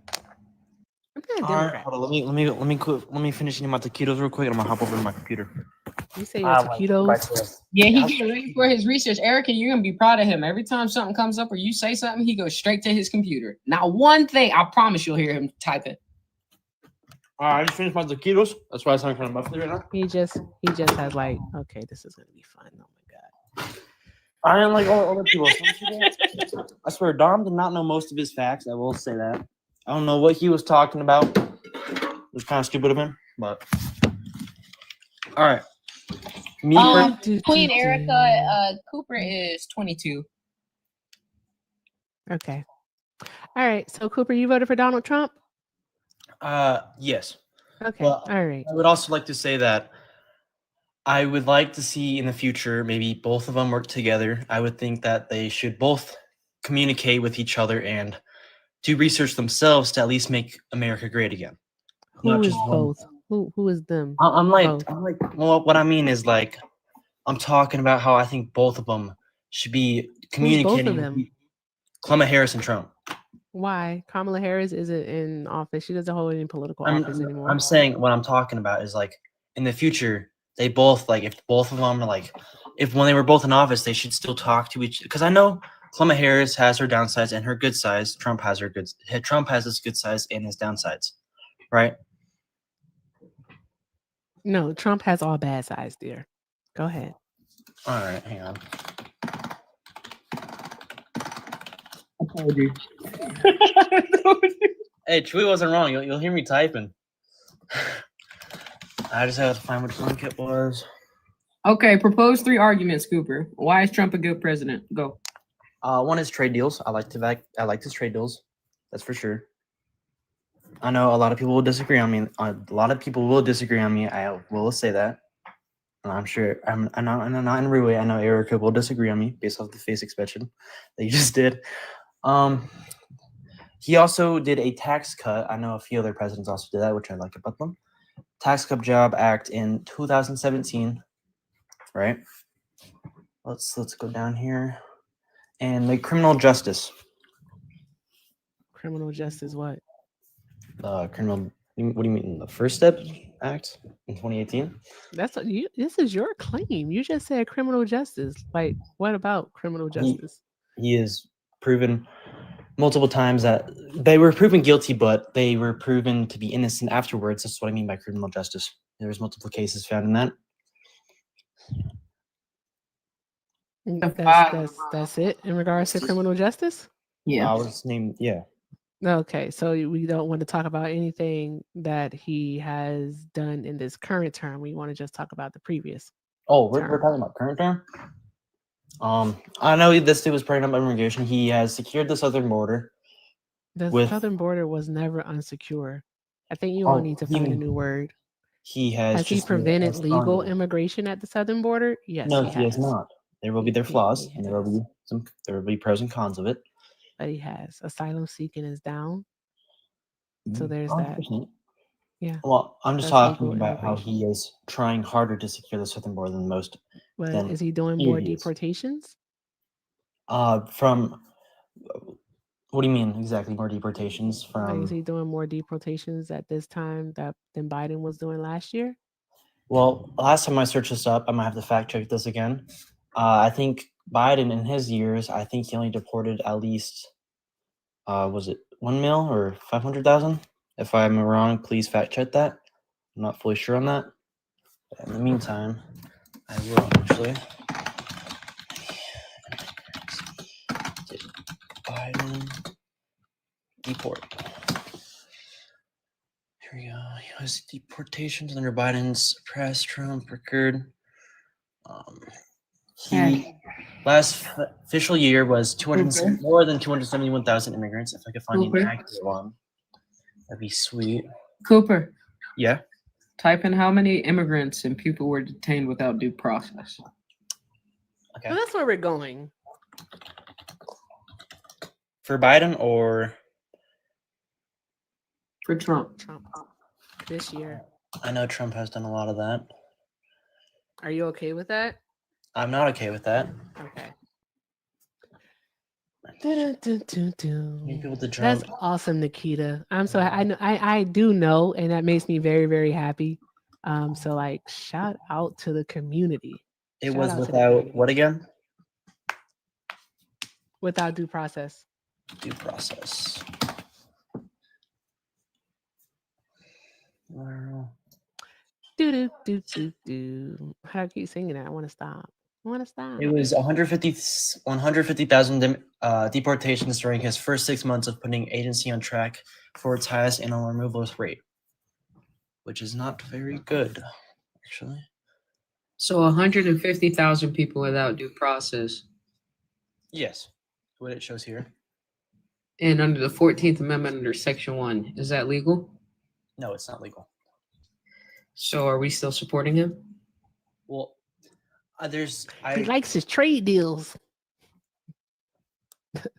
I'm not a All Democrat. right, hold on. Let me finish eating my taquitos real quick, and I'm gonna hop over to my computer. You say your taquitos? Yeah, he getting ready for his research. Erica, you're gonna be proud of him. Every time something comes up or you say something, he goes straight to his computer. Not one thing. I promise you'll hear him typing. All right, I just finished my taquitos. That's why I'm kind of muffled right now. He just has like, okay, this is gonna be fun. Oh my god. I didn't like all other people. I swear, Dom did not know most of his facts. I will say that. I don't know what he was talking about. It was kind of stupid of him, but all right. Queen Erica, Cooper is 22. Okay. All right. So Cooper, you voted for Donald Trump? Yes. Okay. Well, all right. I would also like to say that I would like to see in the future maybe both of them work together. I would think that they should both communicate with each other and do research themselves to at least make America great again. Who is both? Who is them? I'm like, well, what I mean is like, I'm talking about how I think both of them should be communicating. Who's both of them? Clement Harris and Trump. Why? Kamala Harris isn't in office. She doesn't hold any political office anymore. I'm saying what I'm talking about is like in the future, they both like if both of them are like if when they were both in office, they should still talk to each because I know Kamala Harris has her downsides and her good sides. Trump has his good sides and his downsides, right? No, Trump has all bad sides, dear. Go ahead. All right, hang on. I told you. Hey, Chewy wasn't wrong. You'll hear me typing. I just have to find which link it was. Okay, propose 3 arguments, Cooper. Why is Trump a good president? Go. One is trade deals. I like his trade deals. That's for sure. I know a lot of people will disagree on me. I will say that. And I'm sure I'm not in a rude way. I know Erica will disagree on me based off the face expression that you just did. He also did a tax cut. I know a few other presidents also did that, which I like about them. Tax Cut Job Act in 2017, right? Let's go down here. And the criminal justice. Criminal justice what? What do you mean? The First Step Act in 2018? This is your claim. You just said criminal justice. Like, what about criminal justice? He is proven multiple times that they were proven guilty, but they were proven to be innocent afterwards. That's what I mean by criminal justice. There's multiple cases found in that. That's it in regards to criminal justice? Yeah. Yeah. Okay, so we don't want to talk about anything that he has done in this current term. We want to just talk about the previous. Oh, we're talking about current term? I know this dude was pregnant by immigration. He has secured the southern border. The southern border was never unsecure. I think you all need to find a new word. He has he prevented legal immigration at the southern border? Yes, no, he has not. There will be their flaws, and there will be pros and cons of it. But he has. Asylum seeking is down. So there's that. Yeah. Well, I'm just talking about how he is trying harder to secure the southern border than most. But is he doing more deportations? From what do you mean exactly? More deportations from? Is he doing more deportations at this time than Biden was doing last year? Well, last time I searched this up, I might have to fact check this again. I think Biden in his years, I think he only deported at least, was it 1 mil or 500,000? If I'm wrong, please fact check that. I'm not fully sure on that. But in the meantime, I will actually. Did Biden deport? Here we go. U.S. deportations under Biden's press. Trump record. Last official year was more than 271,000 immigrants. If I could find an accurate one, that'd be sweet. Cooper. Yeah. Type in how many immigrants and people were detained without due process. Okay. Well, that's where we're going. For Biden or for Trump? Trump this year. I know Trump has done a lot of that. Are you okay with that? I'm not okay with that. Okay. That's awesome, Nikita. I'm so I do know, and that makes me very, very happy. So like, shout out to the community. It was without what again? Without due process. Due process. Do. How do I keep singing that? I want to stop. It was 150,000 deportations during his first 6 months of putting agency on track for its highest annual removal rate, which is not very good, actually. So 150,000 people without due process. Yes, what it shows here. And under the 14th Amendment, under Section 1, is that legal? No, it's not legal. So are we still supporting him? Well, he likes his trade deals.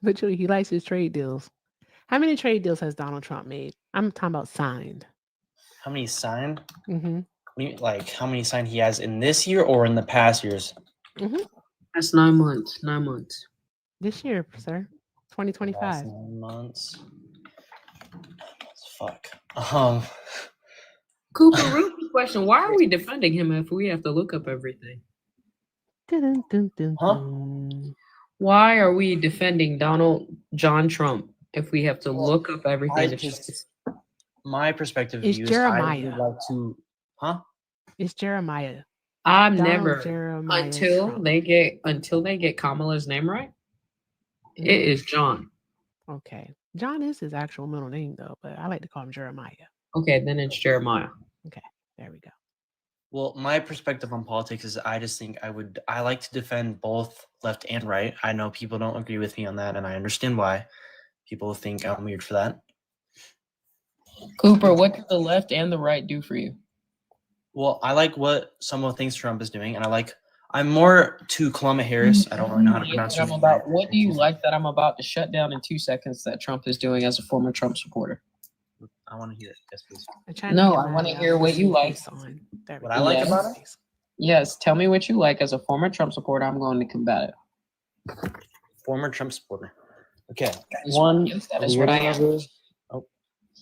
But he likes his trade deals. How many trade deals has Donald Trump made? I'm talking about signed. How many signed? Mm-hmm. Like how many signed he has in this year or in the past years? Mm-hmm. That's 9 months. 9 months. This year, sir. 2025. 9 months. Fuck. Cooper, real quick question. Why are we defending him if we have to look up everything? Dun, dun, dun, Huh? dun. Why are we defending John Trump if we have to look up everything? My perspective It's view is Jeremiah. I would like to, It's Jeremiah. I'm Donald never Jeremiah until Trump. they get Kamala's name right. It is John. Okay. John is his actual middle name though, but I like to call him Jeremiah. Okay, then it's Jeremiah. Okay, there we go. Well, my perspective on politics is I just think I like to defend both left and right. I know people don't agree with me on that, and I understand why. People think I'm weird for that. Cooper, what do the left and the right do for you? Well, I like what some of the things Trump is doing, and I'm more to Kamala Harris. I don't really know how to pronounce her name. What do you like that I'm about to shut down in 2 seconds that Trump is doing as a former Trump supporter? I want to hear it. Yes, please. No, I want to hear what you like. What I like about it? Yes, tell me what you like as a former Trump supporter. I'm going to combat it. Former Trump supporter. Okay. That is what I am. Oh,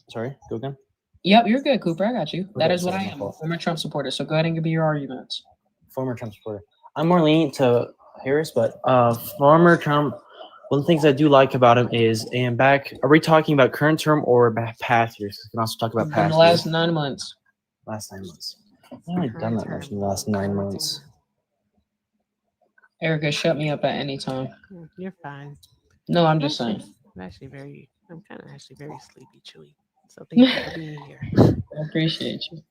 sorry. Go again. Yep, you're good, Cooper. I got you. That Okay, is what I am, a former Trump supporter. So go ahead and give me your arguments. Former Trump supporter. I'm more lenient to Harris, but former Trump. One of the things I do like about him is, are we talking about current term or past years? We can also talk about past In the last 9 months. Last 9 months. I've only done that much in the last 9 months. Erica, shut me up at any time. You're fine. No, I'm just saying. I'm kind of actually very sleepy, Chewy. So thank you for being here. I appreciate you.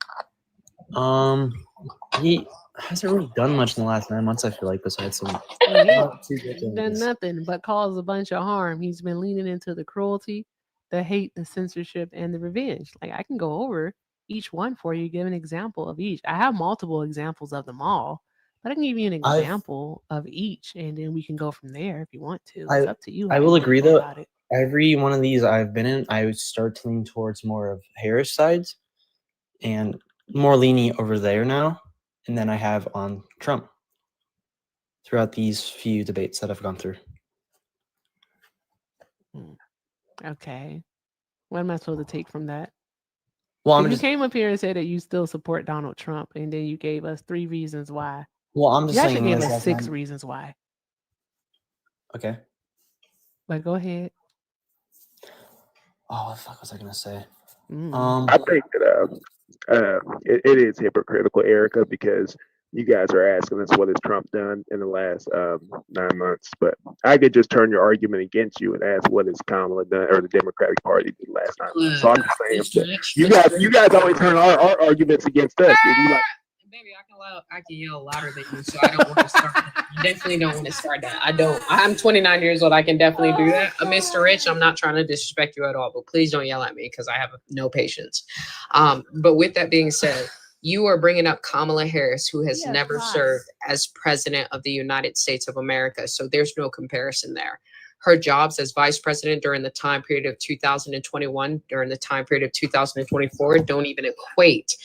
He hasn't really done much in the last 9 months, I feel like, besides some. Done nothing but cause a bunch of harm. He's been leaning into the cruelty, the hate, the censorship, and the revenge. Like, I can go over each one for you, give an example of each. I have multiple examples of them all, but I can give you an example of each, and then we can go from there if you want to. It's up to you. I will agree, though. Every one of these I've been in, I would start to lean towards more of Harris sides and more lenient over there now. And then I have on Trump throughout these few debates that I've gone through. Okay. What am I supposed to take from that? Well, you came up here and said that you still support Donald Trump, and then you gave us 3 reasons why. Well, I'm just you saying. You actually gave us 6 reasons why. Okay. But go ahead. Oh, what the fuck was I going to say? I think that it is hypocritical, Erica, because you guys are asking us what has Trump done in the last 9 months, but I could just turn your argument against you and ask what has Kamala done or the Democratic Party did the last 9 months. So I'm just saying, you guys always turn our arguments against us. Baby, I can yell louder than you, so I don't want to start that. You definitely don't want to start that. I'm 29 years old. I can definitely do that. Mr. Rich, I'm not trying to disrespect you at all, but please don't yell at me because I have no patience. But with that being said, you are bringing up Kamala Harris, who has never served as president of the United States of America. So there's no comparison there. Her jobs as vice president during the time period of 2021, during the time period of 2024, don't even equate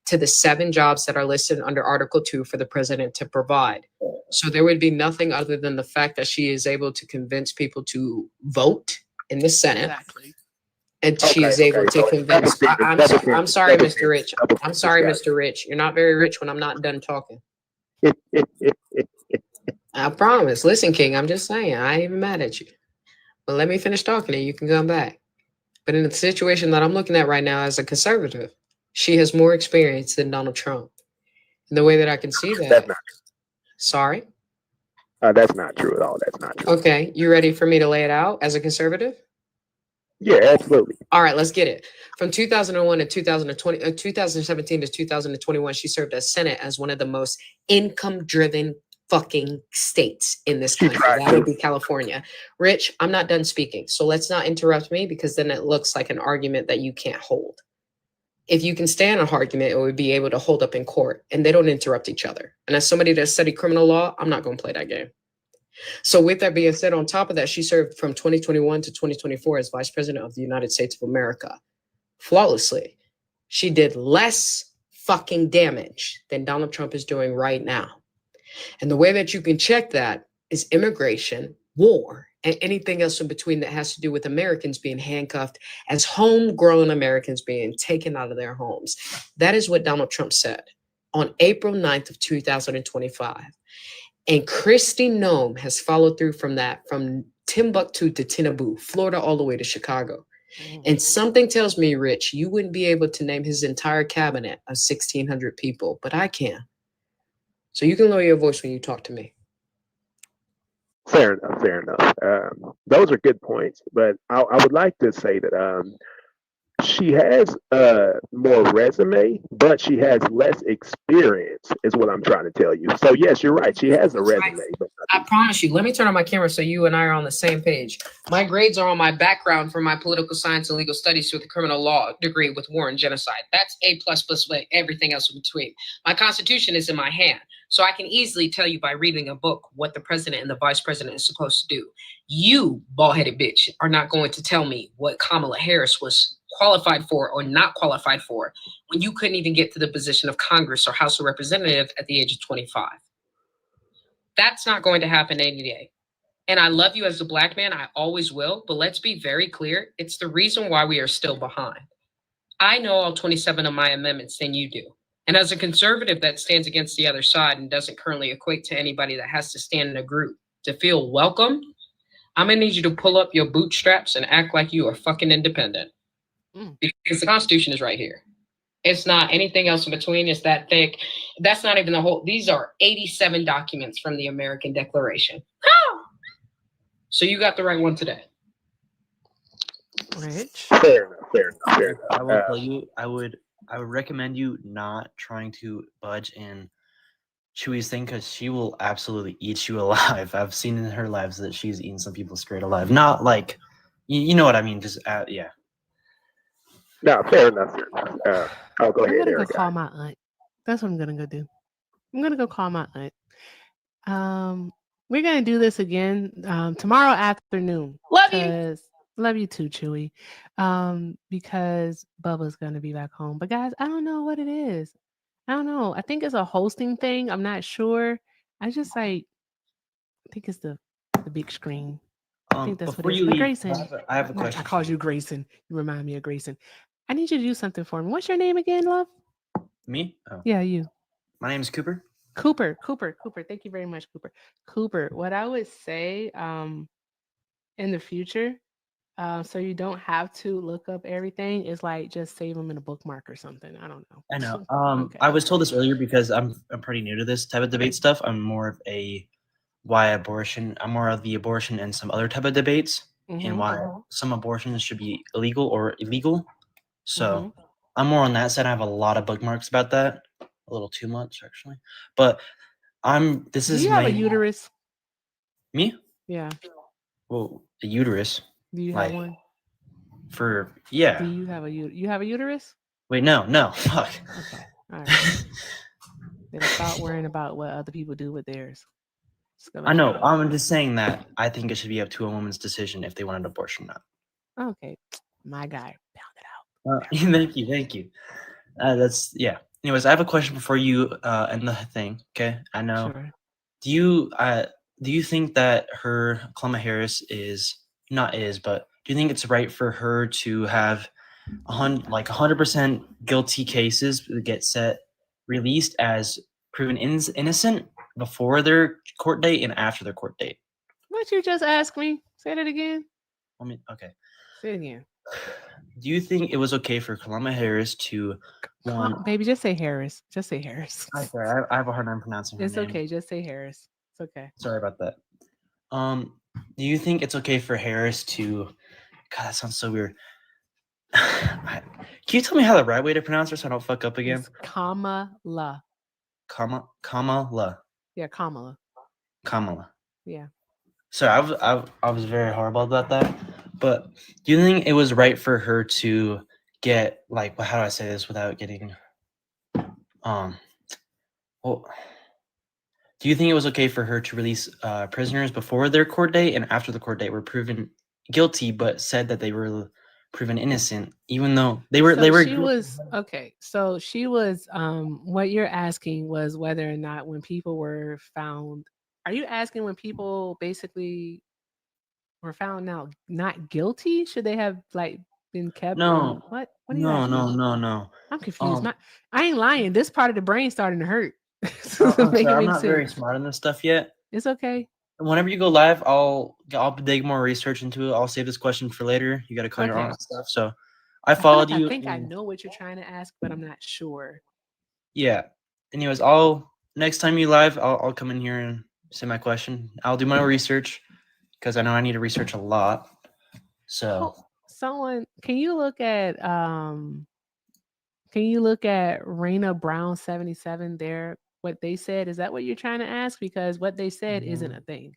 to the 7 jobs that are listed under Article 2 for the president to provide. So there would be nothing other than the fact that she is able to convince people to vote in the Senate. Exactly. And she is able to convince. I'm sorry, Mr. Rich. I'm sorry, Mr. Rich. You're not very rich when I'm not done talking. I promise. Listen, King, I'm just saying. I ain't even mad at you. But let me finish talking and you can come back. But in the situation that I'm looking at right now as a conservative, she has more experience than Donald Trump. And the way that I can see that. That's not true. Sorry? That's not true at all. That's not true. Okay. You ready for me to lay it out as a conservative? Yeah, absolutely. All right, let's get it. From 2001 to 2017 to 2021, she served as Senate as one of the most income-driven fucking states in this country. That would be California. Rich, I'm not done speaking. So let's not interrupt me because then it looks like an argument that you can't hold. If you can stand an argument, it would be able to hold up in court, and they don't interrupt each other. And as somebody that studied criminal law, I'm not going to play that game. So with that being said, on top of that, she served from 2021 to 2024 as vice president of the United States of America flawlessly. She did less fucking damage than Donald Trump is doing right now. And the way that you can check that is immigration, war, and anything else in between that has to do with Americans being handcuffed as homegrown Americans being taken out of their homes. That is what Donald Trump said on April 9th of 2025. And Kristi Noem has followed through from that, from Timbuktu to Tinubu, Florida, all the way to Chicago. And something tells me, Rich, you wouldn't be able to name his entire cabinet of 1,600 people, but I can. So you can lower your voice when you talk to me. Fair enough. Fair enough. Those are good points, but I would like to say that she has more resume, but she has less experience, is what I'm trying to tell you. So yes, you're right. She has a resume, but I promise you. Let me turn on my camera so you and I are on the same page. My grades are on my background for my political science and legal studies with a criminal law degree with war and genocide. That's A++ with everything else in between. My constitution is in my hand, so I can easily tell you by reading a book what the president and the vice president is supposed to do. You, bald-headed bitch, are not going to tell me what Kamala Harris was qualified for or not qualified for when you couldn't even get to the position of Congress or House of Representative at the age of 25. That's not going to happen any day. And I love you as a Black man. I always will. But let's be very clear. It's the reason why we are still behind. I know all 27 of my amendments than you do. And as a conservative that stands against the other side and doesn't currently equate to anybody that has to stand in a group to feel welcome, I'm going to need you to pull up your bootstraps and act like you are fucking independent. Because the Constitution is right here. It's not anything else in between. It's that thick. That's not even the whole. These are 87 documents from the American Declaration. So you got the right one today. Rich. Fair enough. Fair enough. Fair enough. I will tell you, I would recommend you not trying to budge in Chewy's thing, because she will absolutely eat you alive. I've seen in her lives that she's eaten some people straight alive. Not like, you know what I mean? Just yeah. No, fair enough. Fair enough. I'll go I'm ahead, gonna go Erica. call my aunt. That's what I'm gonna go do. I'm gonna go call my aunt. We're gonna do this again tomorrow afternoon. Love you. Love you too, Chewy. Because Bubba's gonna be back home. But guys, I don't know what it is. I don't know. I think it's a hosting thing. I'm not sure. I think it's the big screen. I think that's what it is. But Grayson, I have a question. I called you Grayson. You remind me of Grayson. I need you to do something for me. What's your name again, love? Me? Oh. Yeah, you. My name is Cooper. Cooper. Thank you very much, Cooper. Cooper, what I would say in the future, so you don't have to look up everything, is like just save them in a bookmark or something. I don't know. I know. Okay. I was told this earlier because I'm pretty new to this type of debate stuff. I'm more of I'm more of the abortion and some other type of debates, and why some abortions should be illegal or illegal. So I'm more on that side. I have a lot of bookmarks about that. A little too much, actually. But Do you have a uterus? Me? Yeah. Well, a uterus. Do you have one? Yeah. Do you have you have a uterus? Wait, no. Fuck. Okay. All right. Then stop worrying about what other people do with theirs. I know. I'm just saying that I think it should be up to a woman's decision if they want an abortion or not. Okay. My guy. Pound it out. Thank you. That's, yeah. Anyways, I have a question before you end the thing. Okay. I know. Sure. Do you think that Kamala Harris but do you think it's right for her to have 100% guilty cases get released as proven innocent before their court date and after their court date? What you just asked me? Say that again. Okay. Say it again. Do you think it was okay for Kamala Harris to baby, just say Harris. Just say Harris. I'm sorry, I have a hard time pronouncing her name. It's okay. Just say Harris. It's okay. Sorry about that. Do you think it's okay for Harris to? God, that sounds so weird. Can you tell me how the right way to pronounce her so I don't fuck up again? It's Kamala. Kamala. Yeah, Kamala. Kamala. Yeah. Sorry, I was very horrible about that. But do you think it was right for her to get how do I say this without getting do you think it was okay for her to release prisoners before their court date and after the court date were proven guilty, but said that they were proven innocent, even though they were? She was okay. So she was. What you're asking was whether or not when people were found. Are you asking when people basically were found now not guilty? Should they have like been kept in No, what? What are you no, asking? no, no, no. I'm confused. I ain't lying. This part of the brain starting to hurt. I'm Make it sorry, I'm make not very sense. smart on this stuff yet. It's okay. Whenever you go live, I'll dig more research into it. I'll save this question for later. You got to call your Okay. own stuff. So I I feel followed like I you. think I know what you're trying to ask, but I'm not sure. Yeah. Anyways, I'll next time you live, I'll come in here and say my question. I'll do my research because I know I need to research a lot. So Someone, can you look at Raina Brown 77 there? What they said, is that what you're trying to ask? Because what they said isn't a thing.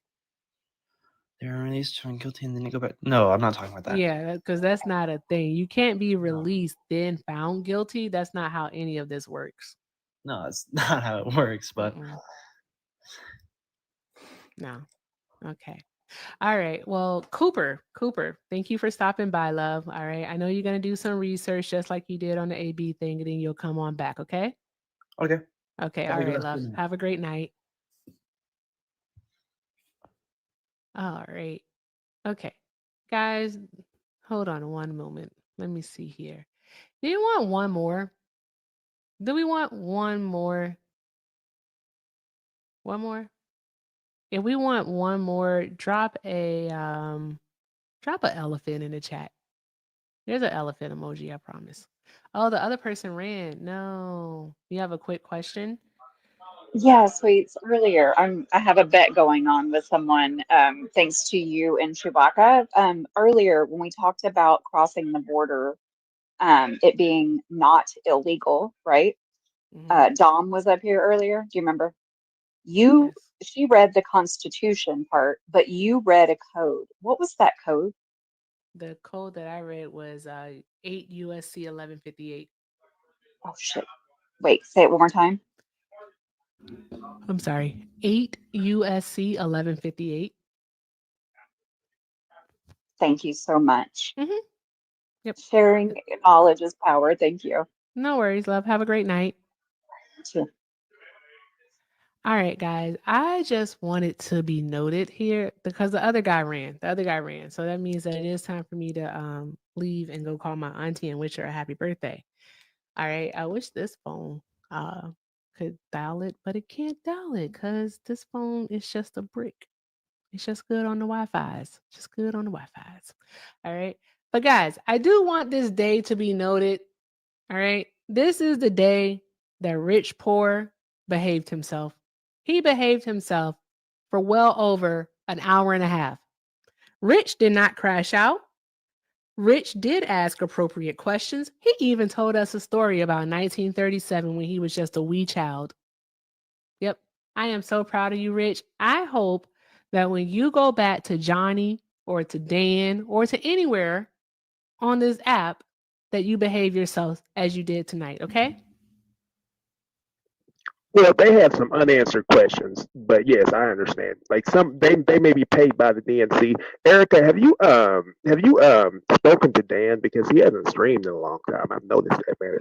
They're released found guilty and then you go back. No, I'm not talking about that. Yeah, because that's not a thing. You can't be released then found guilty. That's not how any of this works. No, that's not how it works, but no. Okay. All right. Well, Cooper, thank you for stopping by, love. All right. I know you're going to do some research just like you did on the AB thing, and then you'll come on back. Okay. Okay. Okay. All right, love. Have a great night. All right. Okay. Guys, hold on one moment. Let me see here. Do you want one more? Do we want one more? One more? If we want one more, drop an elephant in the chat. There's an elephant emoji, I promise. Oh, the other person ran. No. You have a quick question? Yeah, sweets. Earlier, I have a bet going on with someone, thanks to you and Chewbacca. Earlier, when we talked about crossing the border, it being not illegal, right? Dom was up here earlier. Do you remember? She read the Constitution part, but you read a code. What was that code? The code that I read was 8 USC 1158. Oh shit. Wait, say it one more time. I'm sorry. 8 USC 1158. Thank you so much. Yep. Sharing knowledge is power. Thank you. No worries, love. Have a great night. Too. All right, guys. I just wanted to be noted here because the other guy ran. So that means that it is time for me to leave and go call my auntie and wish her a happy birthday. All right. I wish this phone could dial it, but it can't dial it because this phone is just a brick. It's just good on the Wi-Fi's. All right. But guys, I do want this day to be noted. All right. This is the day that Rich Poor behaved himself. He behaved himself for well over an hour and a half. Rich did not crash out. Rich did ask appropriate questions. He even told us a story about 1937 when he was just a wee child. Yep. I am so proud of you, Rich. I hope that when you go back to Johnny or to Dan or to anywhere on this app, that you behave yourself as you did tonight, okay? Well, they have some unanswered questions, but yes, I understand. Like they may be paid by the DNC. Erica, have you spoken to Dan because he hasn't streamed in a long time? I've noticed that, man.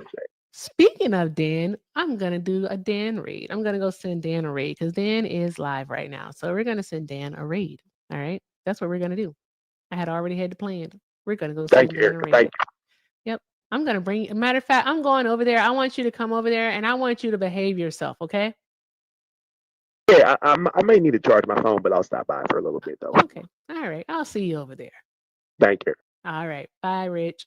Speaking of Dan, I'm going to do a Dan raid. I'm going to go send Dan a raid because Dan is live right now. So we're going to send Dan a raid. All right. That's what we're going to do. I had already had the plan. We're going to go send Dan a raid. Thank you. Yep. I'm going to bring, matter of fact, I'm going over there. I want you to come over there and I want you to behave yourself. Okay. Yeah, I may need to charge my phone, but I'll stop by for a little bit though. Okay. All right. I'll see you over there. Thank you. All right. Bye, Rich.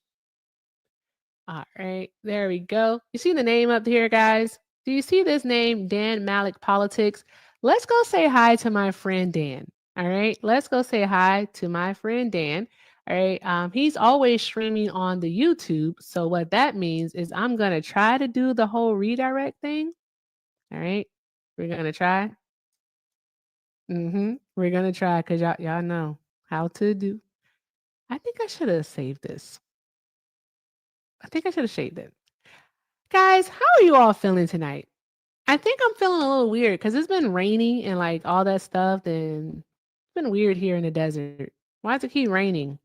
All right. There we go. You see the name up here, guys? Do you see this name, Dan Malik Politics? Let's go say hi to my friend Dan. All right. Let's go say hi to my friend Dan. All right. He's always streaming on the YouTube. So what that means is I'm going to try to do the whole redirect thing. All right. We're going to try. We're going to try because y'all know how to do. I think I should have saved this. I think I should have saved it. Guys, how are you all feeling tonight? I think I'm feeling a little weird because it's been raining and like all that stuff. And it's been weird here in the desert. Why does it keep raining?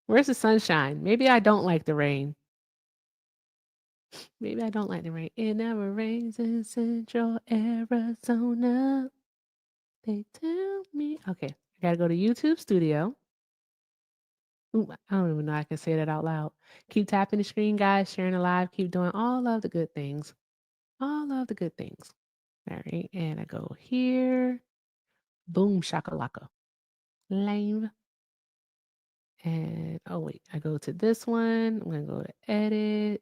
Where's the sunshine? Maybe I don't like the rain. Maybe I don't like the rain. It never rains in Central Arizona. They tell me. Okay, I gotta go to YouTube Studio. Ooh, I don't even know I can say that out loud. Keep tapping the screen, guys, sharing the live, keep doing all of the good things. All of the good things. All right, and I go here. Boom, shakalaka. Lame. And oh wait, I go to this one. I'm gonna go to edit.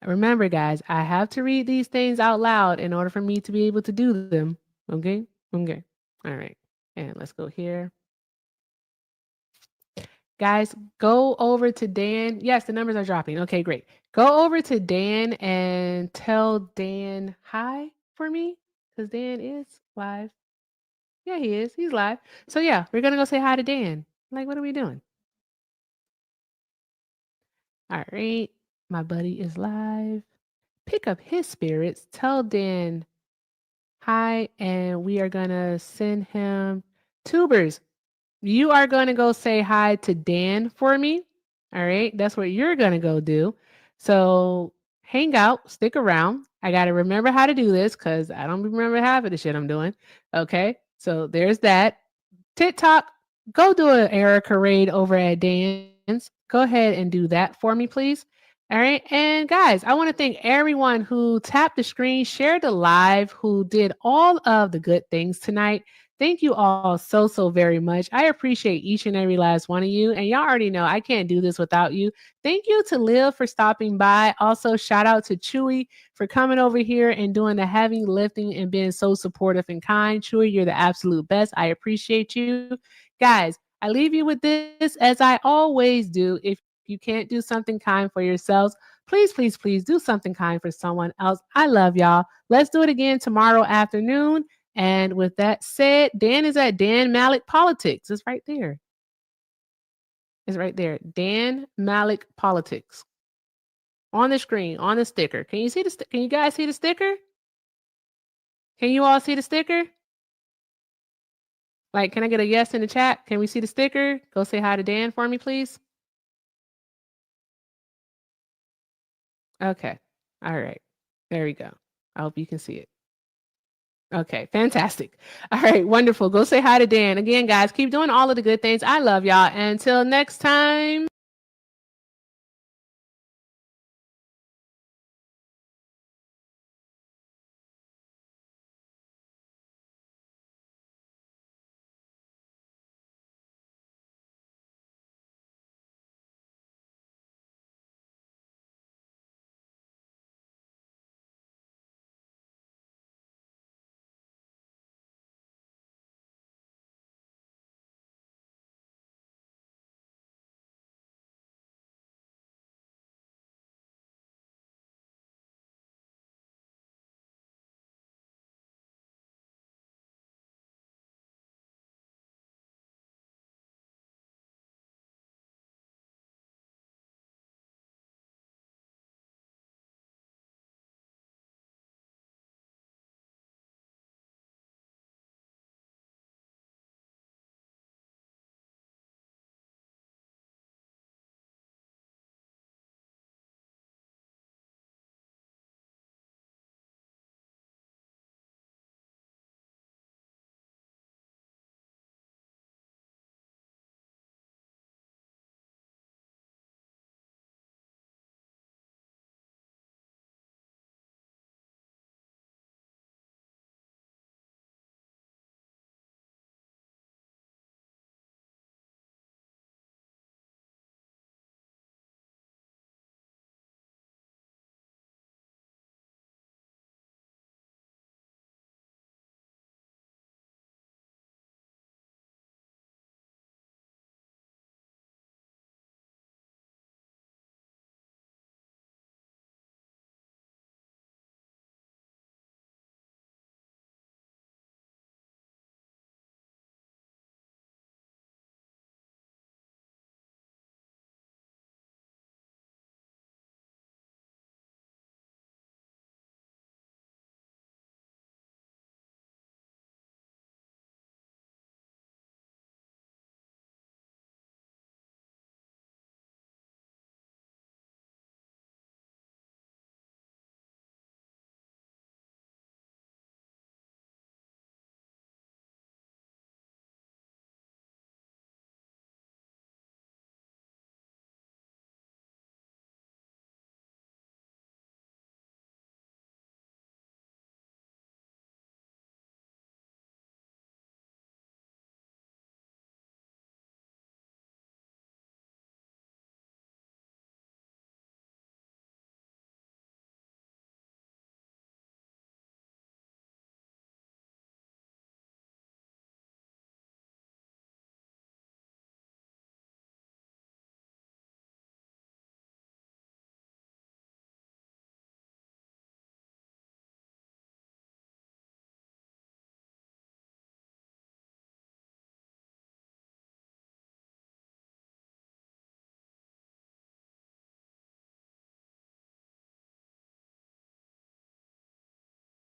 Remember, guys, I have to read these things out loud in order for me to be able to do them. Okay? Okay. All right. And let's go here. Guys, go over to Dan. Yes, the numbers are dropping. Okay, great. Go over to Dan and tell Dan hi for me because Dan is live. Yeah, he is. He's live. So, yeah, we're going to go say hi to Dan. Like, what are we doing? All right. My buddy is live. Pick up his spirits. Tell Dan hi, and we are going to send him tubers. You are going to go say hi to Dan for me. All right. That's what you're going to go do. So hang out, stick around. I got to remember how to do this because I don't remember half of the shit I'm doing. Okay. So there's that. TikTok, go do an Erica raid over at Dan's. Go ahead and do that for me, please. All right. And guys, I want to thank everyone who tapped the screen, shared the live, who did all of the good things tonight. Thank you all so very much. I appreciate each and every last one of you. And y'all already know I can't do this without you. Thank you to Liv for stopping by. Also, shout out to Chewy for coming over here and doing the heavy lifting and being so supportive and kind. Chewy, you're the absolute best. I appreciate you. Guys, I leave you with this as I always do. If you can't do something kind for yourselves, please do something kind for someone else. I love y'all. Let's do it again tomorrow afternoon. And with that said, Dan is at Dan Malik Politics. It's right there. It's right there. Dan Malik Politics. On the screen, on the sticker. Can you see the can you guys see the sticker? Can you all see the sticker? Like, can I get a yes in the chat? Can we see the sticker? Go say hi to Dan for me, please. Okay. All right. There we go. I hope you can see it. Okay, fantastic. All right, wonderful. Go say hi to Dan. Again, guys, keep doing all of the good things. I love y'all. Until next time.